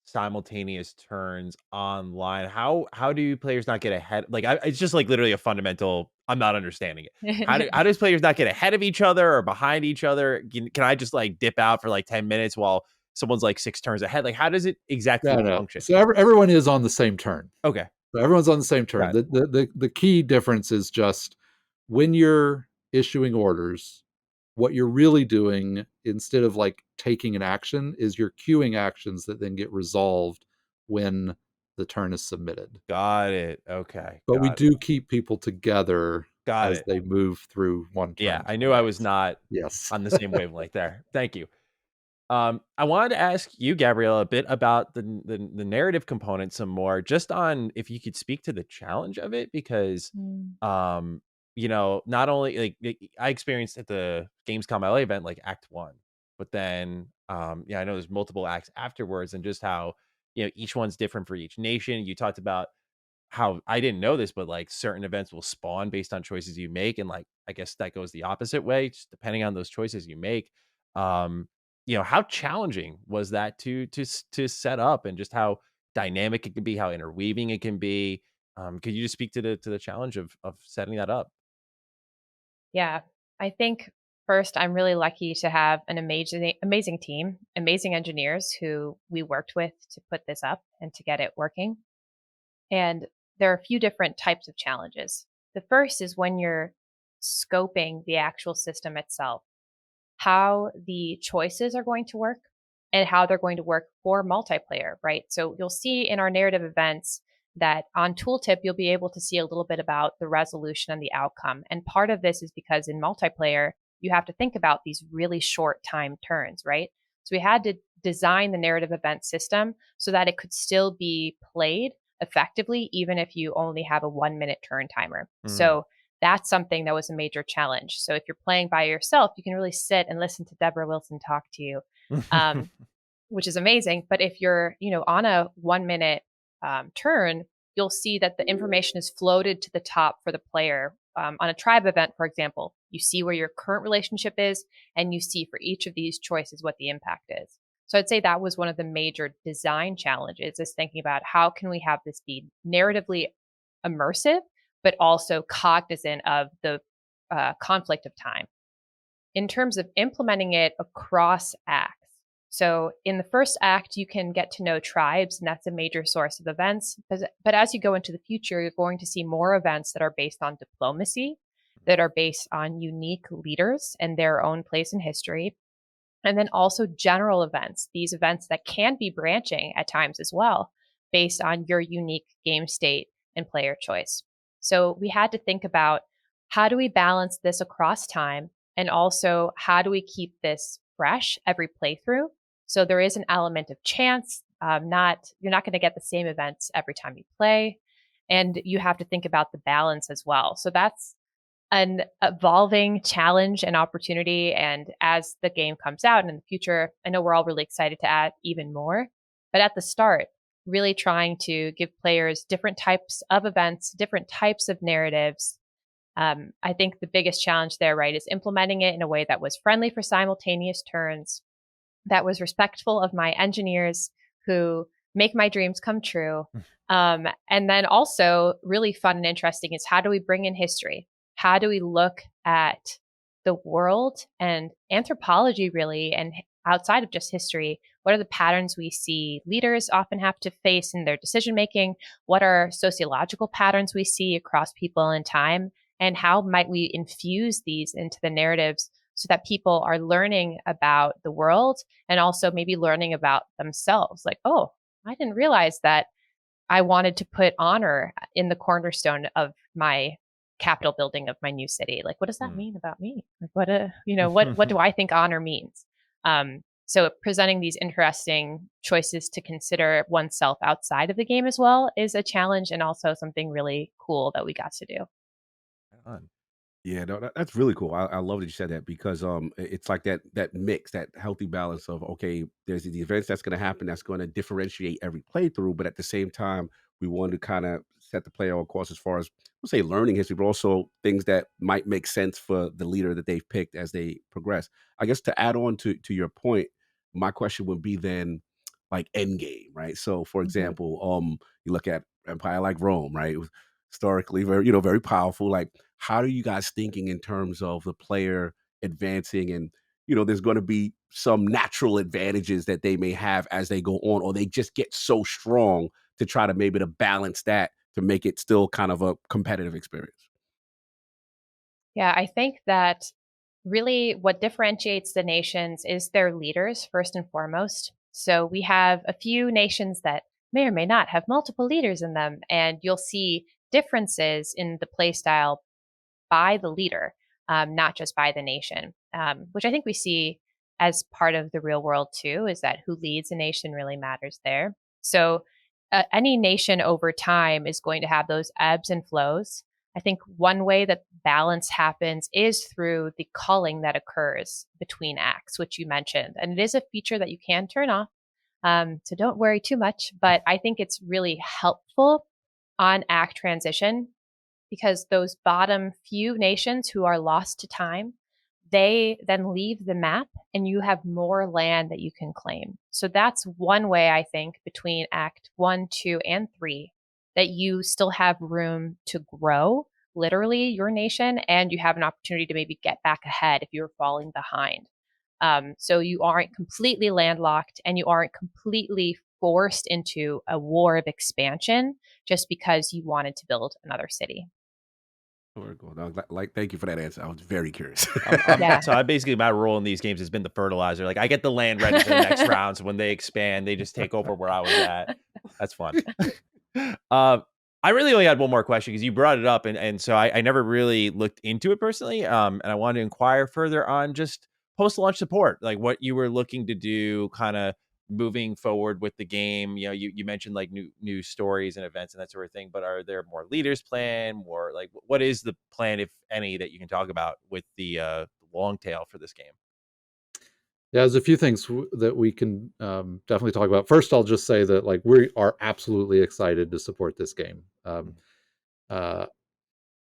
simultaneous turns online. How do players not get ahead? Like, it's just like literally a fundamental. I'm not understanding it. How does players not get ahead of each other or behind each other? Can I just like dip out for like 10 minutes while someone's like 6 turns ahead? Like, how does it exactly function? So everyone is on the same turn. Okay. So everyone's on the same turn. The key difference is just when you're issuing orders, what you're really doing instead of like taking an action is you're queuing actions that then get resolved when the turn is submitted. Got it. Okay. But we do keep people together as they move through one turn. Yeah, I knew I was not yes on the same wavelength there. Thank you. I wanted to ask you, Gabriela, a bit about the narrative component some more, just on if you could speak to the challenge of it, because not only like I experienced at the Gamescom LA event like Act 1, but then I know there's multiple acts afterwards, and just how each one's different for each nation. You talked about how I didn't know this, but like certain events will spawn based on choices you make, and like I guess that goes the opposite way, just depending on those choices you make. How challenging was that to set up, and just how dynamic it can be, how interweaving it can be? Could you just speak to the challenge of setting that up? Yeah, I think first I'm really lucky to have an amazing team, amazing engineers who we worked with to put this up and to get it working. And there are a few different types of challenges. The first is when you're scoping the actual system itself, how the choices are going to work and how they're going to work for multiplayer, right? So you'll see in our narrative events that on Tooltip, you'll be able to see a little bit about the resolution and the outcome. And part of this is because in multiplayer, you have to think about these really short time turns, right? So we had to design the narrative event system so that it could still be played effectively, even if you only have a 1-minute turn timer. So that's something that was a major challenge. So if you're playing by yourself, you can really sit and listen to Deborah Wilson talk to you, which is amazing. But if you're, on a 1-minute turn, you'll see that the information is floated to the top for the player. On a tribe event, for example, you see where your current relationship is, and you see for each of these choices what the impact is. So I'd say that was one of the major design challenges, is thinking about how can we have this be narratively immersive, but also cognizant of the conflict of time. In terms of implementing it across acts, so in the first act, you can get to know tribes, and that's a major source of events. But as you go into the future, you're going to see more events that are based on diplomacy, that are based on unique leaders and their own place in history. And then also general events, these events that can be branching at times as well, based on your unique game state and player choice. So we had to think about, how do we balance this across time? And also, how do we keep this fresh every playthrough? So there is an element of chance. You're not going to get the same events every time you play. And you have to think about the balance as well. So that's an evolving challenge and opportunity. And as the game comes out and in the future, I know we're all really excited to add even more. But at the start, really trying to give players different types of events, different types of narratives. I think the biggest challenge there, right, is implementing it in a way that was friendly for simultaneous turns, that was respectful of my engineers who make my dreams come true. And then also really fun and interesting is, how do we bring in history? How do we look at the world and anthropology, really, and outside of just history? What are the patterns we see leaders often have to face in their decision making? What are sociological patterns we see across people in time? And how might we infuse these into the narratives so that people are learning about the world and also maybe learning about themselves? Like, oh, I didn't realize that I wanted to put honor in the cornerstone of my Capitol building of my new city. Like, what does that mean about me? Like, what do I think honor means? So presenting these interesting choices to consider oneself outside of the game as well is a challenge, and also something really cool that we got to do. Yeah, no, that's really cool. I love that you said that, because it's like that mix, that healthy balance of, okay, there's the events that's going to happen that's going to differentiate every playthrough, but at the same time, we want to kind of set the player on course as far as, we'll say, learning history, but also things that might make sense for the leader that they've picked as they progress. I guess to add on to your point, my question would be then, like, end game, right? So, for example, you look at Empire like Rome, right? It was historically very powerful. Like, how are you guys thinking in terms of the player advancing, and there's going to be some natural advantages that they may have as they go on, or they just get so strong to try to maybe to balance that to make it still kind of a competitive experience? Yeah, I think that really what differentiates the nations is their leaders, first and foremost. So we have a few nations that may or may not have multiple leaders in them, and you'll see differences in the play style by the leader, not just by the nation, which I think we see as part of the real world too, is that who leads a nation really matters there. So any nation over time is going to have those ebbs and flows. I think one way that balance happens is through the culling that occurs between acts, which you mentioned. And it is a feature that you can turn off. So don't worry too much. But I think it's really helpful on act transition, because those bottom few nations who are lost to time, they then leave the map and you have more land that you can claim. So that's one way, I think, between Act 1, 2, and 3, that you still have room to grow, literally, your nation, and you have an opportunity to maybe get back ahead if you're falling behind. So you aren't completely landlocked, and you aren't completely forced into a war of expansion just because you wanted to build another city. Very cool. No, thank you for that answer. I was very curious. Yeah. So I basically, my role in these games has been the fertilizer. Like, I get the land ready for the next round. So when they expand, they just take over where I was at. That's fun. I really only had one more question because you brought it up, and so I never really looked into it personally. And I wanted to inquire further on just post-launch support, like what you were looking to do, kind of moving forward with the game. You mentioned like new stories and events and that sort of thing, but are there more leaders plan, more like what is the plan, if any, that you can talk about with the long tail for this game? Yeah, there's a few things that we can definitely talk about. First, I'll just say that, like, we are absolutely excited to support this game.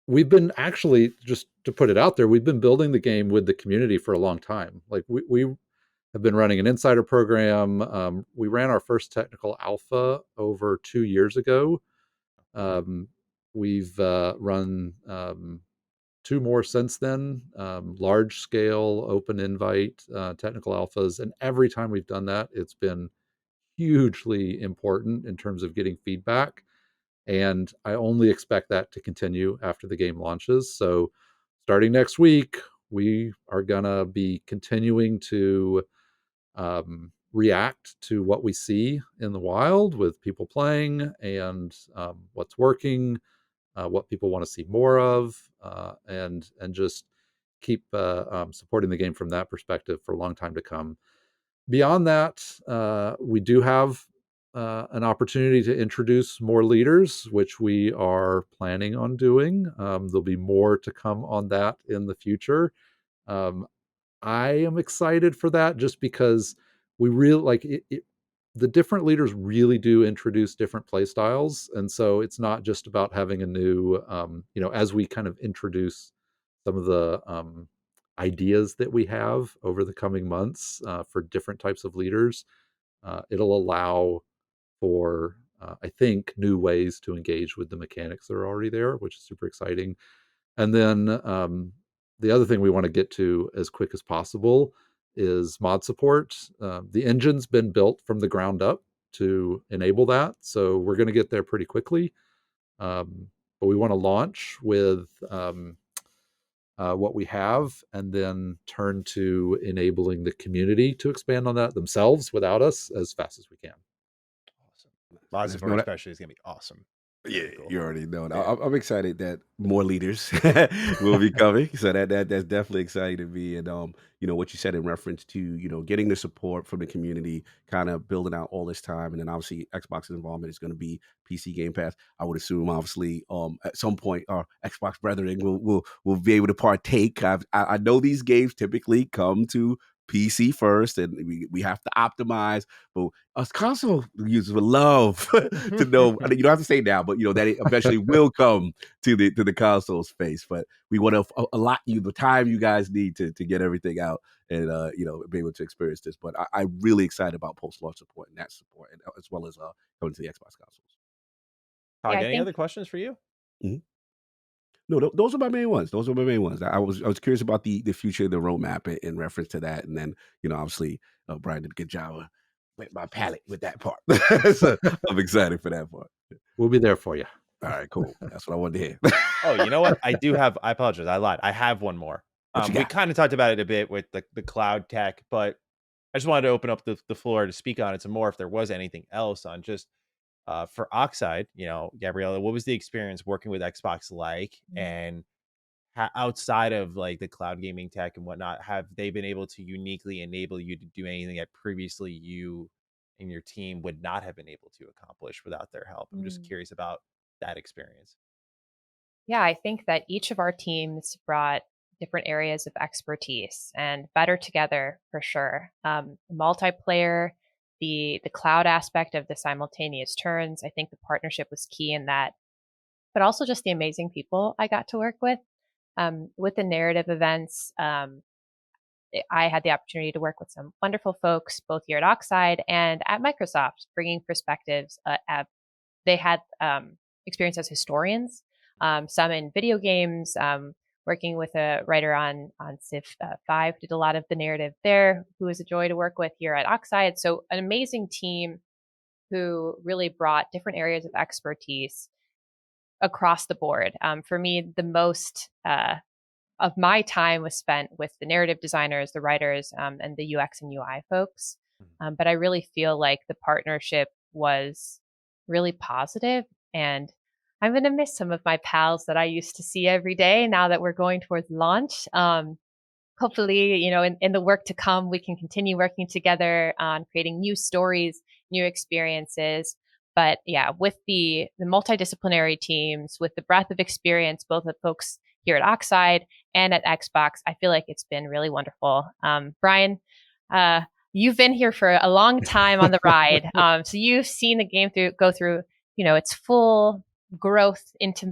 We've been, actually, just to put it out there, we've been building the game with the community for a long time. Like, we have been running an insider program. We ran our first technical alpha over 2 years ago. We've run 2 more since then, large scale open invite technical alphas. And every time we've done that, it's been hugely important in terms of getting feedback. And I only expect that to continue after the game launches. So starting next week, we are going to be continuing to react to what we see in the wild with people playing, and what's working, what people want to see more of, and just keep supporting the game from that perspective for a long time to come. Beyond that, we do have an opportunity to introduce more leaders, which we are planning on doing. There'll be more to come on that in the future. I am excited for that just because we really like it. The different leaders really do introduce different play styles. And so it's not just about having a new, as we kind of introduce some of the ideas that we have over the coming months for different types of leaders, it'll allow for, I think, new ways to engage with the mechanics that are already there, which is super exciting. And then the other thing we want to get to as quick as possible is mod support. The engine's been built from the ground up to enable that, so we're going to get there pretty quickly. But we want to launch with what we have, and then turn to enabling the community to expand on that themselves without us as fast as we can. Awesome. Mod support especially is going to be awesome. Yeah, cool. You already know it. Yeah. I'm excited that more leaders will be coming. So that's definitely exciting to me. And what you said in reference to getting the support from the community, kind of building out all this time, and then obviously Xbox's involvement is going to be PC Game Pass. I would assume obviously at some point our Xbox brethren will be able to partake. I know these games typically come to PC first, and we have to optimize. But us console users would love to know. I mean, you don't have to say now, but that it eventually will come to the console space. But we want to allot you the time you guys need to get everything out and be able to experience this. But I'm really excited about post-launch support and that support, and as well as going to the Xbox consoles. Any other questions for you? Mm-hmm. No, those are my main ones. I was curious about the future of the roadmap in reference to that, and then obviously Brian did a good job with my palette with that part. So I'm excited for that part. We'll be there for you. All right, cool. That's what I wanted to hear. Oh, you know what? I apologize. I lied. I have one more. We kind of talked about it a bit with the cloud tech, but I just wanted to open up the floor to speak on it some more if there was anything else on just for Oxide, Gabriela, what was the experience working with Xbox like? And outside of like the cloud gaming tech and whatnot, have they been able to uniquely enable you to do anything that previously you and your team would not have been able to accomplish without their help? I'm just curious about that experience. Yeah, I think that each of our teams brought different areas of expertise and better together for sure. Multiplayer, the cloud aspect of the simultaneous turns, I think the partnership was key in that, but also just the amazing people I got to work with the narrative events. I had the opportunity to work with some wonderful folks, both here at Oxide and at Microsoft, bringing perspectives. They had experience as historians, some in video games, working with a writer on Civ 5, did a lot of the narrative there, who was a joy to work with here at Oxide. So an amazing team who really brought different areas of expertise across the board. For me, the most of my time was spent with the narrative designers, the writers, and the UX and UI folks. But I really feel like the partnership was really positive, and I'm going to miss some of my pals that I used to see every day now that we're going towards launch. Hopefully, in the work to come, we can continue working together on creating new stories, new experiences. But yeah, with the multidisciplinary teams, with the breadth of experience, both with folks here at Oxide and at Xbox, I feel like it's been really wonderful. Brian, you've been here for a long time on the ride. So you've seen the game go through, its full growth into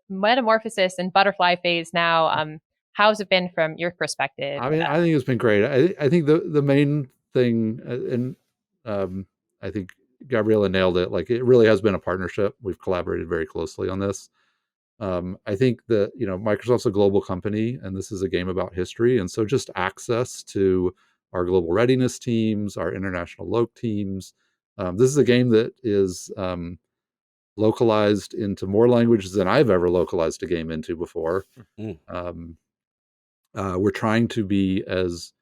metamorphosis and butterfly phase now. How's it been from your perspective? I mean, I think it's been great. I think the main thing, and I think Gabriela nailed it. Like, it really has been a partnership. We've collaborated very closely on this. I think that, Microsoft's a global company, and this is a game about history. And so just access to our global readiness teams, our international loc teams. This is a game that is localized into more languages than I've ever localized a game into before. We're trying to be as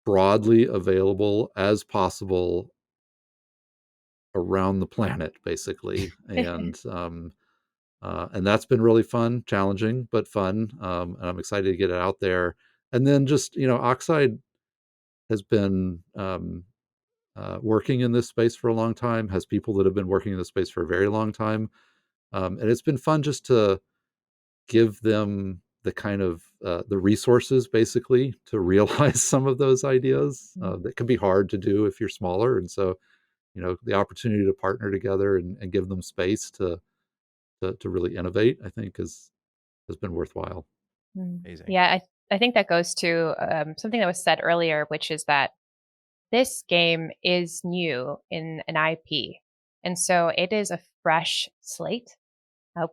broadly available as possible around the planet, basically. And And that's been really fun, challenging, but fun. And I'm excited to get it out there. And then just, Oxide has been working in this space for a long time, has people that have been working in this space for a very long time. And it's been fun just to give them the kind of the resources basically to realize some of those ideas that can be hard to do if you're smaller. And so, the opportunity to partner together and give them space to really innovate, I think has been worthwhile. Amazing. Yeah, I think that goes to something that was said earlier, which is that this game is new in an IP. And so it is a fresh slate.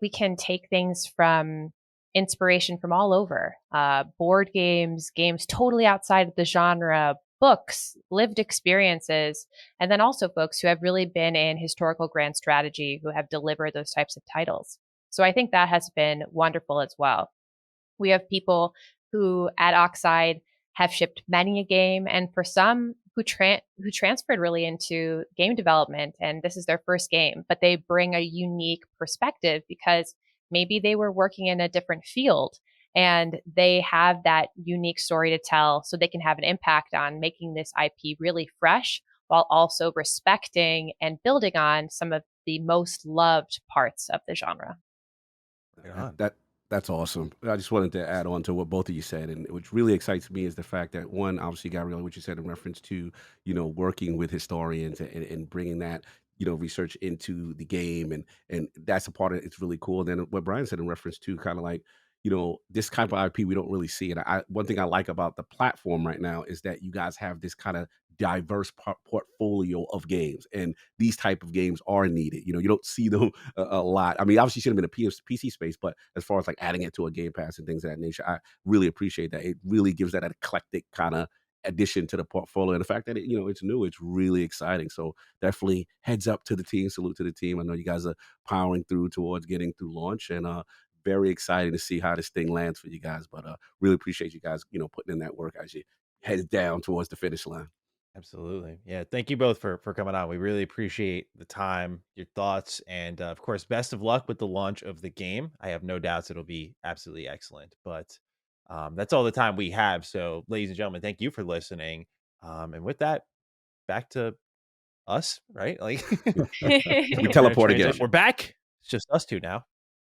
We can take things from inspiration from all over, board games, games totally outside of the genre, books, lived experiences, and then also folks who have really been in historical grand strategy who have delivered those types of titles. So I think that has been wonderful as well. We have people who at Oxide have shipped many a game, and for some who transferred really into game development, and this is their first game, but they bring a unique perspective because maybe they were working in a different field and they have that unique story to tell, so they can have an impact on making this IP really fresh while also respecting and building on some of the most loved parts of the genre. That's awesome. I just wanted to add on to what both of you said, and which really excites me is the fact that one, obviously, Gabriela, what you said in reference to working with historians and bringing that research into the game, and that's a part of it. It's really cool. And then what Brian said in reference to kind of like this type of IP we don't really see. And one thing I like about the platform right now is that you guys have this kind of diverse portfolio of games, and these type of games are needed. You don't see them a lot. I mean, obviously, you should have been a PC space, but as far as like adding it to a Game Pass and things of that nature, I really appreciate that. It really gives that eclectic kind of addition to the portfolio, and the fact that it's new, it's really exciting. So definitely heads up to the team, salute to the team. I know you guys are powering through towards getting through launch, and very excited to see how this thing lands for you guys. But really appreciate you guys putting in that work as you head down towards the finish line. Absolutely. Yeah. Thank you both for coming on. We really appreciate the time, your thoughts, and of course, best of luck with the launch of the game. I have no doubts it'll be absolutely excellent. But that's all the time we have. So, ladies and gentlemen, thank you for listening. And with that, back to us, right? Like We teleport again. We're back. It's just us two now.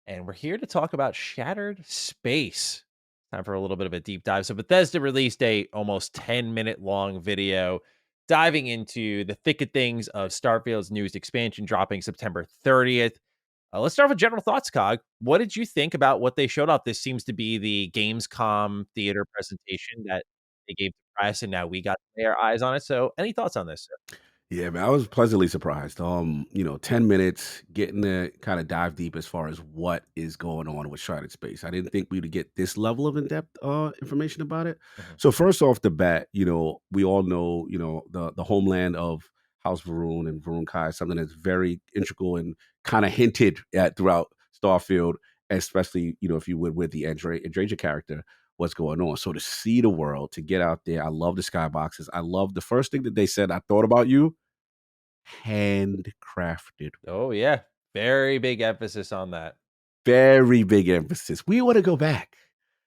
And we're here to talk about Shattered Space. Time for a little bit of a deep dive. So Bethesda released a almost 10-minute long video diving into the thick of things of Starfield's newest expansion dropping September 30th. Let's start with general thoughts, Cog. What did you think about what they showed off? This seems to be the Gamescom theater presentation that they gave the press, and now we got to lay our eyes on it. So any thoughts on this, sir? Yeah, man, I was pleasantly surprised. 10 minutes, getting to kind of dive deep as far as what is going on with Shattered Space. I didn't think we would get this level of in-depth information about it. Mhm. So first off the bat, we all know, the homeland of House Varun and Varun Kai is something that's very integral and kind of hinted at throughout Starfield, especially, if you would with the Andreja character, what's going on. So to see the world, to get out there, I love the skyboxes. I love the first thing that they said, I thought about you. Handcrafted. Oh, yeah. Very big emphasis on that. Very big emphasis. We want to go back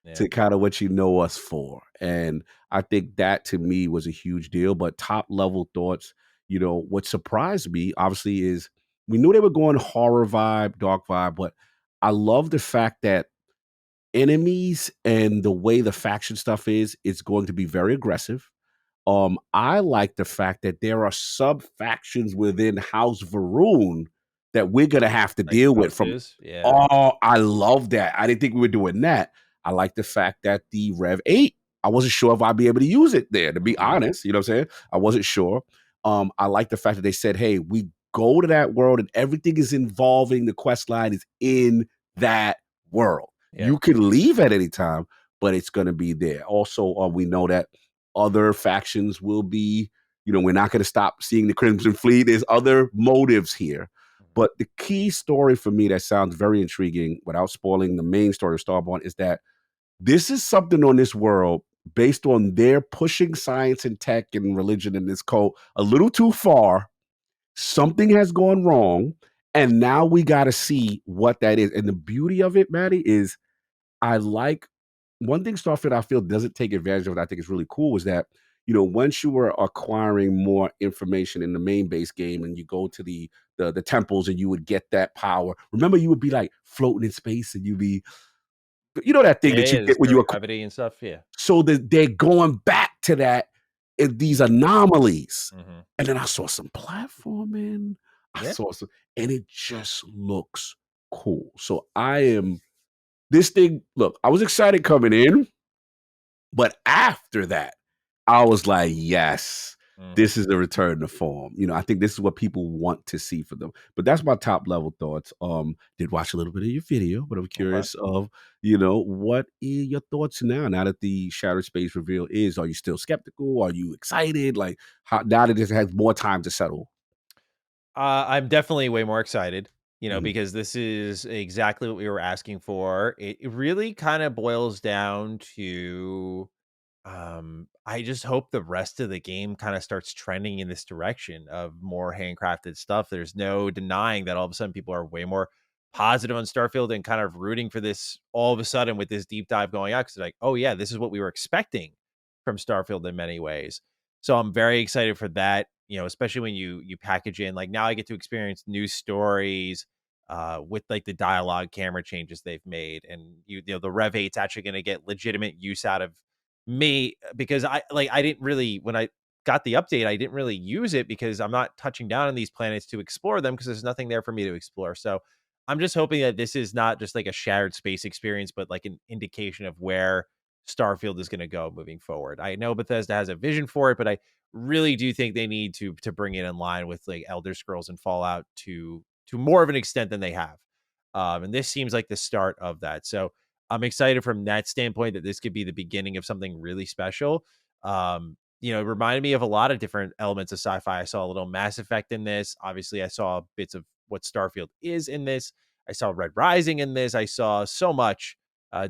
Yeah. to kind of what you know us for. And I think that to me was a huge deal. But top level thoughts, what surprised me, obviously, is we knew they were going horror vibe, dark vibe, but I love the fact that enemies and the way the faction stuff is, it's going to be very aggressive. I like the fact that there are sub factions within House Varun that we're gonna have to deal with. Yeah. Oh, I love that. I didn't think we were doing that. I like the fact that the Rev 8, I wasn't sure if I'd be able to use it there, to be honest. You know what I'm saying? I wasn't sure. I like the fact that they said, hey, we go to that world and everything is involving the quest line is in that world. Yeah. You can leave at any time, but it's gonna be there. Also, we know that other factions will be, we're not going to stop seeing the Crimson Fleet. There's other motives here. But the key story for me that sounds very intriguing, without spoiling the main story of Starborn, is that this is something on this world based on their pushing science and tech and religion in this cult a little too far. Something has gone wrong, And now we got to see what that is. And the beauty of it, Maddie, is I like one thing Starfield I feel doesn't take advantage of it. I think is really cool is that, once you were acquiring more information in the main base game and you go to the temples and you would get that power. Remember, you would be like floating in space and you'd be, that thing that you get when you gravity and stuff. Yeah. So that they're going back to that in these anomalies. Mm-hmm. And then I saw some platforming. I saw some, and it just looks cool. So this thing, look, I was excited coming in, but after that, I was like, yes, this is a return to form. I think this is what people want to see for them. But that's my top level thoughts. Did watch a little bit of your video, but I'm curious of, what are your thoughts now that the Shattered Space reveal is? Are you still skeptical? Are you excited? Like, now that it has more time to settle? I'm definitely way more excited, because this is exactly what we were asking for. It really kind of boils down to I just hope the rest of the game kind of starts trending in this direction of more handcrafted stuff. There's no denying that all of a sudden people are way more positive on Starfield and kind of rooting for this all of a sudden with this deep dive going out. Cause like, oh yeah, this is what we were expecting from Starfield in many ways. So I'm very excited for that, especially when you package in, like now I get to experience new stories with like the dialogue camera changes they've made. And the Rev 8's actually going to get legitimate use out of me, because I didn't really, when I got the update, I didn't really use it because I'm not touching down on these planets to explore them because there's nothing there for me to explore. So I'm just hoping that this is not just like a shattered space experience, but like an indication of where Starfield is going to go moving forward. I know Bethesda has a vision for it, but I really do think they need to bring it in line with like Elder Scrolls and Fallout to more of an extent than they have. And this seems like the start of that. So I'm excited from that standpoint that this could be the beginning of something really special. It reminded me of a lot of different elements of sci-fi. I saw a little Mass Effect in this. Obviously, I saw bits of what Starfield is in this. I saw Red Rising in this. I saw so much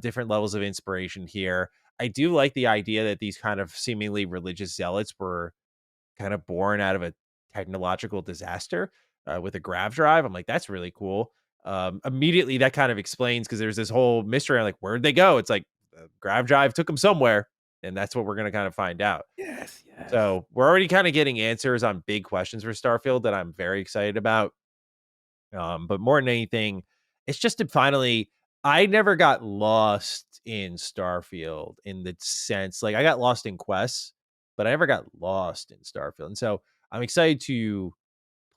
different levels of inspiration here. I do like the idea that these kind of seemingly religious zealots were kind of born out of a technological disaster with a grav drive. I'm like, that's really cool. Immediately that kind of explains, because there's this whole mystery. I'm like, where'd they go? It's like grav drive took them somewhere, and that's what we're going to kind of find out. Yes. So we're already kind of getting answers on big questions for Starfield that I'm very excited about. But more than anything, it's just to finally, I never got lost in Starfield in the sense, like I got lost in quests, but I never got lost in Starfield. And so I'm excited to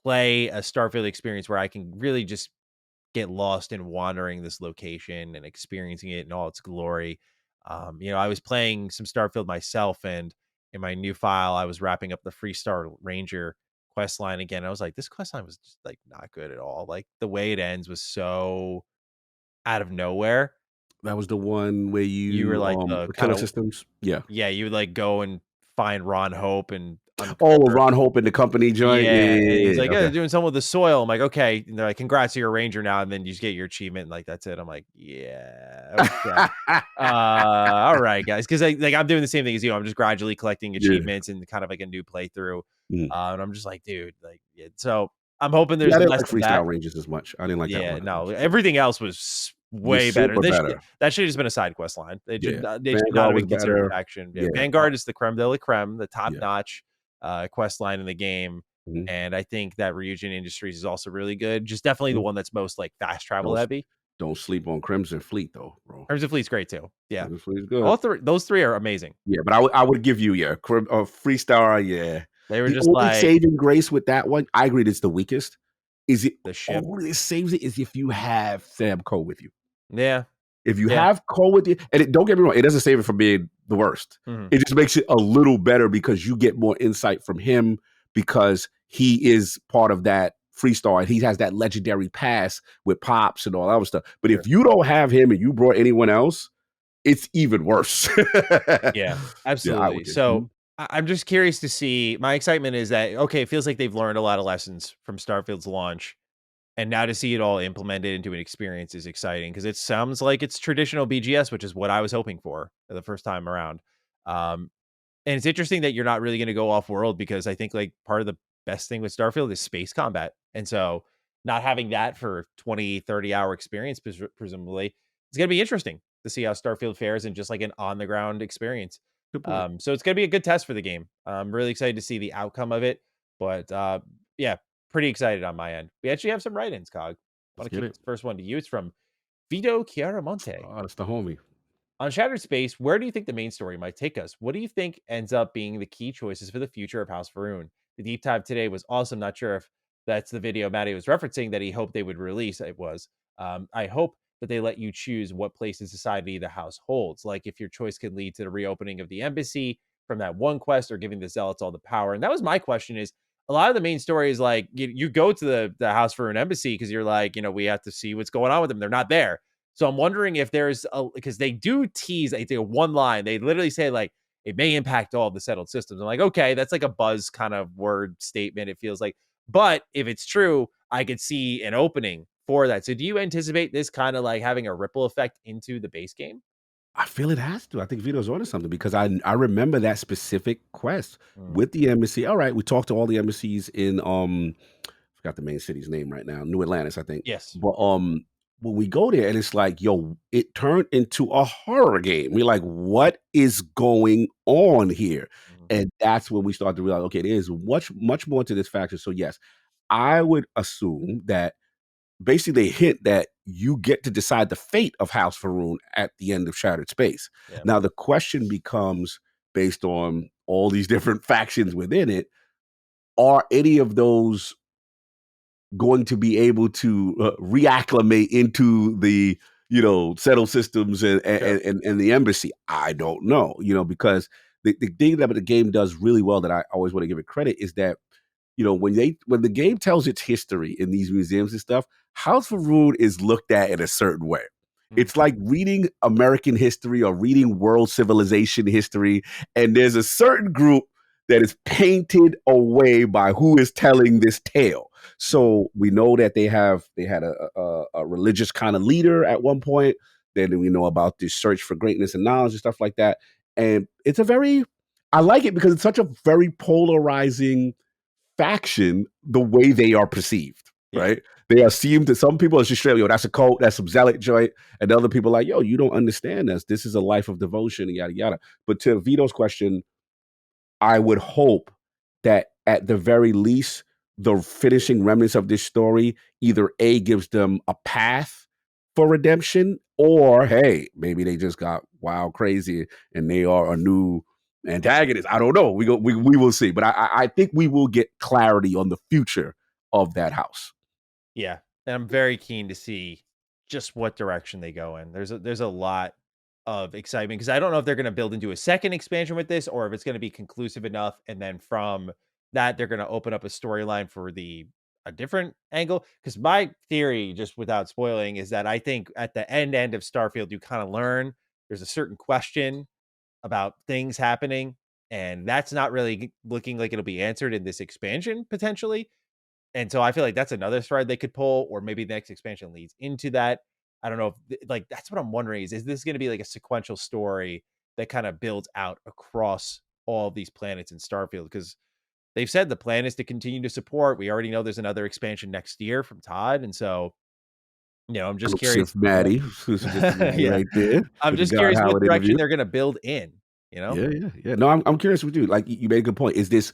play a Starfield experience where I can really just get lost in wandering this location and experiencing it in all its glory. I was playing some Starfield myself, and in my new file, I was wrapping up the Freestar Ranger quest line again. I was like, this quest line was just like not good at all. Like the way it ends was so out of nowhere. That was the one where you were like the killer systems. Yeah. You would like go and find Ron Hope and Ron Hope in the company joint. Yeah. And he's like, okay. Doing something with the soil. I'm like, okay. And they're like, congrats, you're a ranger now. And then you just get your achievement. And like, that's it. I'm like, yeah. Okay. All right, guys. Cause I'm doing the same thing as you. I'm just gradually collecting achievements and kind of like a new playthrough. And I'm just like, dude, like, so I'm hoping there's less like freestyle ranges as much. I didn't like that one. No, everything else was way better. That should have just been a side quest line. They should not have been considered action. Yeah. Vanguard is the creme de la creme, the top notch quest line in the game. And I think that Ryujin Industries is also really good. Just definitely the one that's most like fast travel heavy. Don't sleep on Crimson Fleet though, bro. Crimson Fleet's great too. Yeah, Crimson Fleet's good. Those three are amazing. Yeah, but I would give you Freestar. Yeah, they were the just only like saving grace with that one. I agree, it's the weakest. Is it the ship? Only it saves it is if you have Sam Coe with you. Yeah. If you have Cole with you, and don't get me wrong, it doesn't save it from being the worst. It just makes it a little better because you get more insight from him because he is part of that Freestar and he has that legendary pass with Pops and all that other stuff. But if you don't have him and you brought anyone else, it's even worse. Yeah, absolutely. So I'm just curious to see. My excitement is that, okay, it feels like they've learned a lot of lessons from Starfield's launch. And now to see it all implemented into an experience is exciting because it sounds like it's traditional BGS, which is what I was hoping for the first time around. And it's interesting that you're not really going to go off world because I think like part of the best thing with Starfield is space combat. And so not having that for 20, 30-hour experience, presumably, it's going to be interesting to see how Starfield fares in just like an on-the-ground experience. So it's going to be a good test for the game. I'm really excited to see the outcome of it. But yeah, pretty excited on my end. We actually have some write-ins, Cog. I want to kick this first one to you. It's from Vito Chiaramonte. Oh, that's the homie. On Shattered Space, where do you think the main story might take us? What do you think ends up being the key choices for the future of House Faroon? The deep dive today was awesome. Not sure if that's the video Maddie was referencing that he hoped they would release. It was. I hope that they let you choose what place in society the house holds. Like if your choice could lead to the reopening of the embassy from that one quest or giving the zealots all the power. And that was my question is, a lot of the main story is like you go to the House Faroon embassy because you're like, we have to see what's going on with them. They're not there. So I'm wondering if there's because they do tease, I think, one line. They literally say like it may impact all of the settled systems. I'm like, okay, that's like a buzz kind of word statement. It feels like, but if it's true, I could see an opening for that. So do you anticipate this kind of like having a ripple effect into the base game? I feel it has to. I think Vito's onto something because I remember that specific quest with the embassy. All right, we talked to all the embassies in forgot the main city's name right now, New Atlantis, I think. Yes. But when we go there and it's like, yo, it turned into a horror game. We're like, what is going on here? And that's when we start to realize, okay, there's much more to this factor. So yes, I would assume that basically they hint that you get to decide the fate of House Faroon at the end of Shattered Space. Yeah. Now the question becomes, based on all these different factions within it, are any of those going to be able to reacclimate into the settled systems and the embassy? I don't know, because the thing that the game does really well that I always want to give it credit is that when the game tells its history in these museums and stuff, House Faroon is looked at in a certain way. It's like reading American history or reading world civilization history, and there's a certain group that is painted away by who is telling this tale. So we know that they had a religious kind of leader at one point. Then we know about this search for greatness and knowledge and stuff like that. And I like it because it's such a very polarizing faction the way they are perceived, right? They are seemed to some people it's just straight, yo, that's a cult, that's some zealot joint, and other people like, yo, you don't understand this. This is a life of devotion, yada yada. But to Vito's question, I would hope that at the very least, the finishing remnants of this story either A gives them a path for redemption, or hey, maybe they just got wild crazy and they are a new antagonist. I don't know. We will see. But I think we will get clarity on the future of that house. Yeah. And I'm very keen to see just what direction they go in. There's a lot of excitement because I don't know if they're going to build into a second expansion with this or if it's going to be conclusive enough. And then from that, they're going to open up a storyline for a different angle. Because my theory, just without spoiling, is that I think at the end of Starfield, you kind of learn there's a certain question about things happening. And that's not really looking like it'll be answered in this expansion potentially. And so I feel like that's another thread they could pull, or maybe the next expansion leads into that. I don't know if like that's what I'm wondering is this going to be like a sequential story that kind of builds out across all of these planets in Starfield? Because they've said the plan is to continue to support. We already know there's another expansion next year from Todd. And so, I'm just curious. Maddie, yeah. right there. I'm just curious what direction they're going to build in. Yeah. No, I'm curious with you. Like you made a good point. Is this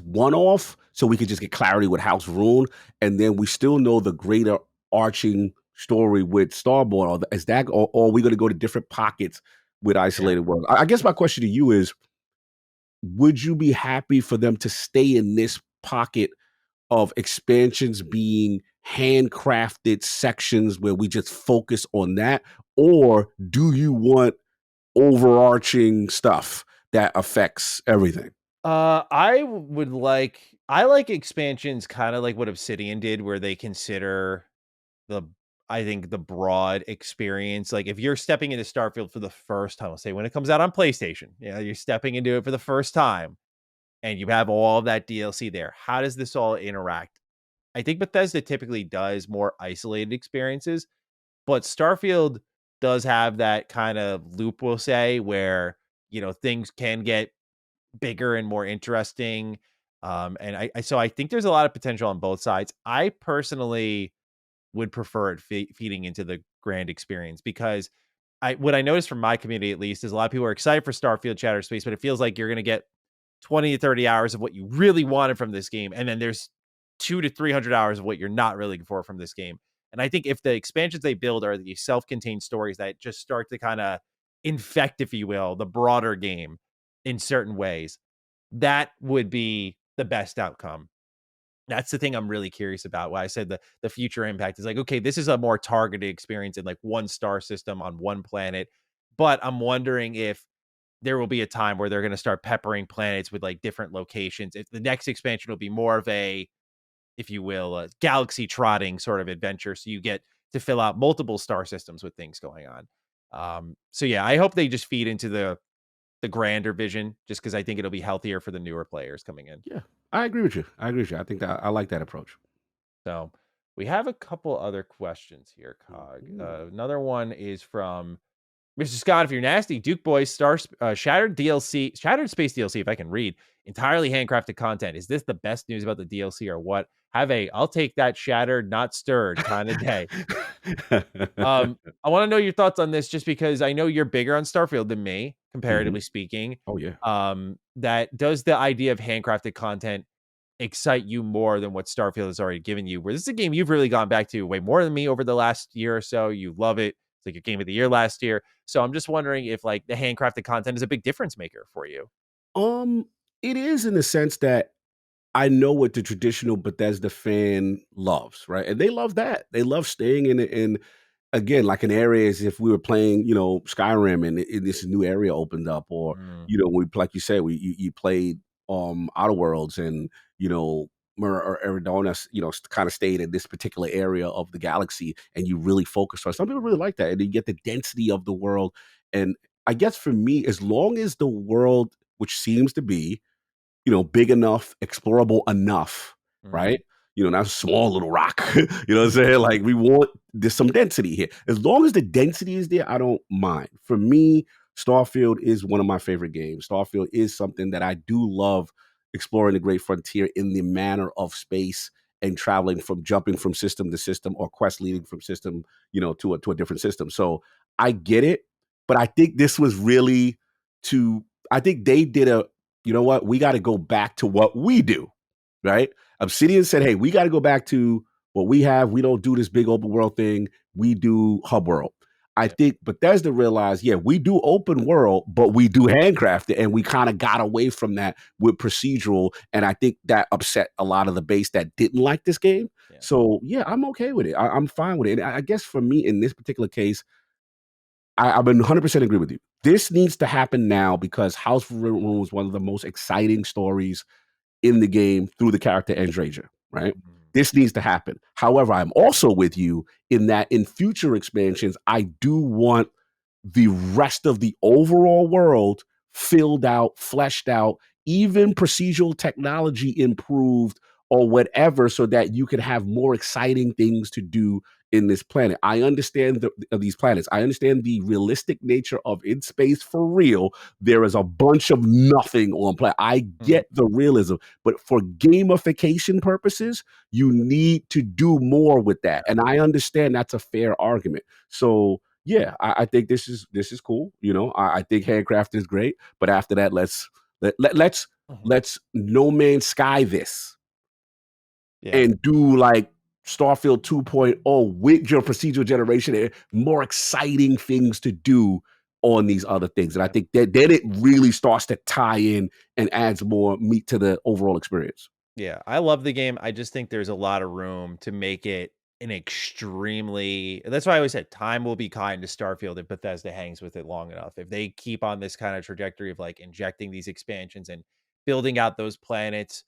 one off so we could just get clarity with House Rune, and then we still know the greater arching story with Starborn? Or is that, or are we going to go to different pockets with isolated worlds? I guess my question to you is: would you be happy for them to stay in this pocket of expansions being handcrafted sections where we just focus on that, or do you want overarching stuff that affects everything? I like expansions kind of like what Obsidian did, where they consider I think the broad experience. Like if you're stepping into Starfield for the first time, let's say when it comes out on PlayStation, you're stepping into it for the first time and you have all of that DLC there. How does this all interact? I think Bethesda typically does more isolated experiences, but Starfield does have that kind of loop, we'll say, where, things can get bigger and more interesting. And I think there's a lot of potential on both sides. I personally would prefer it feeding into the grand experience, because what I noticed from my community, at least, is a lot of people are excited for Starfield Shattered Space, but it feels like you're going to get 20 to 30 hours of what you really wanted from this game, and then there's 200 to 300 hours of what you're not really looking for from this game. And I think if the expansions they build are the self-contained stories that just start to kind of infect, if you will, the broader game in certain ways, that would be the best outcome. That's the thing I'm really curious about. Why I said the future impact is like, okay, this is a more targeted experience in like one star system on one planet. But I'm wondering if there will be a time where they're going to start peppering planets with like different locations. If the next expansion will be more of a, if you will, a galaxy trotting sort of adventure. So you get to fill out multiple star systems with things going on. So yeah, I hope they just feed into the grander vision, just because I think it'll be healthier for the newer players coming in. Yeah, I agree with you. I think that I like that approach. So we have a couple other questions here, Cog. Another one is from Mr. Scott. If you're nasty, Duke Boys Shattered Space DLC. If I can read, entirely handcrafted content. Is this the best news about the DLC or what? Have a I'll take that shattered, not stirred kind of day. I want to know your thoughts on this, just because I know you're bigger on Starfield than me, comparatively speaking. Oh yeah. That does the idea of handcrafted content excite you more than what Starfield has already given you? Where this is a game you've really gone back to way more than me over the last year or so. You love it. It's like your game of the year last year. So I'm just wondering if like the handcrafted content is a big difference maker for you. It is, in the sense that I know what the traditional Bethesda fan loves, right? And they love that. They love staying in again, like an area, as if we were playing, Skyrim, and this new area opened up, or like you said, you played Outer Worlds, and or Arizona, kind of stayed in this particular area of the galaxy, and you really focus on. Some people really like that, and you get the density of the world. And I guess for me, as long as the world, which seems to be, big enough, explorable enough, right? Not a small little rock. You know what I'm saying? Like, there's some density here. As long as the density is there, I don't mind. For me, Starfield is one of my favorite games. Starfield is something that I do love, exploring the great frontier in the manner of space, and jumping from system to system, or quest leading from system, to a different system. So I get it, but I think this was really I think they did you know what? We got to go back to what we do, right? Obsidian said, hey, we got to go back to what we have. We don't do this big open world thing. We do hub world. I think Bethesda realized, yeah, we do open world, but we do handcrafted, and we kind of got away from that with procedural. And I think that upset a lot of the base that didn't like this game. Yeah. So yeah, I'm okay with it. I'm fine with it. And I guess for me, in this particular case, I've been 100% agree with you. This needs to happen now, because House of Ruin was one of the most exciting stories in the game through the character Andraja, right? This needs to happen. However, I'm also with you in that in future expansions, I do want the rest of the overall world filled out, fleshed out, even procedural technology improved, or whatever, so that you can have more exciting things to do in this planet. I understand these planets. I understand the realistic nature of in space. For real, there is a bunch of nothing on planet. I get the realism, but for gamification purposes, you need to do more with that. And I understand that's a fair argument. So yeah, I think this is cool. I think handcraft is great, but after that, let's No Man's Sky this, and do like Starfield 2.0 with your procedural generation and more exciting things to do on these other things. And I think that then it really starts to tie in and adds more meat to the overall experience. Yeah, I love the game. I just think there's a lot of room to make it an extremely. That's why I always said time will be kind to Starfield if Bethesda hangs with it long enough. If they keep on this kind of trajectory of like injecting these expansions and building out those planets,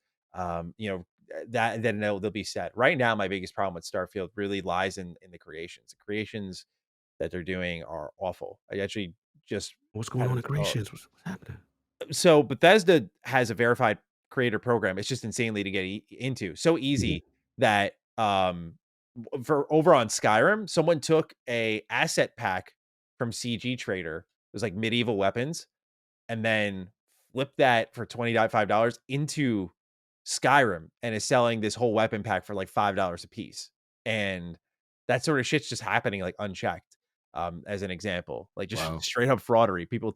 that then they'll be set. Right now, my biggest problem with Starfield really lies in the creations. The creations that they're doing are awful. I actually just What's going on in creations? What's happening? So Bethesda has a verified creator program. It's just insanely to get into. So easy that for over on Skyrim, someone took a asset pack from CG Trader. It was like medieval weapons, and then flipped that for $25 into Skyrim and is selling this whole weapon pack for like $5 a piece. And that sort of shit's just happening like unchecked. As an example, like just straight up fraudery, people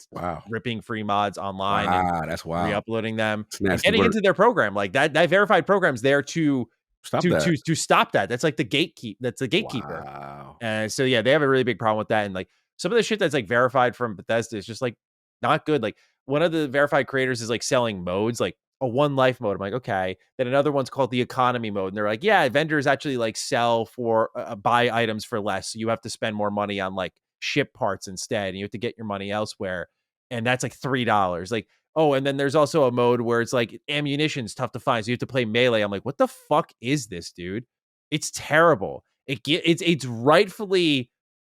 ripping free mods online and that's wild. re-uploading them and getting into their program. Like that verified program's there to stop that. That's like the gatekeep. That's the gatekeeper. Wow. And so yeah, they have a really big problem with that. And like some of the shit that's like verified from Bethesda is just like not good. Like one of the verified creators is like selling modes, like a one life mode. I'm like, okay. Then another one's called the economy mode. And they're like, yeah, vendors actually like sell for buy items for less. So you have to spend more money on like ship parts instead. And you have to get your money elsewhere. And that's like $3. Like, oh, and then there's also a mode where it's like ammunition's tough to find. So you have to play melee. I'm like, what the fuck is this, dude? It's terrible. It's rightfully,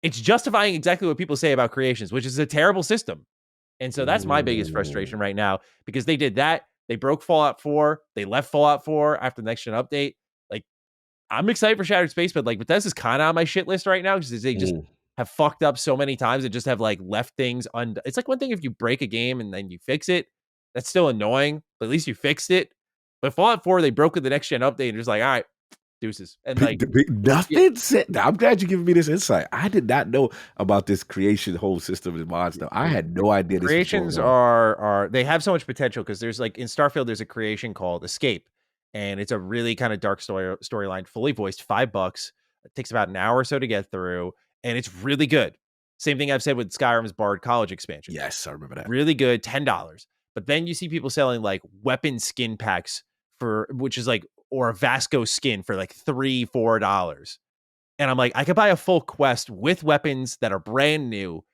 it's justifying exactly what people say about creations, which is a terrible system. And so that's my biggest frustration right now, because they did that. They broke Fallout 4. They left Fallout 4 after the next gen update. Like, I'm excited for Shattered Space, but like Bethesda's kind of on my shit list right now because they just have fucked up so many times and just have like left things undone. It's like one thing if you break a game and then you fix it, that's still annoying, but at least you fixed it. But Fallout 4, they broke with the next gen update and just like, all right, deuces. And like nothing said. I'm glad you're giving me this insight. I did not know about this creation whole system and mod stuff. I had no idea. Creations are they have so much potential because there's like in Starfield, there's a creation called Escape, and it's a really kind of dark storyline, fully voiced, $5. It takes about an hour or so to get through, and it's really good. Same thing I've said with Skyrim's Bard College expansion. Yes, I remember that. Really good, $10. But then you see people selling like weapon skin packs which is like, or a Vasco skin for like $3-4. And I'm like, I could buy a full quest with weapons that are brand new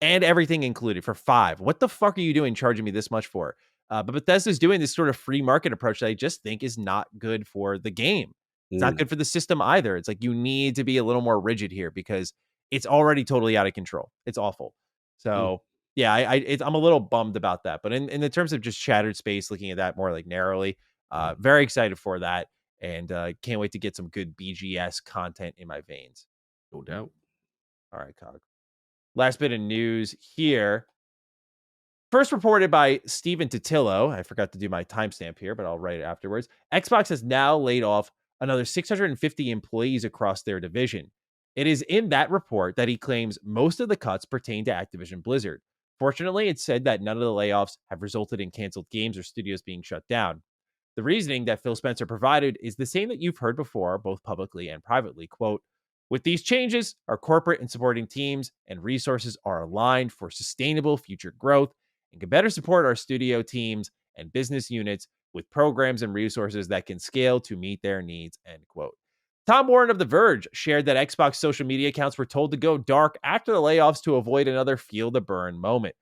and everything included for $5. What the fuck are you doing charging me this much for? But Bethesda's doing this sort of free market approach that I just think is not good for the game. It's not good for the system either. It's like you need to be a little more rigid here because it's already totally out of control. It's awful. So yeah, I'm a little bummed about that. But in the terms of just Shattered Space, looking at that more like narrowly, very excited for that. And can't wait to get some good BGS content in my veins. No doubt. All right, Cog. Last bit of news here. First reported by Steven Totillo. I forgot to do my timestamp here, but I'll write it afterwards. Xbox has now laid off another 650 employees across their division. It is in that report that he claims most of the cuts pertain to Activision Blizzard. Fortunately, it said that none of the layoffs have resulted in canceled games or studios being shut down. The reasoning that Phil Spencer provided is the same that you've heard before, both publicly and privately. Quote, with these changes, our corporate and supporting teams and resources are aligned for sustainable future growth and can better support our studio teams and business units with programs and resources that can scale to meet their needs, end quote. Tom Warren of The Verge shared that Xbox social media accounts were told to go dark after the layoffs to avoid another feel the burn moment.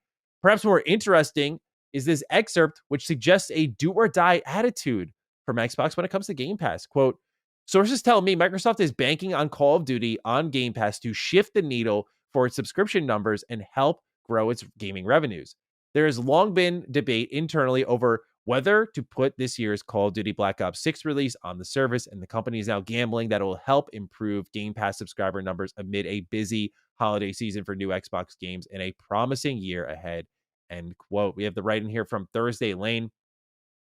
Perhaps more interesting is this excerpt, which suggests a do or die attitude from Xbox when it comes to Game Pass. Quote, sources tell me Microsoft is banking on Call of Duty on Game Pass to shift the needle for its subscription numbers and help grow its gaming revenues. There has long been debate internally over whether to put this year's Call of Duty Black Ops 6 release on the service, and the company is now gambling that it will help improve Game Pass subscriber numbers amid a busy holiday season for new Xbox games and a promising year ahead, end quote. We have the writing here from Thursday Lane.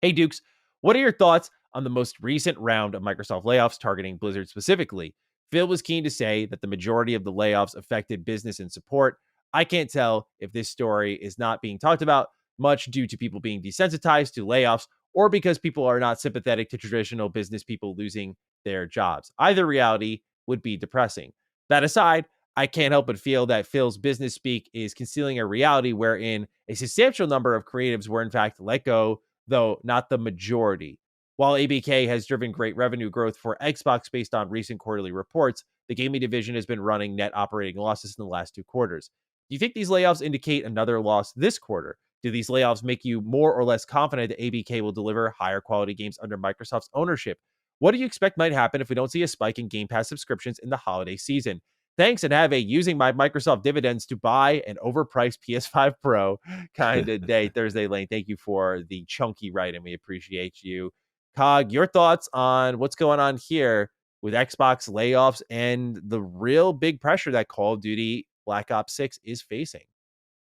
Hey, Dukes, what are your thoughts on the most recent round of Microsoft layoffs targeting Blizzard specifically? Phil was keen to say that the majority of the layoffs affected business and support. I can't tell if this story is not being talked about much due to people being desensitized to layoffs or because people are not sympathetic to traditional business people losing their jobs. Either reality would be depressing. That aside, I can't help but feel that Phil's business speak is concealing a reality wherein a substantial number of creatives were in fact let go, though not the majority. While ABK has driven great revenue growth for Xbox based on recent quarterly reports, the gaming division has been running net operating losses in the last 2 quarters. Do you think these layoffs indicate another loss this quarter? Do these layoffs make you more or less confident that ABK will deliver higher quality games under Microsoft's ownership? What do you expect might happen if we don't see a spike in Game Pass subscriptions in the holiday season? Thanks, and have a using my Microsoft dividends to buy an overpriced PS5 Pro kind of day. Thursday Lane, thank you for the chunky writing. We appreciate you. Cog, your thoughts on what's going on here with Xbox layoffs and the real big pressure that Call of Duty Black Ops 6 is facing?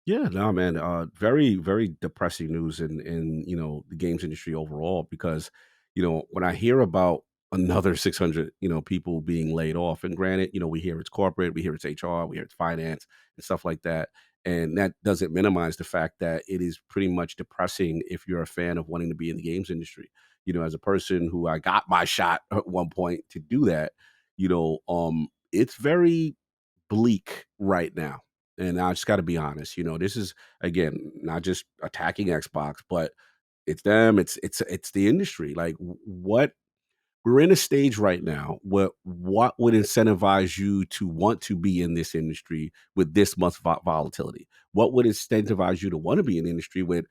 Yeah, no, man. Very, very depressing news in the games industry overall, because when I hear about another 600, people being laid off, and granted, we hear it's corporate, we hear it's HR, we hear it's finance and stuff like that. And that doesn't minimize the fact that it is pretty much depressing if you're a fan of wanting to be in the games industry. As a person who I got my shot at one point to do that, it's very bleak right now. And I just got to be honest, this is again not just attacking Xbox, but it's them, it's the industry. Like what we're in a stage right now. What would incentivize you to want to be in this industry with this much volatility? What would incentivize you to want to be in the industry with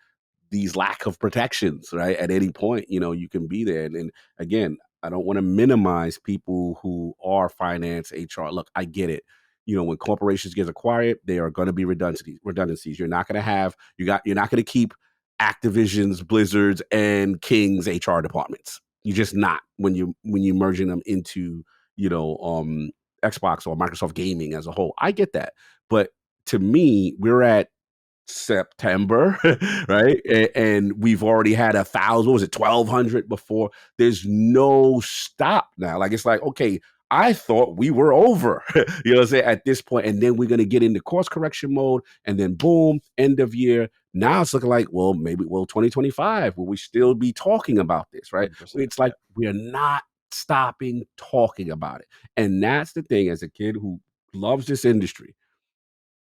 these lack of protections, right? At any point, you can be there. And again, I don't want to minimize people who are finance, HR. Look, I get it. When corporations get acquired, there are going to be redundancies. You're not going to have, you're not going to keep Activision's, Blizzard's, and King's HR departments. You're just not when you're merging them into, Xbox or Microsoft Gaming as a whole. I get that. But to me, we're at September, right? And we've already had 1,000, what was it, 1,200 before. There's no stop now. Like, it's like, okay, I thought we were over, you know what I'm saying, at this point. And then we're going to get into course correction mode. And then boom, end of year. Now it's looking like, well, maybe, 2025, will we still be talking about this, right? It's like we're not stopping talking about it. And that's the thing, as a kid who loves this industry,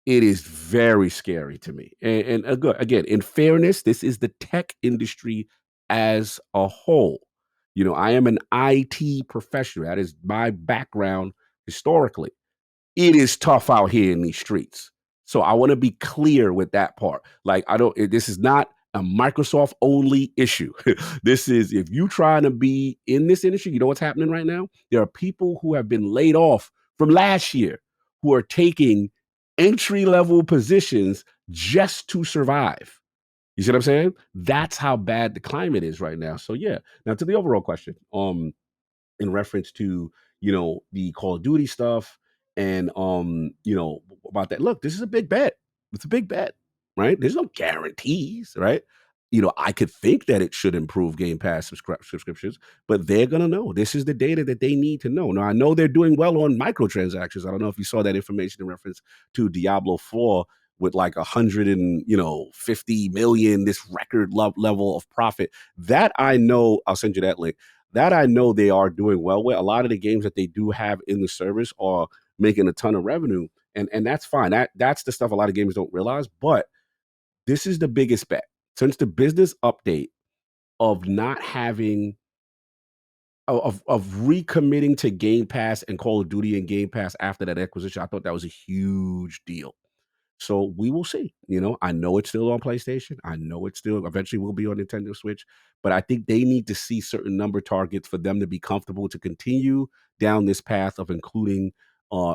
it is very scary to me. And again, in fairness, this is the tech industry as a whole. I am an IT professional. That is my background historically. It is tough out here in these streets. So I want to be clear with that part. Like, this is not a Microsoft only issue. This is, if you trying to be in this industry, you know what's happening right now? There are people who have been laid off from last year who are taking entry-level positions just to survive. You see what I'm saying? That's how bad the climate is right now. So yeah. Now to the overall question, in reference to, the Call of Duty stuff and about that. Look, this is a big bet. It's a big bet, right? There's no guarantees, right? I could think that it should improve Game Pass subscriptions, but they're going to know. This is the data that they need to know. Now, I know they're doing well on microtransactions. I don't know if you saw that information in reference to Diablo 4 with like 150 million, this record level of profit. That I know, I'll send you that link. That I know they are doing well with. A lot of the games that they do have in the service are making a ton of revenue. And that's fine. That's the stuff a lot of gamers don't realize. But this is the biggest bet. Since the business update of not having of recommitting to Game Pass and Call of Duty and Game Pass after that acquisition, I thought that was a huge deal. So we will see. I know it's still on PlayStation. I know it still eventually will be on Nintendo Switch, but I think they need to see certain number targets for them to be comfortable to continue down this path of including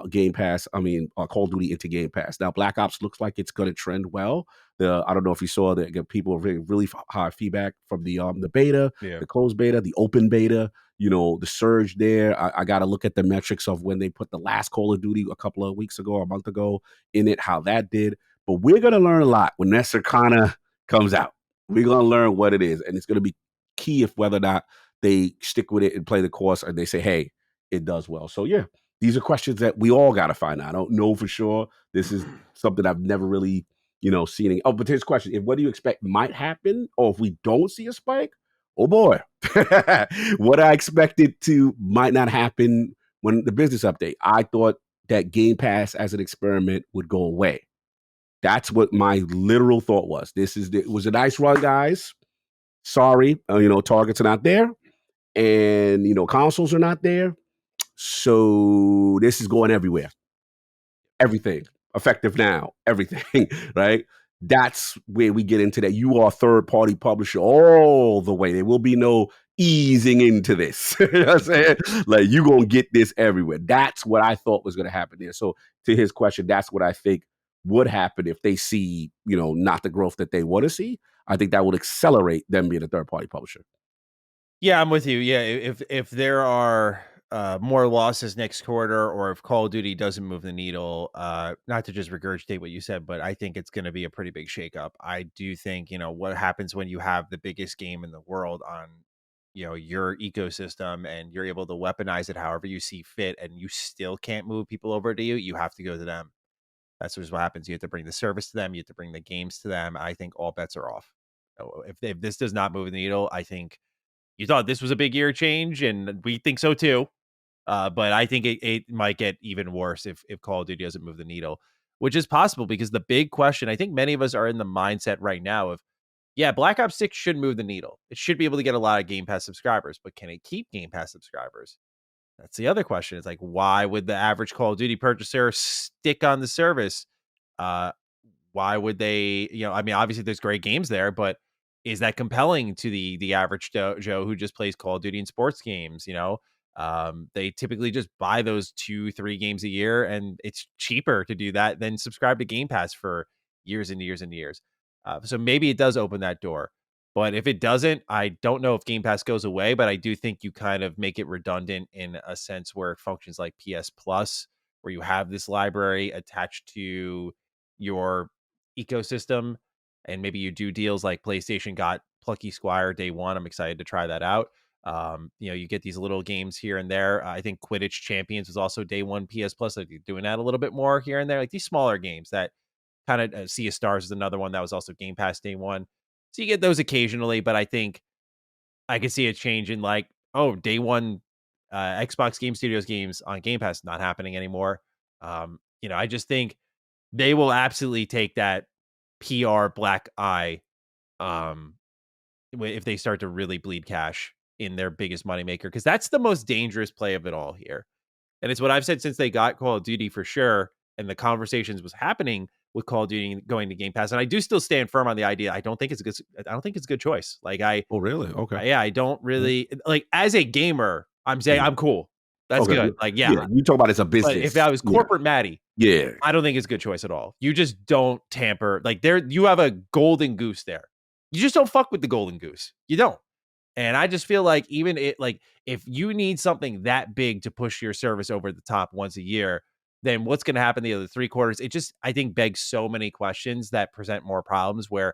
Game Pass. Call of Duty into Game Pass. Now, Black Ops looks like it's going to trend well. I don't know if you saw that people really high feedback from the beta, the closed beta, the open beta. The surge there. I got to look at the metrics of when they put the last Call of Duty a couple of weeks ago or a month ago in it, how that did. But we're going to learn a lot when that Circana comes out. We're going to learn what it is. And it's going to be key if whether or not they stick with it and play the course, or they say, hey, it does well. So, yeah, these are questions that we all got to find out. I don't know for sure. This is something I've never really, seen. Oh, but here's a question. What do you expect might happen? Or if we don't see a spike, oh boy, what I expected to might not happen when the business update. I thought that Game Pass as an experiment would go away. That's what my literal thought was. It was a nice run, guys. Sorry, targets are not there, and consoles are not there. So this is going everywhere. Everything effective now, everything, right? That's where we get into that. You are a third-party publisher all the way. There will be no easing into this. You know what I'm saying? Like, you're going to get this everywhere. That's what I thought was going to happen there. So to his question, that's what I think would happen if they see, not the growth that they want to see. I think that would accelerate them being a third-party publisher. Yeah, I'm with you. Yeah, if there are more losses next quarter, or if Call of Duty doesn't move the needle, not to just regurgitate what you said, but I think it's going to be a pretty big shakeup. I do think, what happens when you have the biggest game in the world on your ecosystem and you're able to weaponize it however you see fit, and you still can't move people over to you, you have to go to them. That's just what happens. You have to bring the service to them. You have to bring the games to them. I think all bets are off. If this does not move the needle, I think you thought this was a big year change, and we think so too. But I think it might get even worse if Call of Duty doesn't move the needle, which is possible because the big question, I think many of us are in the mindset right now of, yeah, Black Ops 6 should move the needle. It should be able to get a lot of Game Pass subscribers, but can it keep Game Pass subscribers? That's the other question. It's like, why would the average Call of Duty purchaser stick on the service? Uh, why would they, I mean, obviously there's great games there, but is that compelling to the average Joe who just plays Call of Duty and sports games? They typically just buy those 2-3 games a year, and it's cheaper to do that than subscribe to Game Pass for years and years and years. So maybe it does open that door. But if it doesn't, I don't know if Game Pass goes away, but I do think you kind of make it redundant in a sense where it functions like PS Plus, where you have this library attached to your ecosystem, and maybe you do deals like PlayStation got Plucky Squire day one. I'm excited to try that out. You get these little games here and there. I think Quidditch Champions was also day one PS Plus. Like, doing that a little bit more here and there, like these smaller games that kind of Sea of Stars is another one that was also Game Pass day one. So you get those occasionally, but I think I could see a change in like, day one Xbox Game Studios games on Game Pass not happening anymore. I just think they will absolutely take that PR black eye if they start to really bleed cash in their biggest moneymaker, because that's the most dangerous play of it all here. And it's what I've said since they got Call of Duty for sure, and the conversations was happening with Call of Duty going to Game Pass. And I do still stand firm on the idea. I don't think it's a good choice. Like Oh, really? Okay. Yeah, I don't really like, as a gamer, I'm saying I'm cool. That's good. Like, yeah. You talk about it's a business. But if I was corporate Maddie, yeah, I don't think it's a good choice at all. You just don't tamper. Like, you have a golden goose there. You just don't fuck with the golden goose. You don't. And I just feel like even if you need something that big to push your service over the top once a year, then what's going to happen the other 3 quarters? It just, I think, begs so many questions that present more problems, where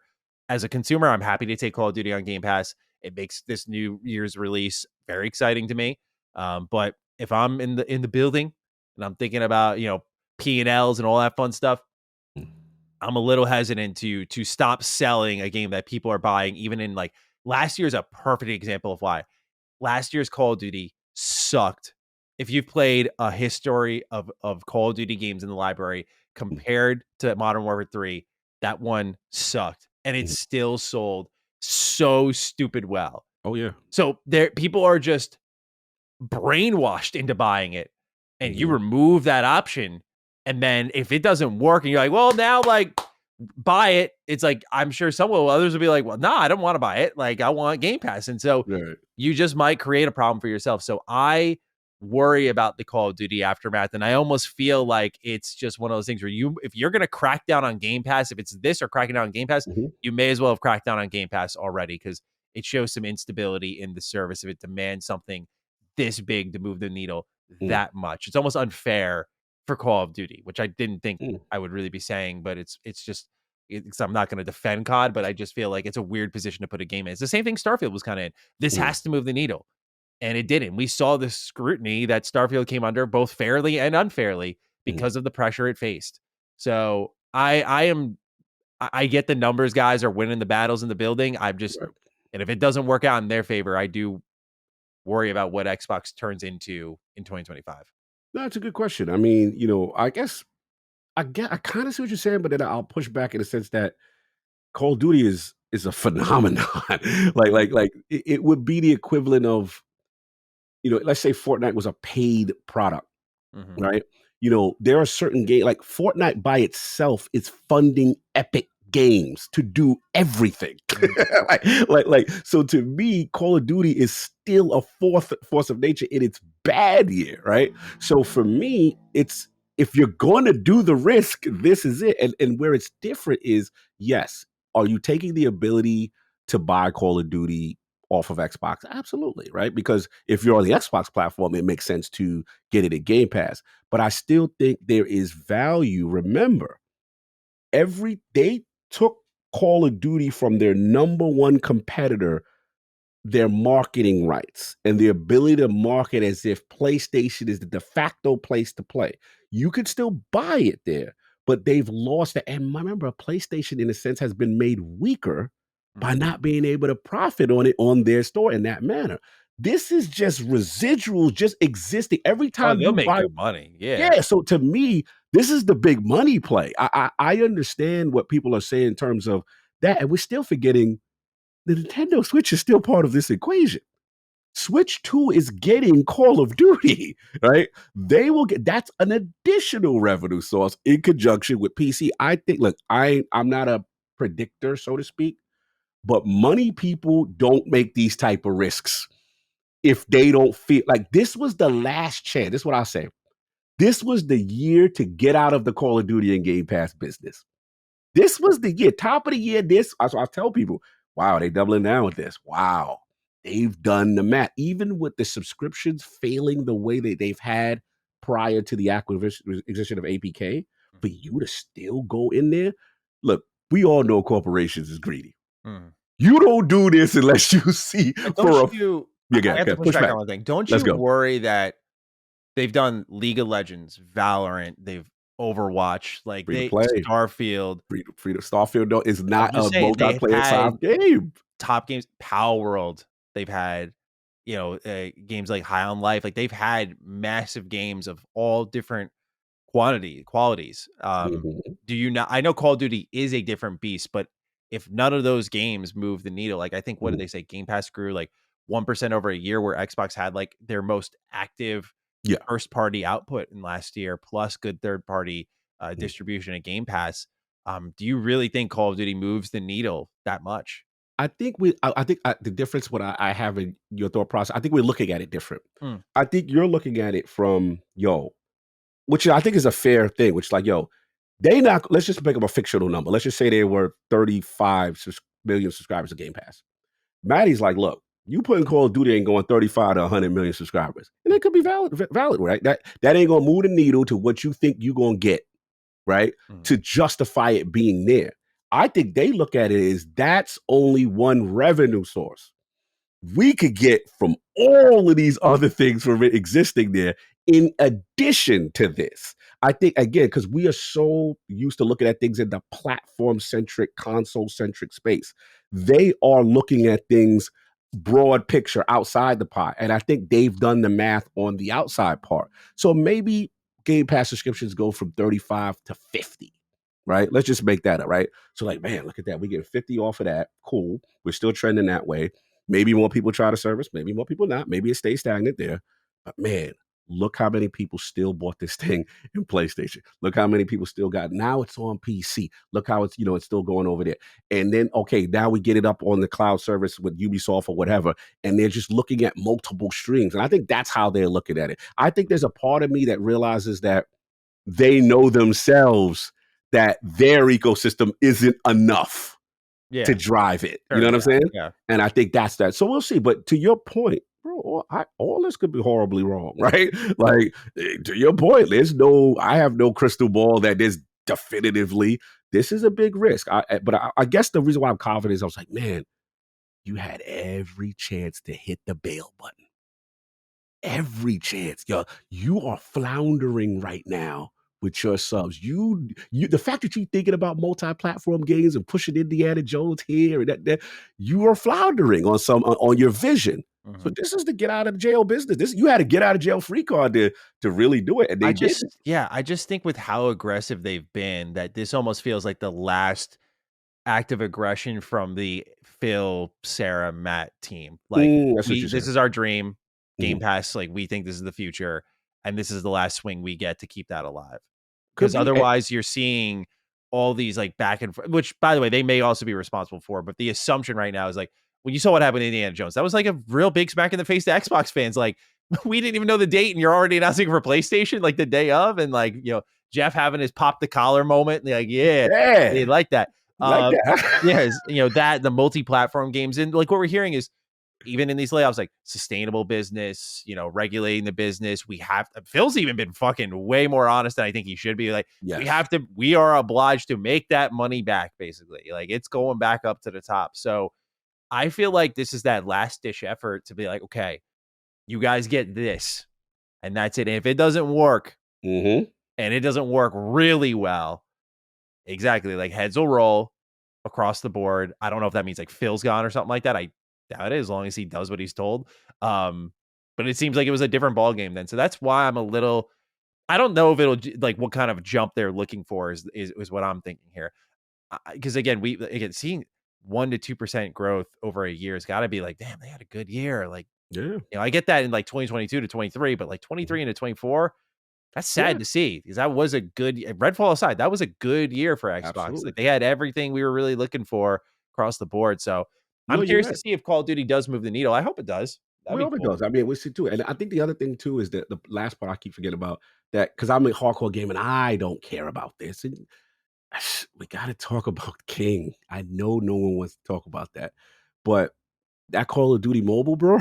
as a consumer, I'm happy to take Call of Duty on Game Pass. It makes this new year's release very exciting to me. But if I'm in the building and I'm thinking about, P&Ls and all that fun stuff, I'm a little hesitant to stop selling a game that people are buying. Even in like last year's a perfect example of why. Last year's Call of Duty sucked. If you've played a history of Call of Duty games in the library compared to Modern Warfare 3, that one sucked, and it still sold so stupid well. Oh yeah. So people are just brainwashed into buying it, and you remove that option, and then if it doesn't work and you're like, well, now like buy it, it's like, I'm sure others will be like, well, no, I don't want to buy it, like I want Game Pass. And so you just might create a problem for yourself. So I worry about the Call of Duty aftermath, and I almost feel like it's just one of those things where if you're going to crack down on Game Pass, if it's this or cracking down on Game Pass, you may as well have cracked down on Game Pass already, because it shows some instability in the service if it demands something this big to move the needle that much. It's almost unfair for Call of Duty, which I didn't think I would really be saying, but it's I'm not going to defend COD, but I just feel like it's a weird position to put a game in. It's the same thing Starfield was kind of in. This has to move the needle, and it didn't. We saw the scrutiny that Starfield came under, both fairly and unfairly, because of the pressure it faced. So I get the numbers guys are winning the battles in the building. And if it doesn't work out in their favor, I do worry about what Xbox turns into in 2025. That's a good question. I mean, I guess I kind of see what you're saying, but then I'll push back in the sense that Call of Duty is a phenomenon. like it would be the equivalent of, let's say Fortnite was a paid product, right? There are certain games, like Fortnite by itself is funding Epic Games to do everything. So to me, Call of Duty is still a force of nature in its bad year, right? So for me, it's, if you're going to do the risk, this is it. And where it's different is, yes, are you taking the ability to buy Call of Duty off of Xbox? Absolutely, right? Because if you're on the Xbox platform, it makes sense to get it at Game Pass. But I still think there is value. Remember, they took Call of Duty from their number one competitor their marketing rights and the ability to market as if PlayStation is the de facto place to play. You could still buy it there, but they've lost that. And remember, PlayStation, in a sense, has been made weaker by not being able to profit on it on their store in that manner. This is just residuals just existing every time they'll you make buy good money. Yeah. So to me, this is the big money play. I understand what people are saying in terms of that, and we're still forgetting the Nintendo Switch is still part of this equation. Switch 2 is getting Call of Duty, right? They will get that's an additional revenue source in conjunction with PC. I think, look, I'm not a predictor, so to speak, but money people don't make these type of risks if they don't feel like this was the last chance. This is what I'll say. This was the year to get out of the Call of Duty and Game Pass business. This was the year, top of the year. I tell people, wow, they doubling down with this. Wow, they've done the math. Even with the subscriptions failing the way that they've had prior to the acquisition of APK, for you to still go in there. Look, we all know corporations is greedy. You don't do this unless you see. I have to push back on one thing. Don't you worry that they've done League of Legends, Valorant, they've Overwatch, like Starfield. Starfield is not a multiplayer top game. Top games, Power World. They've had, games like High on Life. Like they've had massive games of all different qualities. Do you not? I know Call of Duty is a different beast, but if none of those games move the needle, like I think what did they say? Game Pass grew like 1% over a year, where Xbox had like their most active first party output in last year, plus good third party distribution at Game Pass. Do you really think Call of Duty moves the needle that much? I think the difference what I have in your thought process, I think we're looking at it different. I think you're looking at it from which I think is a fair thing, which like, let's just make up a fictional number. Let's just say they were 35 million subscribers of Game Pass. Maddie's like, look, you putting Call of Duty ain't going 35 to 100 million subscribers. And it could be valid, right? That ain't going to move the needle to what you think you're going to get, right? To justify it being there. I think they look at it as that's only one revenue source. We could get from all of these other things from it existing there in addition to this. I think, again, because we are so used to looking at things in the platform-centric, console-centric space. They are looking at things broad picture outside the pot. And I think they've done the math on the outside part. So maybe Game Pass subscriptions go from 35 to 50, right? Let's just make that up, right? So like, man, look at that. We get 50 off of that. Cool. We're still trending that way. Maybe more people try the service. Maybe more people not. Maybe it stays stagnant there. But man, look how many people still bought this thing in PlayStation. Look how many people still got. Now it's on PC. Look how it's, it's still going over there. And then, okay, now we get it up on the cloud service with Ubisoft or whatever. And they're just looking at multiple streams. And I think that's how they're looking at it. I think there's a part of me that realizes that they know themselves that their ecosystem isn't enough to drive it. You know what I'm saying? Yeah. And I think that's that. So we'll see. But to your point, bro, all this could be horribly wrong, right? Like, to your point, I have no crystal ball that is definitively, this is a big risk. But I guess the reason why I'm confident is I was like, man, you had every chance to hit the bail button. Every chance. You are floundering right now with your subs. The fact that you're thinking about multi-platform games and pushing Indiana Jones here and that you are floundering on your vision. So this is the get out of jail business. You had to get out of jail free card to really do it. And they didn't. I just think with how aggressive they've been, that this almost feels like the last act of aggression from the Phil, Sarah, Matt team. Like, this is our dream. Game Pass, like, we think this is the future, and this is the last swing we get to keep that alive. Because otherwise you're seeing all these like back and forth, which, by the way, they may also be responsible for, but the assumption right now is like, when you saw what happened to Indiana Jones, that was like a real big smack in the face to Xbox fans. Like, we didn't even know the date and you're already announcing for PlayStation like the day of, and like, Jeff having his pop the collar moment, and like, they like that. That the multi-platform games, and like what we're hearing is, even in these layoffs, like sustainable business, regulating the business. Phil's even been fucking way more honest than I think he should be. Like, we are obliged to make that money back, basically. Like, it's going back up to the top. So I feel like this is that last ditch effort to be like, okay, you guys get this, and that's it. And if it doesn't work, and it doesn't work really well, exactly, like heads will roll across the board. I don't know if that means like Phil's gone or something like that. I doubt it, as long as he does what he's told. But it seems like it was a different ball game then. So that's why I'm a little. I don't know if it'll like what kind of jump they're looking for is what I'm thinking here. Because again, seeing 1 to 2% growth over a year has got to be like, damn, they had a good year. Like, I get that in like 2022 to 23, but like 23 into 24, that's sad to see, because that was a good Redfall aside, that was a good year for Xbox. Absolutely. Like, they had everything we were really looking for across the board. So I'm curious to see if Call of Duty does move the needle. I hope it does. We hope it does. I mean, we see too. And I think the other thing too is that the last part I keep forgetting about that, because I'm a hardcore game and I don't care about this. And we got to talk about King. I know no one wants to talk about that, but that Call of Duty Mobile, bro.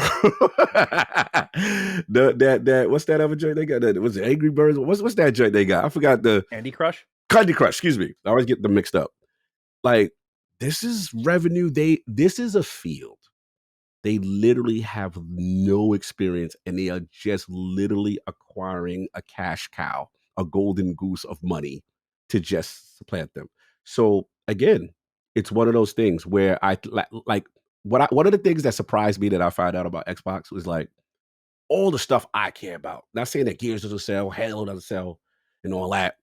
that what's that other joint they got? Was it Angry Birds? What's that joint they got? I forgot the Candy Crush. Candy Crush. Excuse me. I always get them mixed up. Like, this is revenue. This is a field. They literally have no experience, and they are just literally acquiring a cash cow, a golden goose of money to just supplant them. So again, it's one of those things where I like one of the things that surprised me that I found out about Xbox was like all the stuff I care about. Not saying that Gears doesn't sell, Halo doesn't sell, and all that.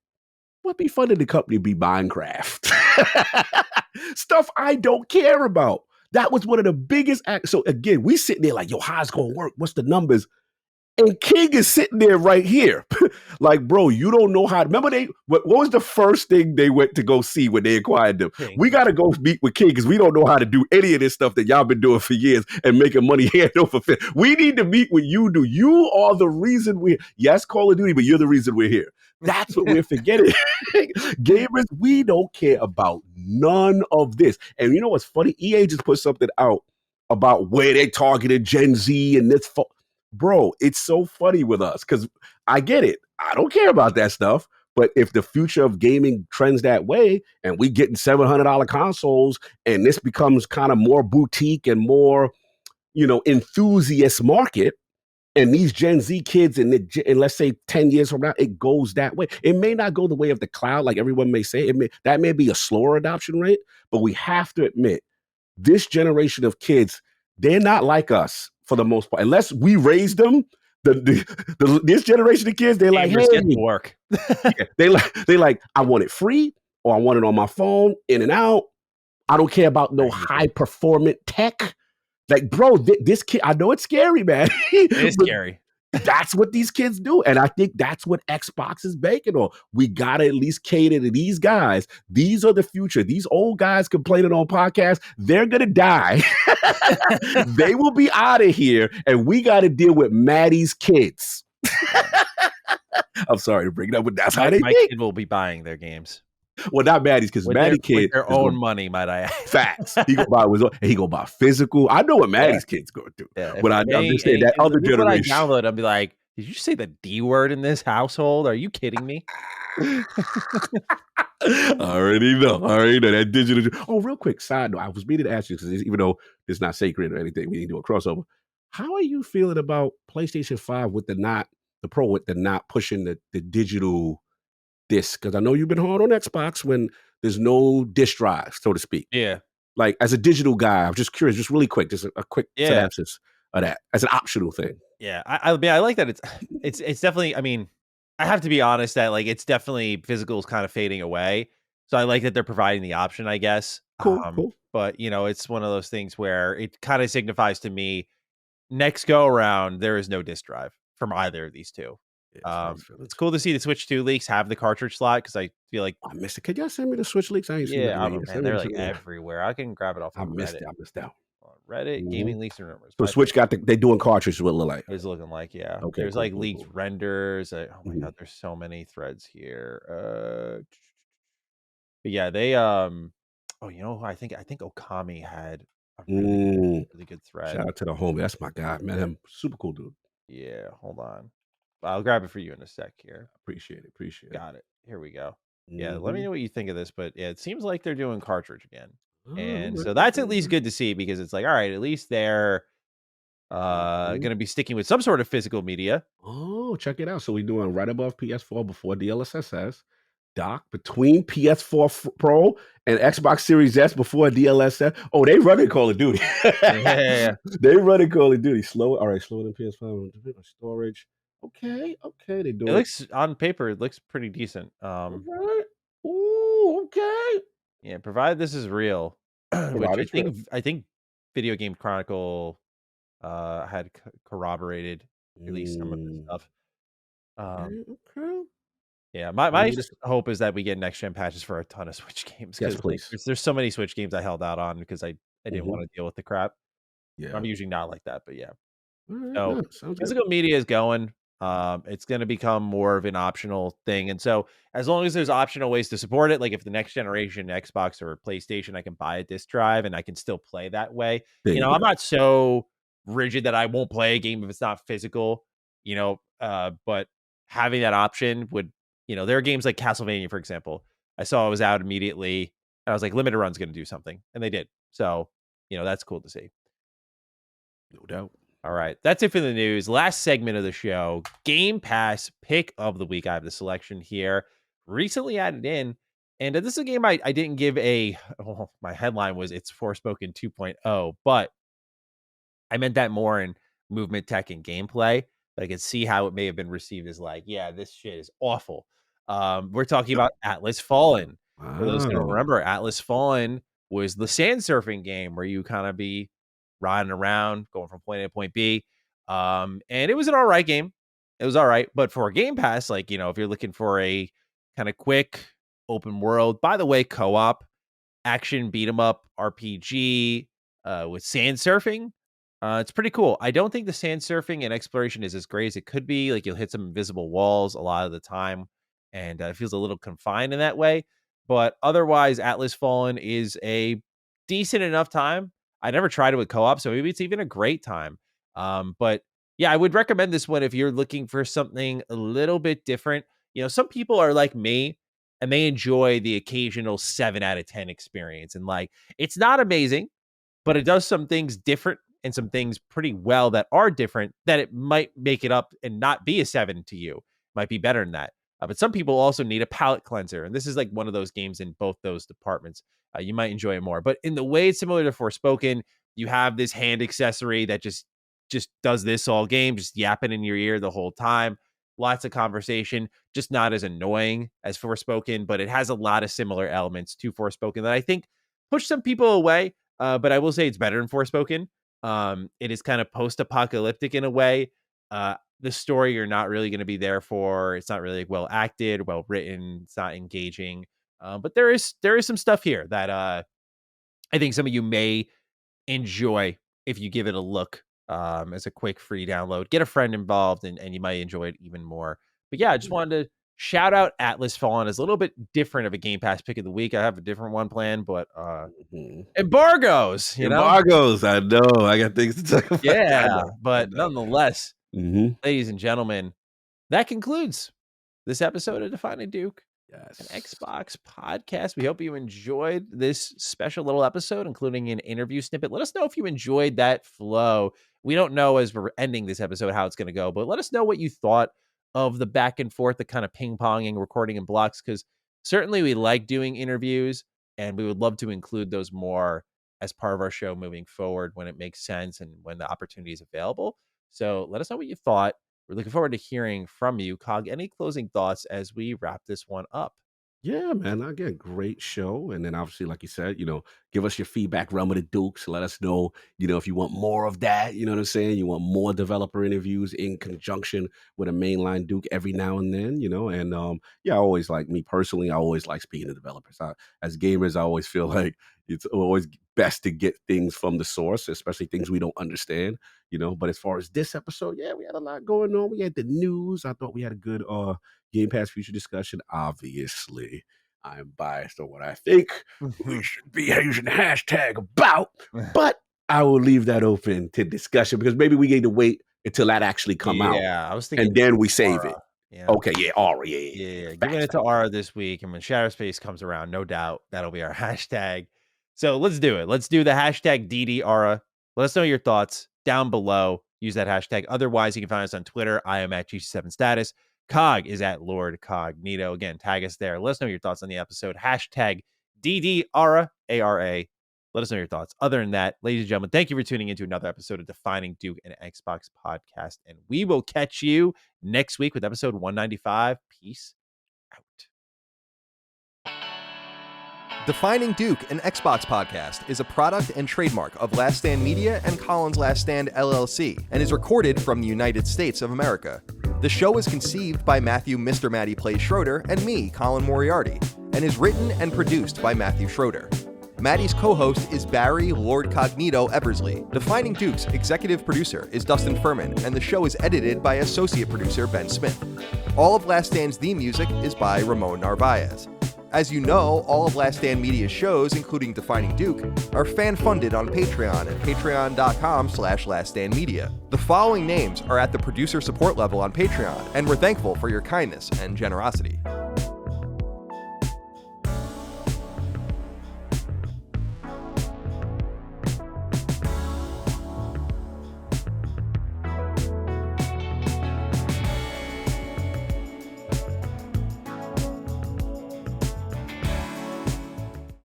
What be fun in the company be Minecraft. Stuff I don't care about. That was one of the biggest acts. So again, we sitting there like, yo, how's it gonna work? What's the numbers? And King is sitting there right here. Like, bro, you don't know how. Remember, what was the first thing they went to go see when they acquired them? King. We got to go meet with King because we don't know how to do any of this stuff that y'all been doing for years and making money hand over fist. We need to meet what you do. You are the reason we're, yes, Call of Duty, but you're the reason we're here. That's what we're forgetting. Gamers, we don't care about none of this. And you know what's funny? EA just put something out about where they targeted Gen Z and this. Bro, it's so funny with us because I get it. I don't care about that stuff. But if the future of gaming trends that way and we getting $700 consoles and this becomes kind of more boutique and more, enthusiast market, and these Gen Z kids and let's say 10 years from now, it goes that way. It may not go the way of the cloud like everyone may say. That may be a slower adoption rate, but we have to admit this generation of kids, they're not like us for the most part. Unless we raise them, this generation of kids, they're like, hey, work. they like, I want it free or I want it on my phone, in and out. I don't care about no high performant tech. Like, bro, this kid, I know it's scary, man. It's scary. That's what these kids do. And I think that's what Xbox is banking on. We got to at least cater to these guys. These are the future. These old guys complaining on podcasts, they're going to die. They will be out of here. And we got to deal with Maddie's kids. I'm sorry to bring it up, but that's how they think. My kid will be buying their games. Well, not Maddie's, because Maddie kid with their own money, might I add. Facts. He go buy physical. I know what Maddie's kids go through. Yeah, but I understand that other generation. When I download, I'll be like, did you say the D word in this household? Are you kidding me? I already know that digital. Oh, real quick side note. I was meaning to ask you, because even though it's not sacred or anything, we didn't do a crossover. How are you feeling about PlayStation 5 with the Pro with the not pushing the digital disc? Because I know you've been hard on Xbox when there's no disc drive, so to speak. Yeah. Like, as a digital guy, I'm just curious, just really quick, just a quick synopsis of that as an optional thing. Yeah, I like that. It's definitely. I mean, I have to be honest that like it's definitely physical is kind of fading away. So I like that they're providing the option, I guess. Cool. But it's one of those things where it kind of signifies to me next go around there is no disc drive from either of these two. It's cool to see the Switch 2 leaks have the cartridge slot, because I feel like I missed it. Could y'all send me the Switch leaks? I ain't seen it. Man, they're like everywhere. I can grab it off. I missed out. Reddit, gaming leaks and rumors. So Switch got they doing cartridges. What it look like? It's looking like Okay. There's like leaked renders. Oh my god, there's so many threads here. But yeah, they I think Okami had a really good thread. Shout out to the homie. That's my guy, man. Him super cool dude. Yeah, hold on. I'll grab it for you in a sec here. Appreciate it. Got it. Here we go. Yeah, let me know what you think of this. But yeah, it seems like they're doing cartridge again. And so that's at least good to see, because it's like, all right, at least they're going to be sticking with some sort of physical media. Oh, check it out. So we're doing right above PS4 before DLSS, dock between PS4 Pro and Xbox Series S before DLSS. Oh, they running Call of Duty. Yeah. They running Call of Duty. Slower than PS5 storage. Okay. They do It looks, on paper, it looks pretty decent. Right. Ooh, okay. Yeah, provided this is real, which Provided it's I think Video Game Chronicle had corroborated at least some of this real. stuff. Okay. Yeah, my hope is that we get next gen patches for a ton of Switch games, Yes, because please. there's so many Switch games I held out on because I didn't want to deal with the crap. Yeah. I'm usually not like that, but yeah. All So right, sounds good. physical media is going. It's going to become more of an optional thing, and so as long as there's optional ways to support it, like if the next generation Xbox or PlayStation, I can buy a disc drive and I can still play that way. There you I'm go. not so rigid that I won't play a game if it's not physical. But having that option would, there are games like Castlevania, for example. I saw it was out immediately, and I was like, Limited Run's going to do something, and they did. So, that's cool to see. No doubt. All right, that's it for the news. Last segment of the show, Game Pass pick of the week. I have the selection here, recently added in, and this is a game I didn't give a. Oh, my headline was "It's Forspoken 2.0," but I meant that more in movement, tech, and gameplay. But I could see how it may have been received as like, yeah, this shit is awful. We're talking about Atlas Fallen. For those who don't Wow. remember, Atlas Fallen was the sand surfing game where you kind of be riding around, going from point A to point B. And it was an all right game. It was all right. But for a Game Pass, like, if you're looking for a kind of quick open world, by the way, co-op action beat 'em up RPG with sand surfing, it's pretty cool. I don't think the sand surfing and exploration is as great as it could be. Like, you'll hit some invisible walls a lot of the time, and it feels a little confined in that way. But otherwise, Atlas Fallen is a decent enough time. I never tried it with co-op, so maybe it's even a great time. But yeah, I would recommend this one if you're looking for something a little bit different. Some people are like me, and they enjoy the occasional 7 out of 10 experience. And like, it's not amazing, but it does some things different and some things pretty well that are different, that it might make it up and not be a 7 to you. Might be better than that. But some people also need a palate cleanser. And this is like one of those games in both those departments. You might enjoy it more. But in the way it's similar to Forspoken, you have this hand accessory that just does this all game, just yapping in your ear the whole time. Lots of conversation, just not as annoying as Forspoken, but it has a lot of similar elements to Forspoken that I think push some people away. But I will say it's better than Forspoken. It is kind of post-apocalyptic in a way. The story you're not really going to be there for. It's not really well acted, well written. It's not engaging. But there is some stuff here that I think some of you may enjoy if you give it a look, as a quick free download. Get a friend involved, and you might enjoy it even more. But yeah, I just wanted to shout out Atlas Fallen as a little bit different of a Game Pass pick of the week. I have a different one planned, but embargoes, embargoes. I know. I got things to talk about. Yeah, but nonetheless, ladies and gentlemen, that concludes this episode of Defining Duke, an Xbox podcast. We hope you enjoyed this special little episode, including an interview snippet. Let us know if you enjoyed that flow. We don't know, as we're ending this episode, how it's going to go, but let us know what you thought of the back and forth, the kind of ping-ponging, recording in blocks, because certainly we like doing interviews, and we would love to include those more as part of our show moving forward when it makes sense and when the opportunity is available. So let us know what you thought. We're looking forward to hearing from you. Cog, any closing thoughts as we wrap this one up? Yeah, man. Again, great show. And then obviously, like you said, give us your feedback, Realm of the Dukes. Let us know, if you want more of that, you know what I'm saying? You want more developer interviews in conjunction with a mainline Duke every now and then, and yeah, I always like, me personally, I always like speaking to developers. As gamers, I always feel like it's always best to get things from the source, especially things we don't understand, But as far as this episode, yeah, we had a lot going on. We had the news. I thought we had a good Game Pass future discussion. Obviously, I'm biased on what I think we should be using the hashtag about, but I will leave that open to discussion because maybe we need to wait until that actually come out. Yeah, I was thinking, and then we save Aura. it. Yeah. Okay, yeah, Aura, yeah. Giving it to Aura this week, and when Shattered Space comes around, no doubt that'll be our hashtag. So let's do it. Let's do the hashtag DDAura. Let us know your thoughts down below. Use that hashtag. Otherwise, you can find us on Twitter. I am at G7Status. Cog is at Lord Cognito. Again, tag us there. Let us know your thoughts on the episode. Hashtag DDAura, A-R-A. Let us know your thoughts. Other than that, ladies and gentlemen, thank you for tuning into another episode of Defining Duke and Xbox Podcast. And we will catch you next week with episode 195. Peace out. Defining Duke, an Xbox Podcast, is a product and trademark of Last Stand Media and Collins Last Stand LLC, and is recorded from the United States of America. The show is conceived by Matthew Mr. Matty Plays Schroeder and me, Colin Moriarty, and is written and produced by Matthew Schroeder. Matty's co-host is Barry Lord Cognito Eversley. Defining Duke's executive producer is Dustin Furman, and the show is edited by associate producer Ben Smith. All of Last Stand's theme music is by Ramon Narvaez. As you know, all of Last Stand Media's shows, including Defining Duke, are fan-funded on Patreon at patreon.com/laststandmedia. The following names are at the producer support level on Patreon, and we're thankful for your kindness and generosity.